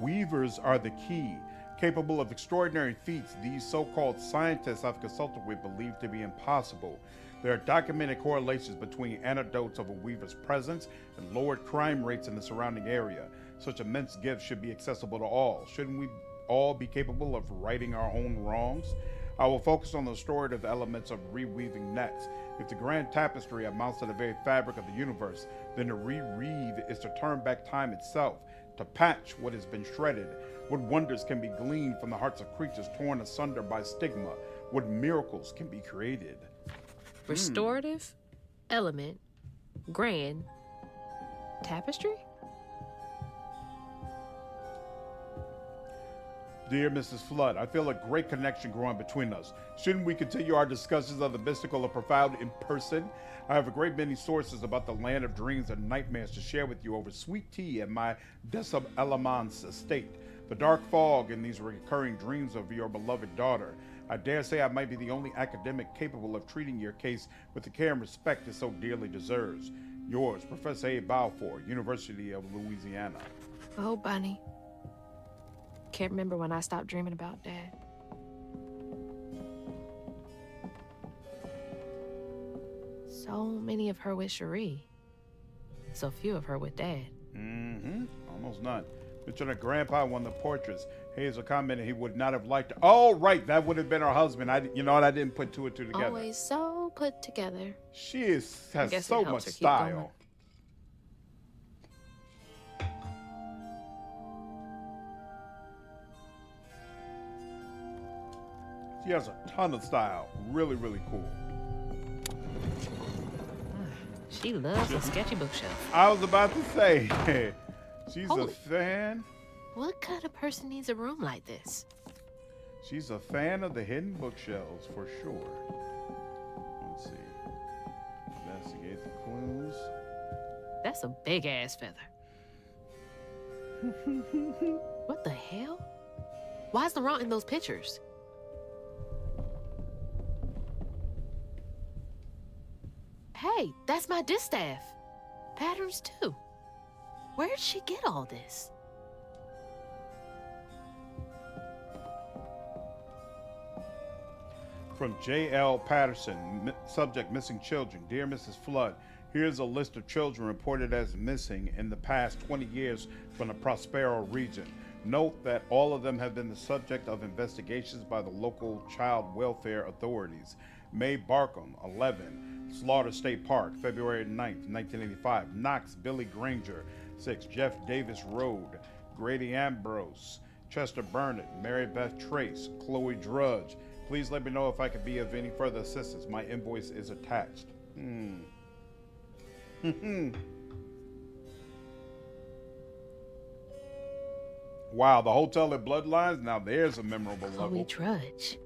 Weavers are the key. Capable of extraordinary feats, these so-called scientists I've consulted with believe to be impossible. There are documented correlations between anecdotes of a weaver's presence and lowered crime rates in the surrounding area. Such immense gifts should be accessible to all. Shouldn't we all be capable of righting our own wrongs? I will focus on the restorative elements of reweaving next. If the grand tapestry amounts to the very fabric of the universe, then to reweave is to turn back time itself, to patch what has been shredded. What wonders can be gleaned from the hearts of creatures torn asunder by stigma? What miracles can be created? Restorative, element, grand, tapestry? Dear Mrs. Flood, I feel a great connection growing between us. Shouldn't we continue our discussions of the mystical and profound in person? I have a great many sources about the land of dreams and nightmares to share with you over sweet tea at my Desab Elamans estate. The dark fog in these recurring dreams of your beloved daughter. I dare say I might be the only academic capable of treating your case with the care and respect it so dearly deserves. Yours, Professor A. Balfour, University of Louisiana. Oh, Bunny. Can't remember when I stopped dreaming about Dad. So many of her with Cherie. So few of her with Dad. Almost none. Mentioned her grandpa won the portraits. Hazel commented he would not have liked her. Oh, right, that would have been her husband. You know what? I didn't put two and two together. Always so put together. She has so much her keep style. She has a ton of style. Really, really cool. She loves a sketchy bookshelf. I was about to say, she's Holy. a fan. What kind of person needs a room like this? She's a fan of the hidden bookshelves for sure. Let's see. Investigate the clues. That's a big ass feather. What the hell? Why's the Laurent in those pictures? Hey, that's my distaff. Patterns too. Where'd she get all this? From J.L. Patterson, subject missing children. Dear Mrs. Flood, here's a list of children reported as missing in the past 20 years from the Prospero region. Note that all of them have been the subject of investigations by the local child welfare authorities. Mae Barkham, 11, Slaughter State Park, February 9th, 1985. Knox Billy Granger, 6, Jeff Davis Road, Grady Ambrose, Chester Burnett, Mary Beth Trace, Chloe Drudge. Please let me know if I could be of any further assistance. My invoice is attached. Wow, the Hotel at Bloodlines? Now there's a memorable Chloe level. Drudge.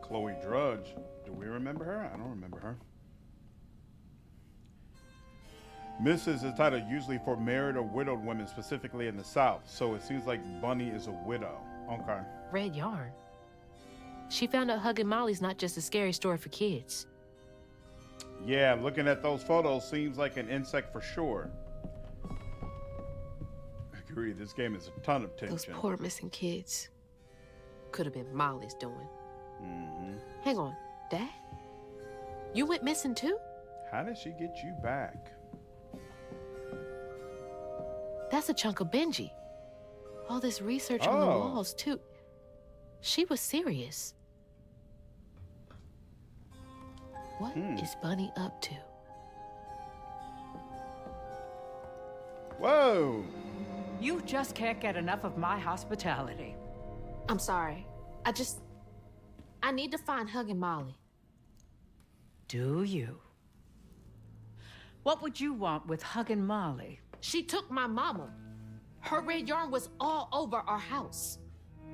Chloe Drudge. Do we remember her? I don't remember her. Mrs. is titled usually for married or widowed women, specifically in the South, so it seems like Bunny is a widow. Okay. Red yarn. She found out Hugging Molly's not just a scary story for kids. Yeah, looking at those photos, seems like an insect for sure. Agree, this game is a ton of tension. Those poor missing kids. Could have been Molly's doing. Hang on, Dad? You went missing too? How did she get you back? That's a chunk of Benji. All this research on the walls too. She was serious. What is Bunny up to? Whoa! You just can't get enough of my hospitality. I'm sorry. I need to find Hugging Molly. Do you? What would you want with Hugging Molly? She took my mama. Her red yarn was all over our house.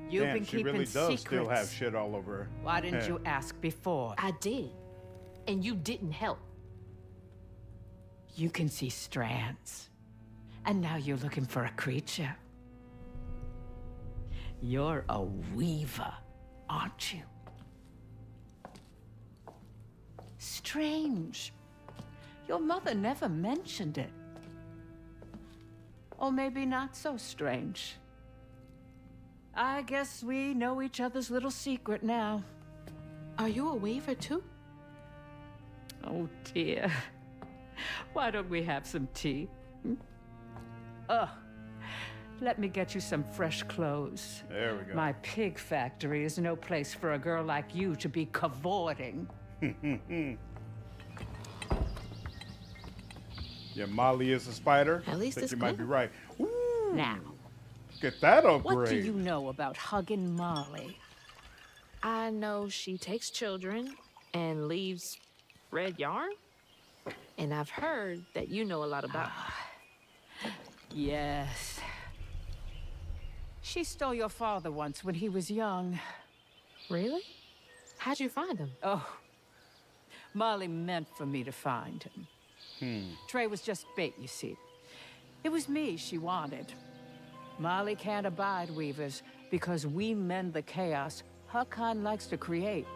You've Damn, been she keeping really does secrets. still have shit all over her. Why didn't you ask before? I did. And you didn't help. You can see strands. And now you're looking for a creature. You're a weaver, aren't you? Strange. Your mother never mentioned it. Or maybe not so strange. I guess we know each other's little secret now. Are you a weaver too? Oh, dear. Why don't we have some tea? Let me get you some fresh clothes. There we go. My pig factory is no place for a girl like you to be cavorting. Yeah, Molly is a spider. At least I think it's you might be clean. right. Ooh, Now, get that upgrade. what do you know about hugging Molly? I know she takes children and leaves red yarn. And I've heard that you know a lot about her. Yes. She stole your father once when he was young. Really? How'd you find him? Oh, Molly meant for me to find him. Trey was just bait, you see. It was me she wanted. Molly can't abide weavers because we mend the chaos her kind likes to create.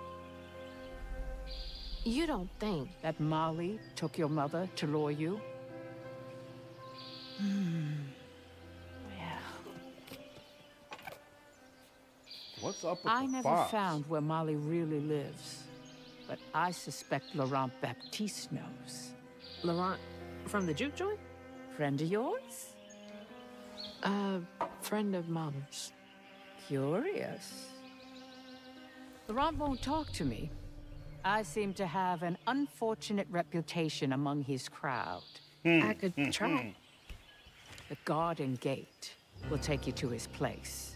You don't think That Molly took your mother to lure you? What's up with I the never fox? found where Molly really lives, but I suspect Laurent Baptiste knows. Laurent from the juke joint? Friend of yours? Friend of Mama's. Curious. Laurent won't talk to me. I seem to have an unfortunate reputation among his crowd. I could try. The garden gate will take you to his place.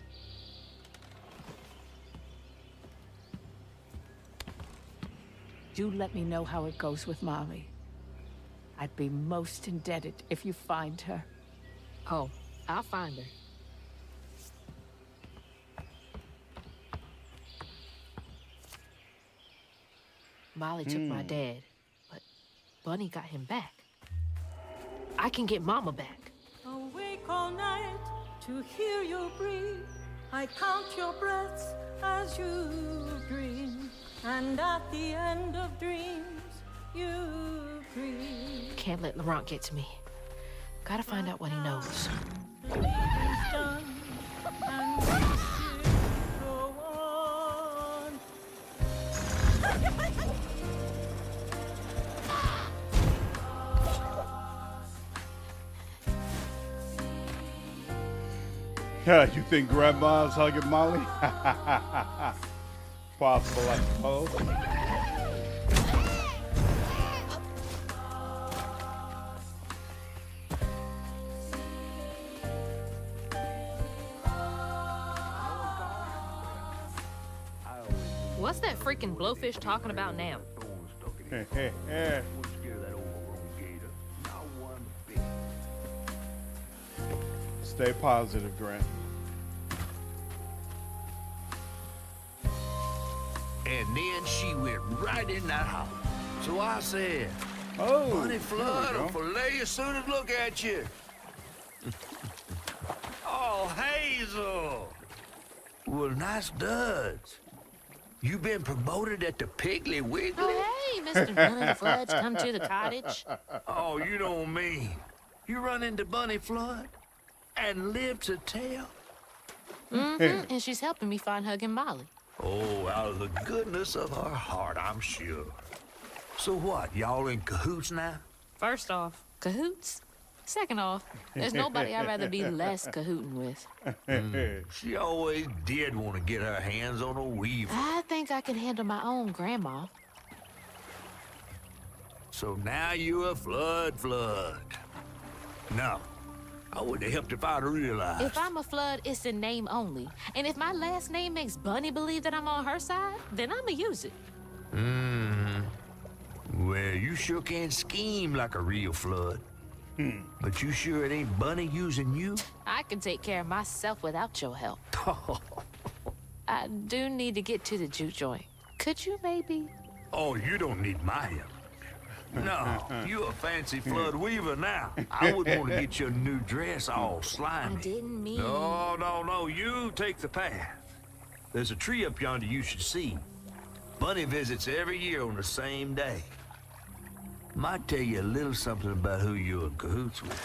Do let me know how it goes with Molly. I'd be most indebted if you find her. Oh, I'll find her. Molly took my dad, but Bunny got him back. I can get Mama back. Awake all night to hear you breathe. I count your breaths as you dream. And at the end of dreams, you breathe. Can't let Laurent get to me. Gotta find out what he knows. The meeting's done, and we still go on. Yeah, you think Grandma's hugging Molly? Possible, I suppose. What's that freaking blowfish talking about now? Stay positive, Grant. And then she went right in that house. So I said, Oh, Bunny there Flood we will go. fillet you as soon as look at you. Oh, Hazel. Well, nice duds. You been promoted at the Piggly Wiggly? Oh, hey, Mr. Bunny Floods, come to the cottage. Oh, you don't mean. You run into Bunny Flood and live to tell? Mm-hmm, and she's helping me find Huggin' Molly. Oh, out of the goodness of her heart, I'm sure. So what, y'all in cahoots now? First off, cahoots. Second off, there's nobody I'd rather be less cahooting with. She always did want to get her hands on a weaver. I think I can handle my own grandma. So now you're a flood. No, I would have helped if I'd realized. If I'm a Flood, it's in name only. And if my last name makes Bunny believe that I'm on her side, then I'ma use it. Well, you sure can scheme like a real flood. But you sure it ain't Bunny using you? I can take care of myself without your help. I do need to get to the juke joint. Could you maybe? Oh, you don't need my help. No, you a fancy flood weaver now. I would want to get your new dress all slimy. I didn't mean... No, you take the path. There's a tree up yonder you should see. Bunny visits every year on the same day. Might tell you a little something about who you're in cahoots with.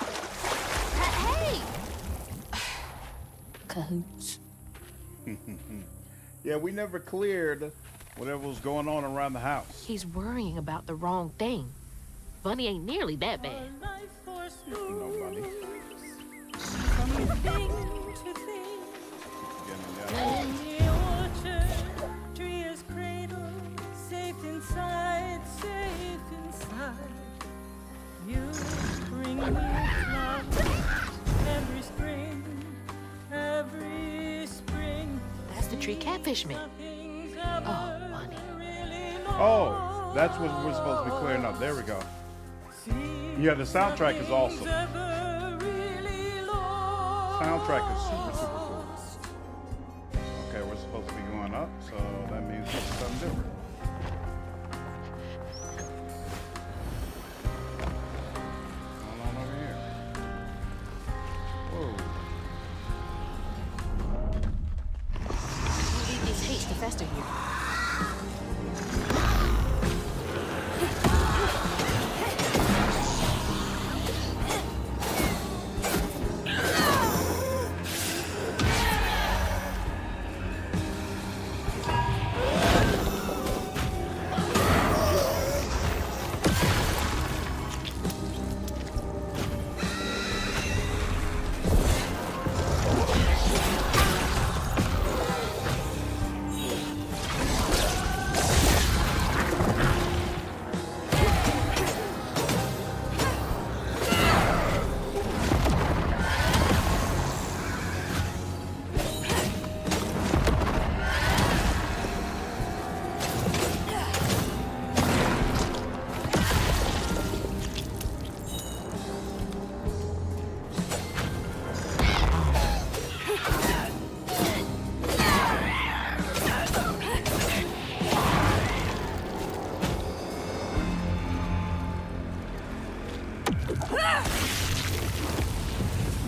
Hey! Cahoots. Yeah, we never cleared whatever was going on around the house. He's worrying about the wrong thing. Bunny ain't nearly that bad. No, Bunny. From thing to thing. In the orchard, tree is cradled, safe inside, safe inside. You bring me flowers every spring, every spring. That's the tree catfish meant. Oh, Bunny. Oh, that's what we're supposed to be clearing up. There we go. Yeah, the soundtrack is awesome. Soundtrack is super, super cool. Okay, we're supposed to be going up, so that means it's something different. What's going on over here? Whoa. Don't leave these hates to fester here.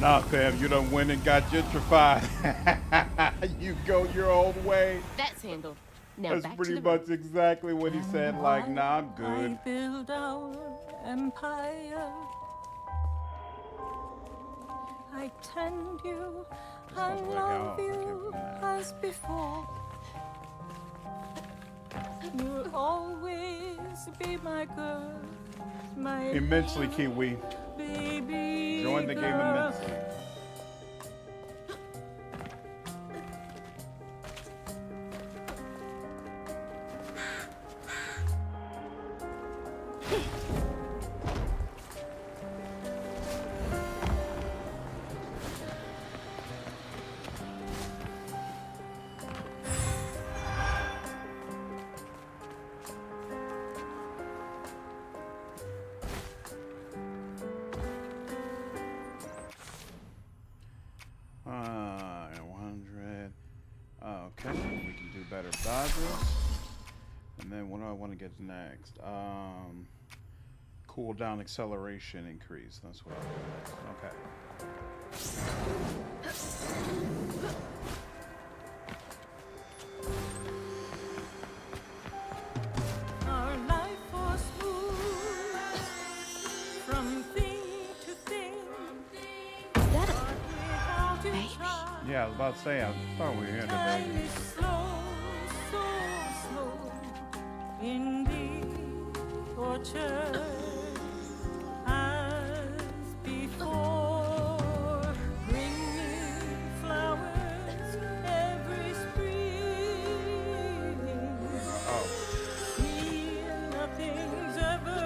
Nah, fam, you done went and got gentrified. You go your own way. That's handled. Now That's back pretty to the much exactly what he said. Like, nah, I'm good. I build our empire. I tend you and work love out. I can't you believe as before. You'll always be my girl, my Immensely, Kiwi. baby. Join the game girl. immensely. Okay, we can do better dodges. And then what do I want to get next? Cooldown acceleration increase. That's what I want. Our life was smooth from thing to thing. Is that Without baby? each other. Yeah, I was about to say, I thought we had Time a baby. is slow, so slow in the orchard as before. Bring me flowers every spring. Oh, See, nothing's ever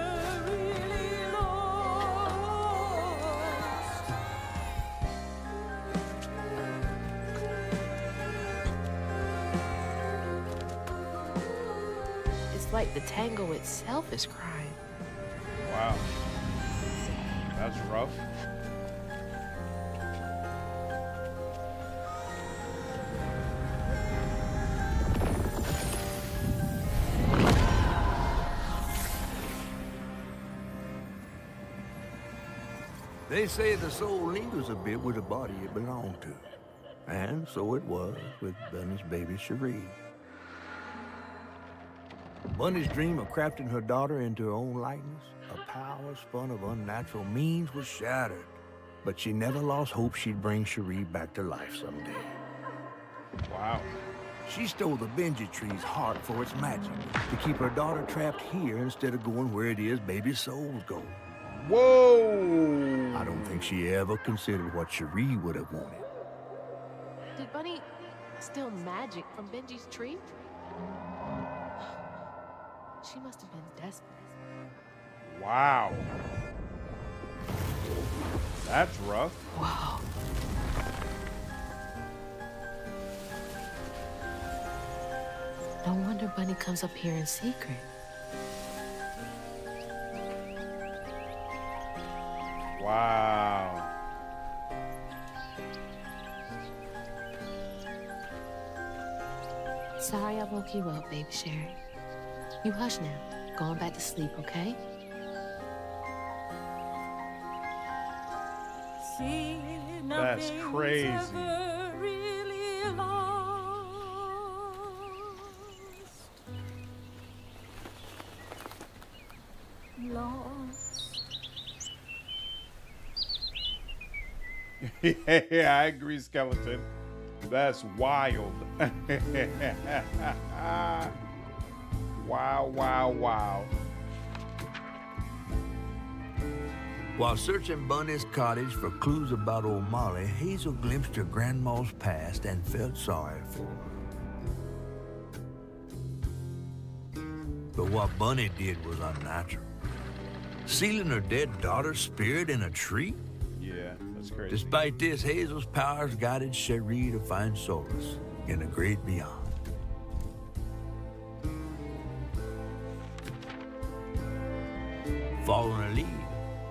really lost. It's like the tango itself is crying. wow. That's rough. They say the soul lingers a bit with the body it belonged to. And so it was with Bunny's baby Cherie. Bunny's dream of crafting her daughter into her own likeness, a power spun of unnatural means, was shattered. But she never lost hope she'd bring Cherie back to life someday. Wow. She stole the Benji tree's heart for its magic, to keep her daughter trapped here instead of going where it is baby souls go. Whoa! I don't think she ever considered what Cherie would have wanted. Did Bunny steal magic from Benji's tree? She must have been desperate. Wow. That's rough. Wow. No wonder Bunny comes up here in secret. Wow. Sorry I woke you up, baby Sherry. You hush now. Going back to sleep, okay? See, That's nothing's crazy. ever really lost. Lost. Yeah, I agree, Skeleton. That's wild. Wow, wow, wow. While searching Bunny's cottage for clues about old Molly, Hazel glimpsed her grandma's past and felt sorry for her. But what Bunny did was unnatural. Sealing her dead daughter's spirit in a tree? Yeah, that's crazy. Despite this, Hazel's powers guided Cherie to find solace in the great beyond. Following her lead,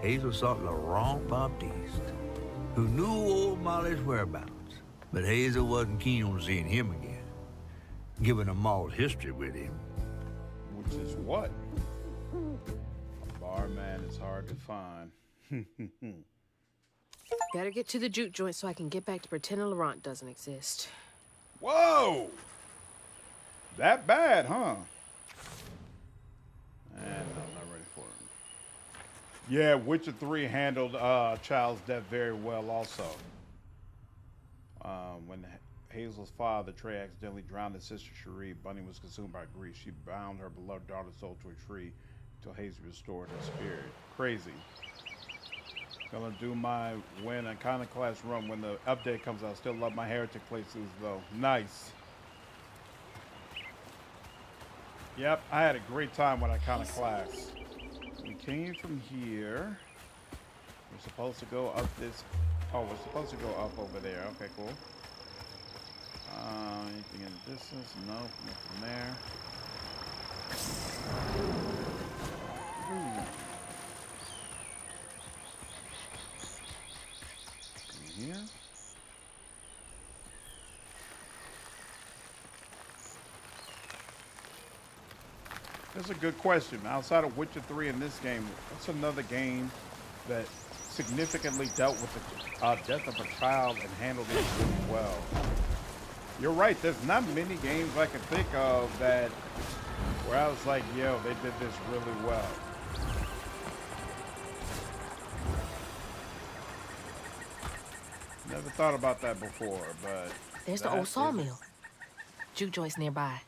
Hazel sought Laurent Baptiste, who knew old Molly's whereabouts, but Hazel wasn't keen on seeing him again, given a Maul's history with him. Which is what? A barman is hard to find. Better get to the juke joint so I can get back to pretending Laurent doesn't exist. Whoa! That bad, huh? And I'm not ready for it. Yeah, Witcher 3 handled Child's death very well also. When Hazel's father, Trey, accidentally drowned his sister Cherie, Bunny was consumed by grief. She bound her beloved daughter's soul to a tree until Hazel restored her spirit. Crazy. Gonna do my win Iconoclast run when the update comes out. Still love my Heretic playthroughs though. Nice. Yep, I had a great time with Iconoclast. We came from here. We're supposed to go up this. Oh, we're supposed to go up over there. Okay, cool. Anything in the distance? No, nothing there. Ooh. Here? That's a good question. Outside of Witcher 3 in this game, what's another game that significantly dealt with the death of a child and handled it really well? You're right, there's not many games I can think of that where I was like, yo, they did this really well. Never thought about that before, but There's the old sawmill. Juke joint's nearby.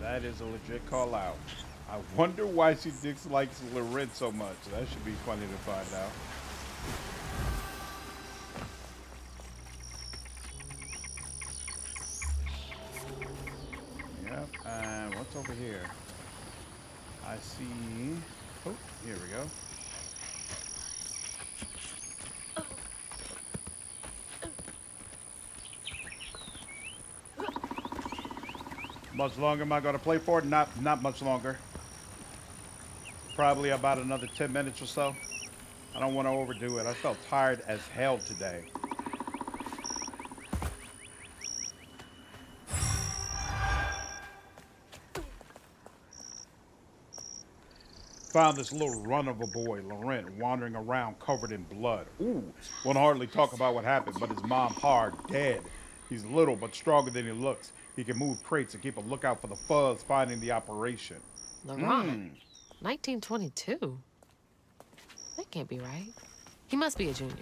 That is a legit call out. I wonder why she dislikes Laurent so much. That should be funny to find out. Yep, and what's over here? I see. Oh, here we go. Much longer am I going to play for? Not much longer. Probably about another 10 minutes or so. I don't want to overdo it. I felt tired as hell today. Found this little run of a boy, Laurent, wandering around covered in blood. Ooh, won't hardly talk about what happened, but his mom hard, dead. He's little but stronger than he looks. He can move crates and keep a lookout for the fuzz finding the operation. Laurent? 1922? That can't be right. He must be a junior.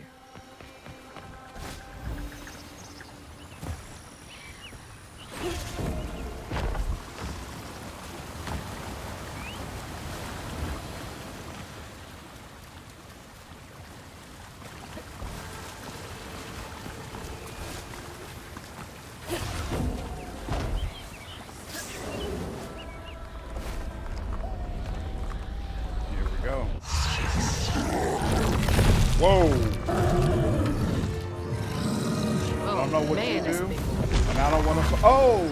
Oh!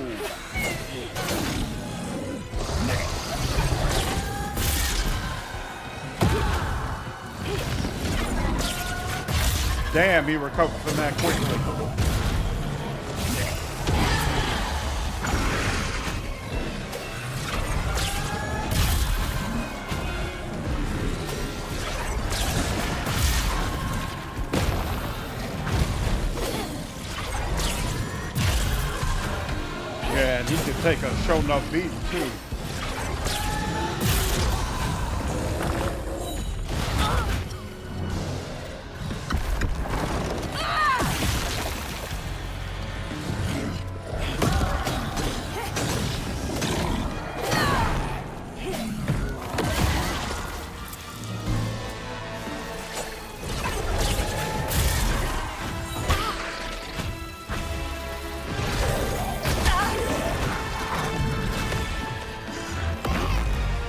Damn, he recovered from that quickly. Yeah, and he could take a show enough beating too.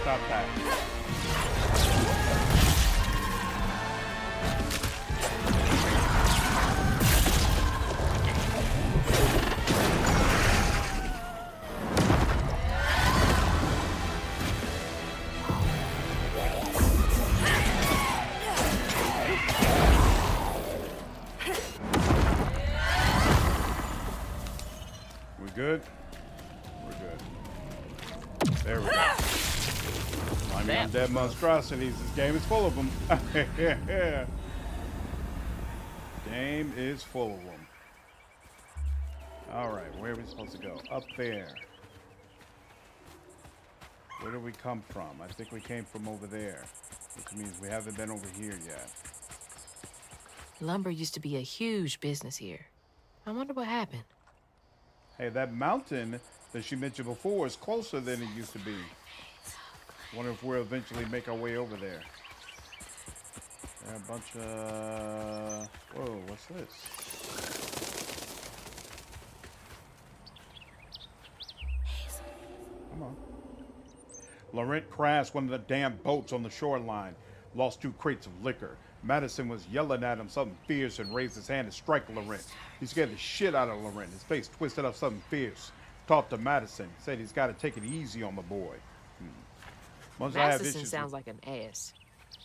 Stop that. We good? We're good. There we go. I mean, dead monstrosities. This game is full of them. Game is full of them. All right, where are we supposed to go? Up there. Where did we come from? I think we came from over there, which means we haven't been over here yet. Lumber used to be a huge business here. I wonder what happened. Hey, that mountain that she mentioned before is closer than it used to be. Wonder if we'll eventually make our way over there. There are a bunch of... Whoa, what's this? Come on. Laurent crashed one of the damn boats on the shoreline. Lost 2 crates of liquor. Madison was yelling at him something fierce and raised his hand to strike Laurent. He scared the shit out of Laurent. His face twisted up something fierce. Talked to Madison. Said he's got to take it easy on the boy. Once I have issues sounds like an ass.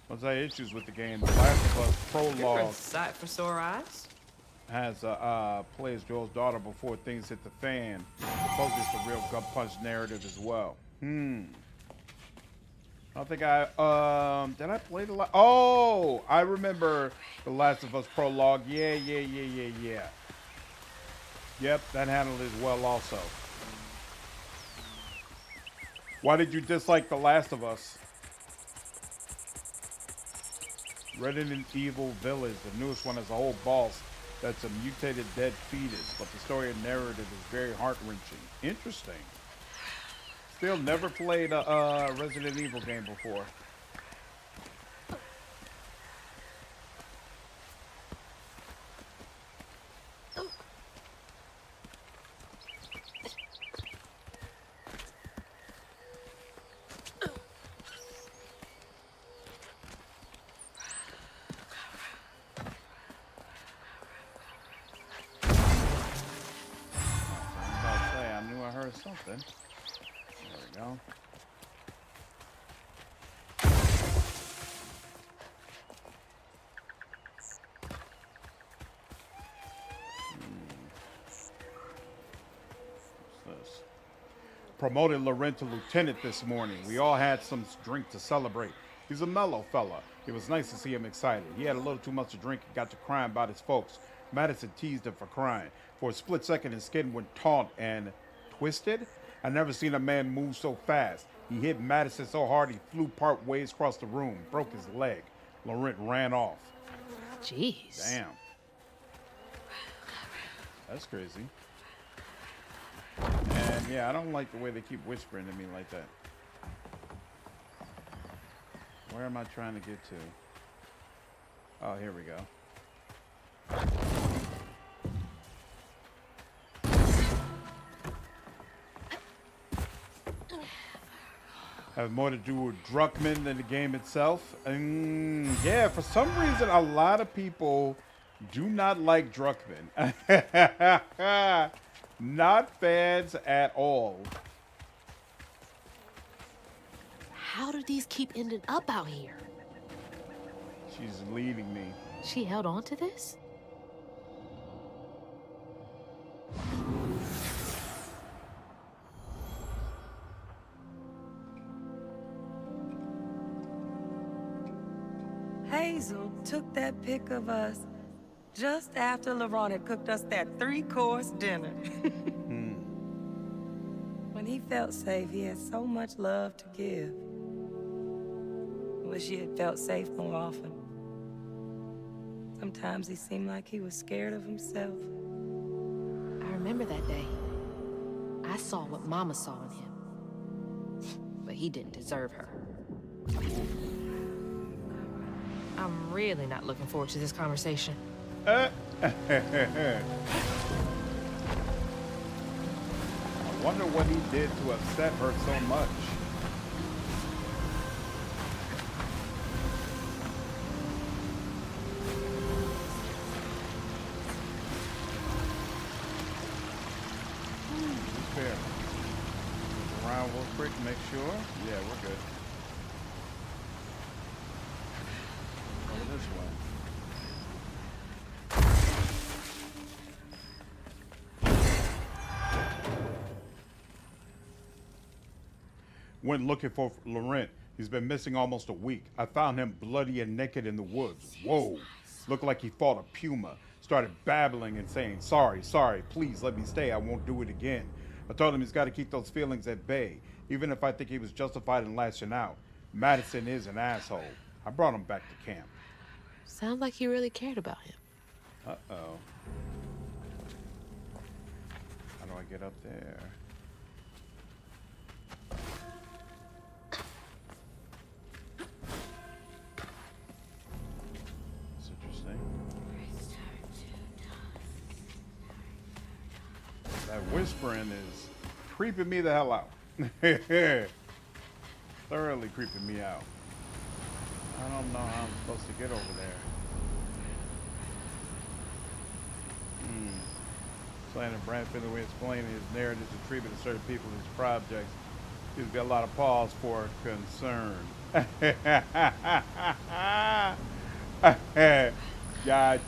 Once I have issues with the game, The Last of Us prologue Sight for sore eyes. has plays Joel's daughter before things hit the fan. Supposedly it's a real gut punch narrative as well. I don't think I did I play the oh, I remember The Last of Us prologue. Yeah. Yep, that handled it well also. Why did you dislike The Last of Us? Resident Evil Village, the newest one, has a whole boss that's a mutated dead fetus, but the story and narrative is very heart-wrenching. Interesting. Still never played a Resident Evil game before. Something. There we go. What's this? Promoted Laurent to lieutenant this morning. We all had some drink to celebrate. He's a mellow fella. It was nice to see him excited. He had a little too much to drink and got to crying about his folks. Madison teased him for crying. For a split second, his skin went taut and twisted. I never seen a man move so fast. He hit Madison so hard he flew part ways across the room, broke his leg. Laurent ran off. Jeez. Damn. That's crazy. And yeah, I don't like the way they keep whispering to me like that. Where am I trying to get to? Oh, here we go. Have more to do with Druckmann than the game itself. Yeah, for some reason, a lot of people do not like Druckmann. Not fans at all. How do these keep ending up out here? She's leading me. She held on to this? Hazel took that pic of us just after LeRon had cooked us that 3-course dinner. When he felt safe, he had so much love to give. Wish he had felt safe more often. Sometimes he seemed like he was scared of himself. I remember that day. I saw what Mama saw in him. But he didn't deserve her. I'm really not looking forward to this conversation. I wonder what he did to upset her so much. Fair. Around real quick, make sure. Yeah, we're good. Go this way. Went looking for Laurent. He's been missing almost a week. I found him bloody and naked in the woods. Whoa. Looked like he fought a puma. Started babbling and saying, sorry, please let me stay. I won't do it again. I told him he's got to keep those feelings at bay, even if I think he was justified in lashing out. Madison is an asshole. I brought him back to camp. Sounds like you really cared about him. Uh-oh. How do I get up there? That's interesting. That whispering is creeping me the hell out. Thoroughly creeping me out. I don't know how I'm supposed to get over there. Slanton Brantford, the way explaining his narratives and treatment of certain people in his projects, gives me a lot of pause for concern. Got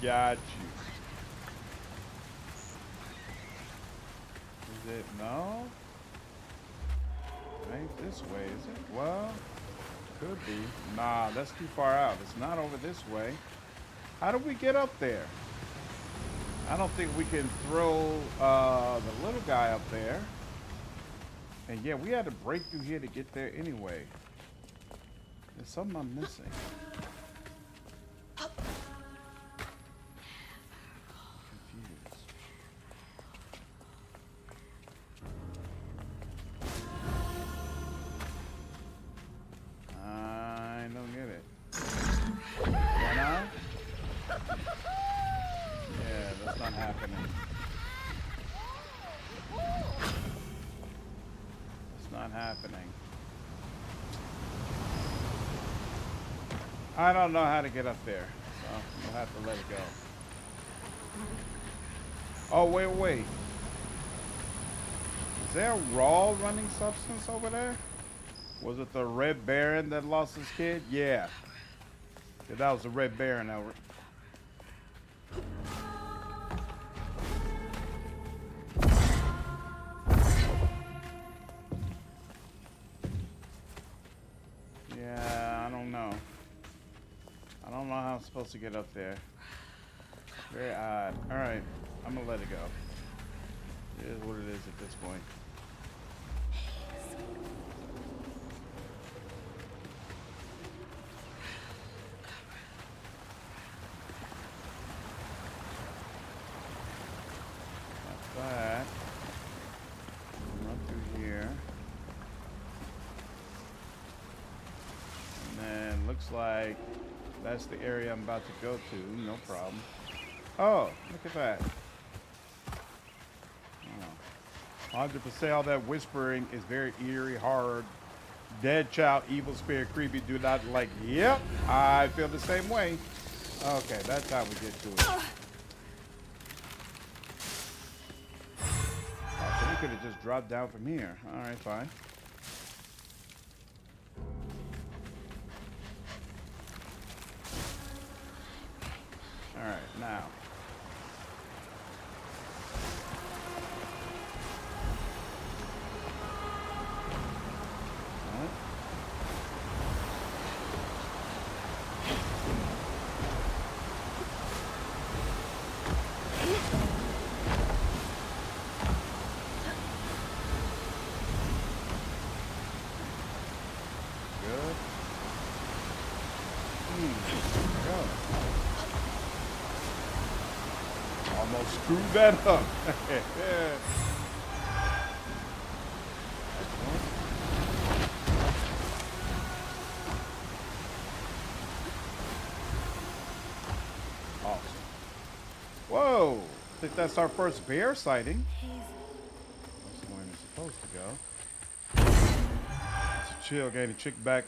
you. Is it? No? Ain't this way, is it? Well, could be. Nah, that's too far out. It's not over this way. How do we get up there? I don't think we can throw the little guy up there. And yeah, we had to break through here to get there anyway. There's something I'm missing. Confused. I don't get it. Can I? Yeah, that's not happening. It's not happening. I don't know how to get up there, so we'll have to let it go. Oh, wait. Is there raw running substance over there? Was it the Red Baron that lost his kid? Yeah. That was the Red Baron. Yeah, I don't know. I don't know how I'm supposed to get up there. Very odd. Alright, I'm gonna let it go. It is what it is at this point. That. Run through here. And then looks like that's the area I'm about to go to. No problem. Oh, look at that. 100% all that whispering is very eerie, hard. Dead child, evil spirit, creepy, do not like. Yep, I feel the same way. Okay, that's how we get to it. could have just dropped down from here. All right, fine. All right, now. Almost screwed that up. Awesome. Whoa! I think that's our first bear sighting. That's the way it's supposed to go. It's a chill getting chick back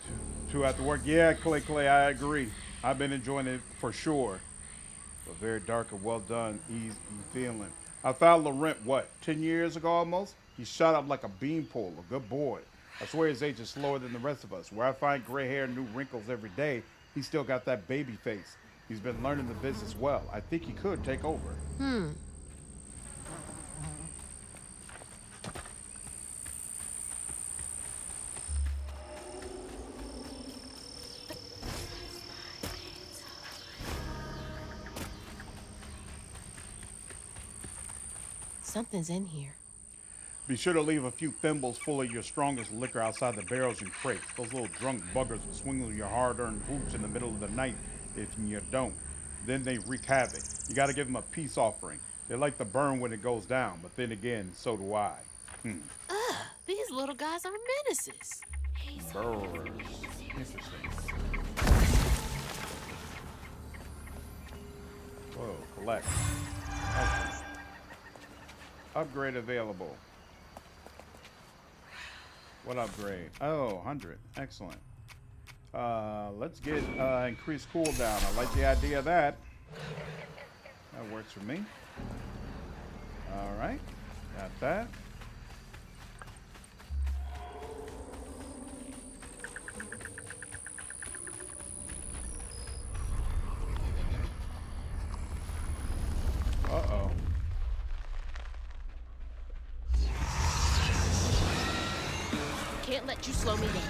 to after work. Yeah, Clay, I agree. I've been enjoying it for sure. But very dark and well done, easy feeling. I found Laurent, 10 years ago almost? He shot up like a beanpole, a good boy. I swear his age is slower than the rest of us. Where I find gray hair and new wrinkles every day, he's still got that baby face. He's been learning the business well. I think he could take over. Something's in here. Be sure to leave a few thimbles full of your strongest liquor outside the barrels and crates. Those little drunk buggers will swing with your hard-earned hoops in the middle of the night if you don't. Then they wreak havoc. You got to give them a peace offering. They like to burn when it goes down, but then again, so do I. Ugh, these little guys are menaces. Burrs. Interesting. Whoa, collect. Okay. Upgrade available. What upgrade? Oh, 100. Excellent. Let's get increased cooldown. I like the idea of that. That works for me. All right. Got that. Uh-oh. Can't let you slow me down.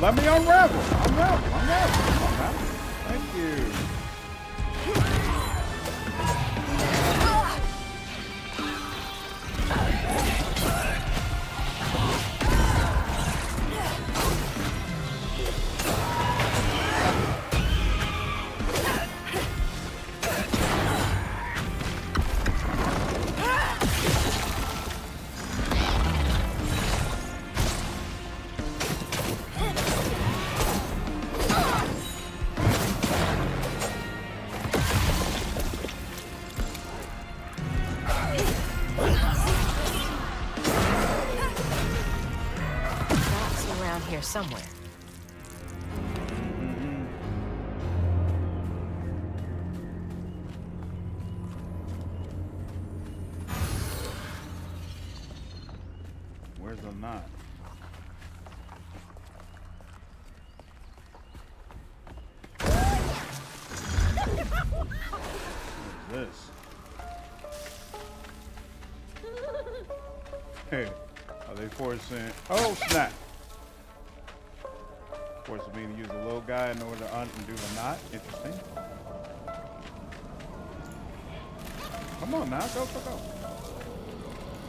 Let me unravel. Unravel. Thank you. Here somewhere. Where's the knot? What is this? Hey, are they forcing? Oh, snap! Forcing me to use the little guy in order to undo the knot. Interesting. Come on now, go.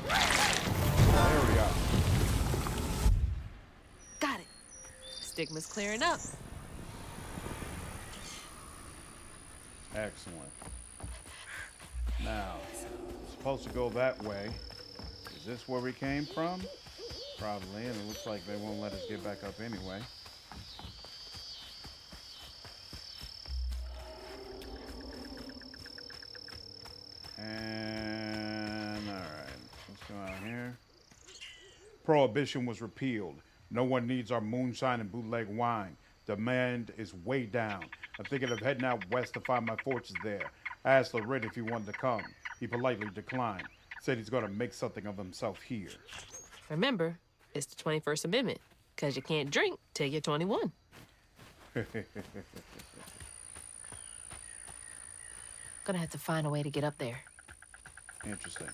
There we go. Got it. Stigma's clearing up. Excellent. Now, it's supposed to go that way. Is this where we came from? Probably, and it looks like they won't let us get back up anyway. And all right, let's go out here. Prohibition was repealed. No one needs our moonshine and bootleg wine. Demand is way down. I'm thinking of heading out west to find my fortunes there. I asked Larid if he wanted to come. He politely declined. Said he's going to make something of himself here. Remember, it's the 21st Amendment, because you can't drink till you're 21. Gonna have to find a way to get up there. Interesting.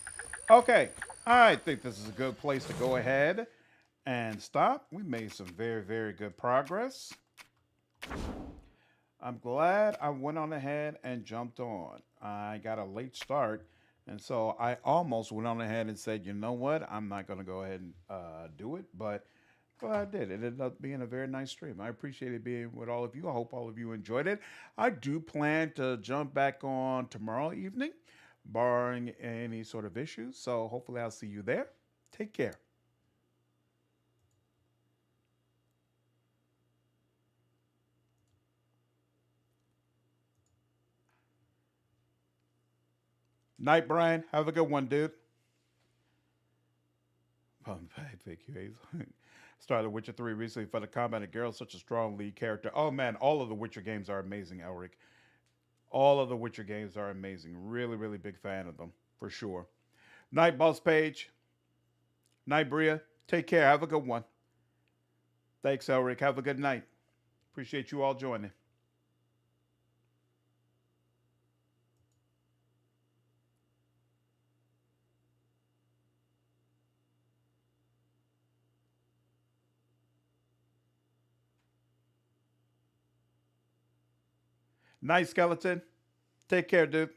Okay, I think this is a good place to go ahead and stop. We made some very, very good progress. I'm glad I went on ahead and jumped on. I got a late start, and so I almost went on ahead and said, you know what, I'm not going to go ahead and do it, but I did. It ended up being a very nice stream. I appreciated being with all of you. I hope all of you enjoyed it. I do plan to jump back on tomorrow evening, barring any sort of issues. So hopefully I'll see you there. Take care. Night, Brian. Have a good one, dude. Thank you, Hazel. Started Witcher 3 recently for the combat and Geralt, such a strong lead character. Oh man, all of the Witcher games are amazing, Elric. All of the Witcher games are amazing. Really, really big fan of them, for sure. Night, Boss Page. Night, Bria. Take care. Have a good one. Thanks, Elric. Have a good night. Appreciate you all joining. Night, Skeleton. Take care, dude.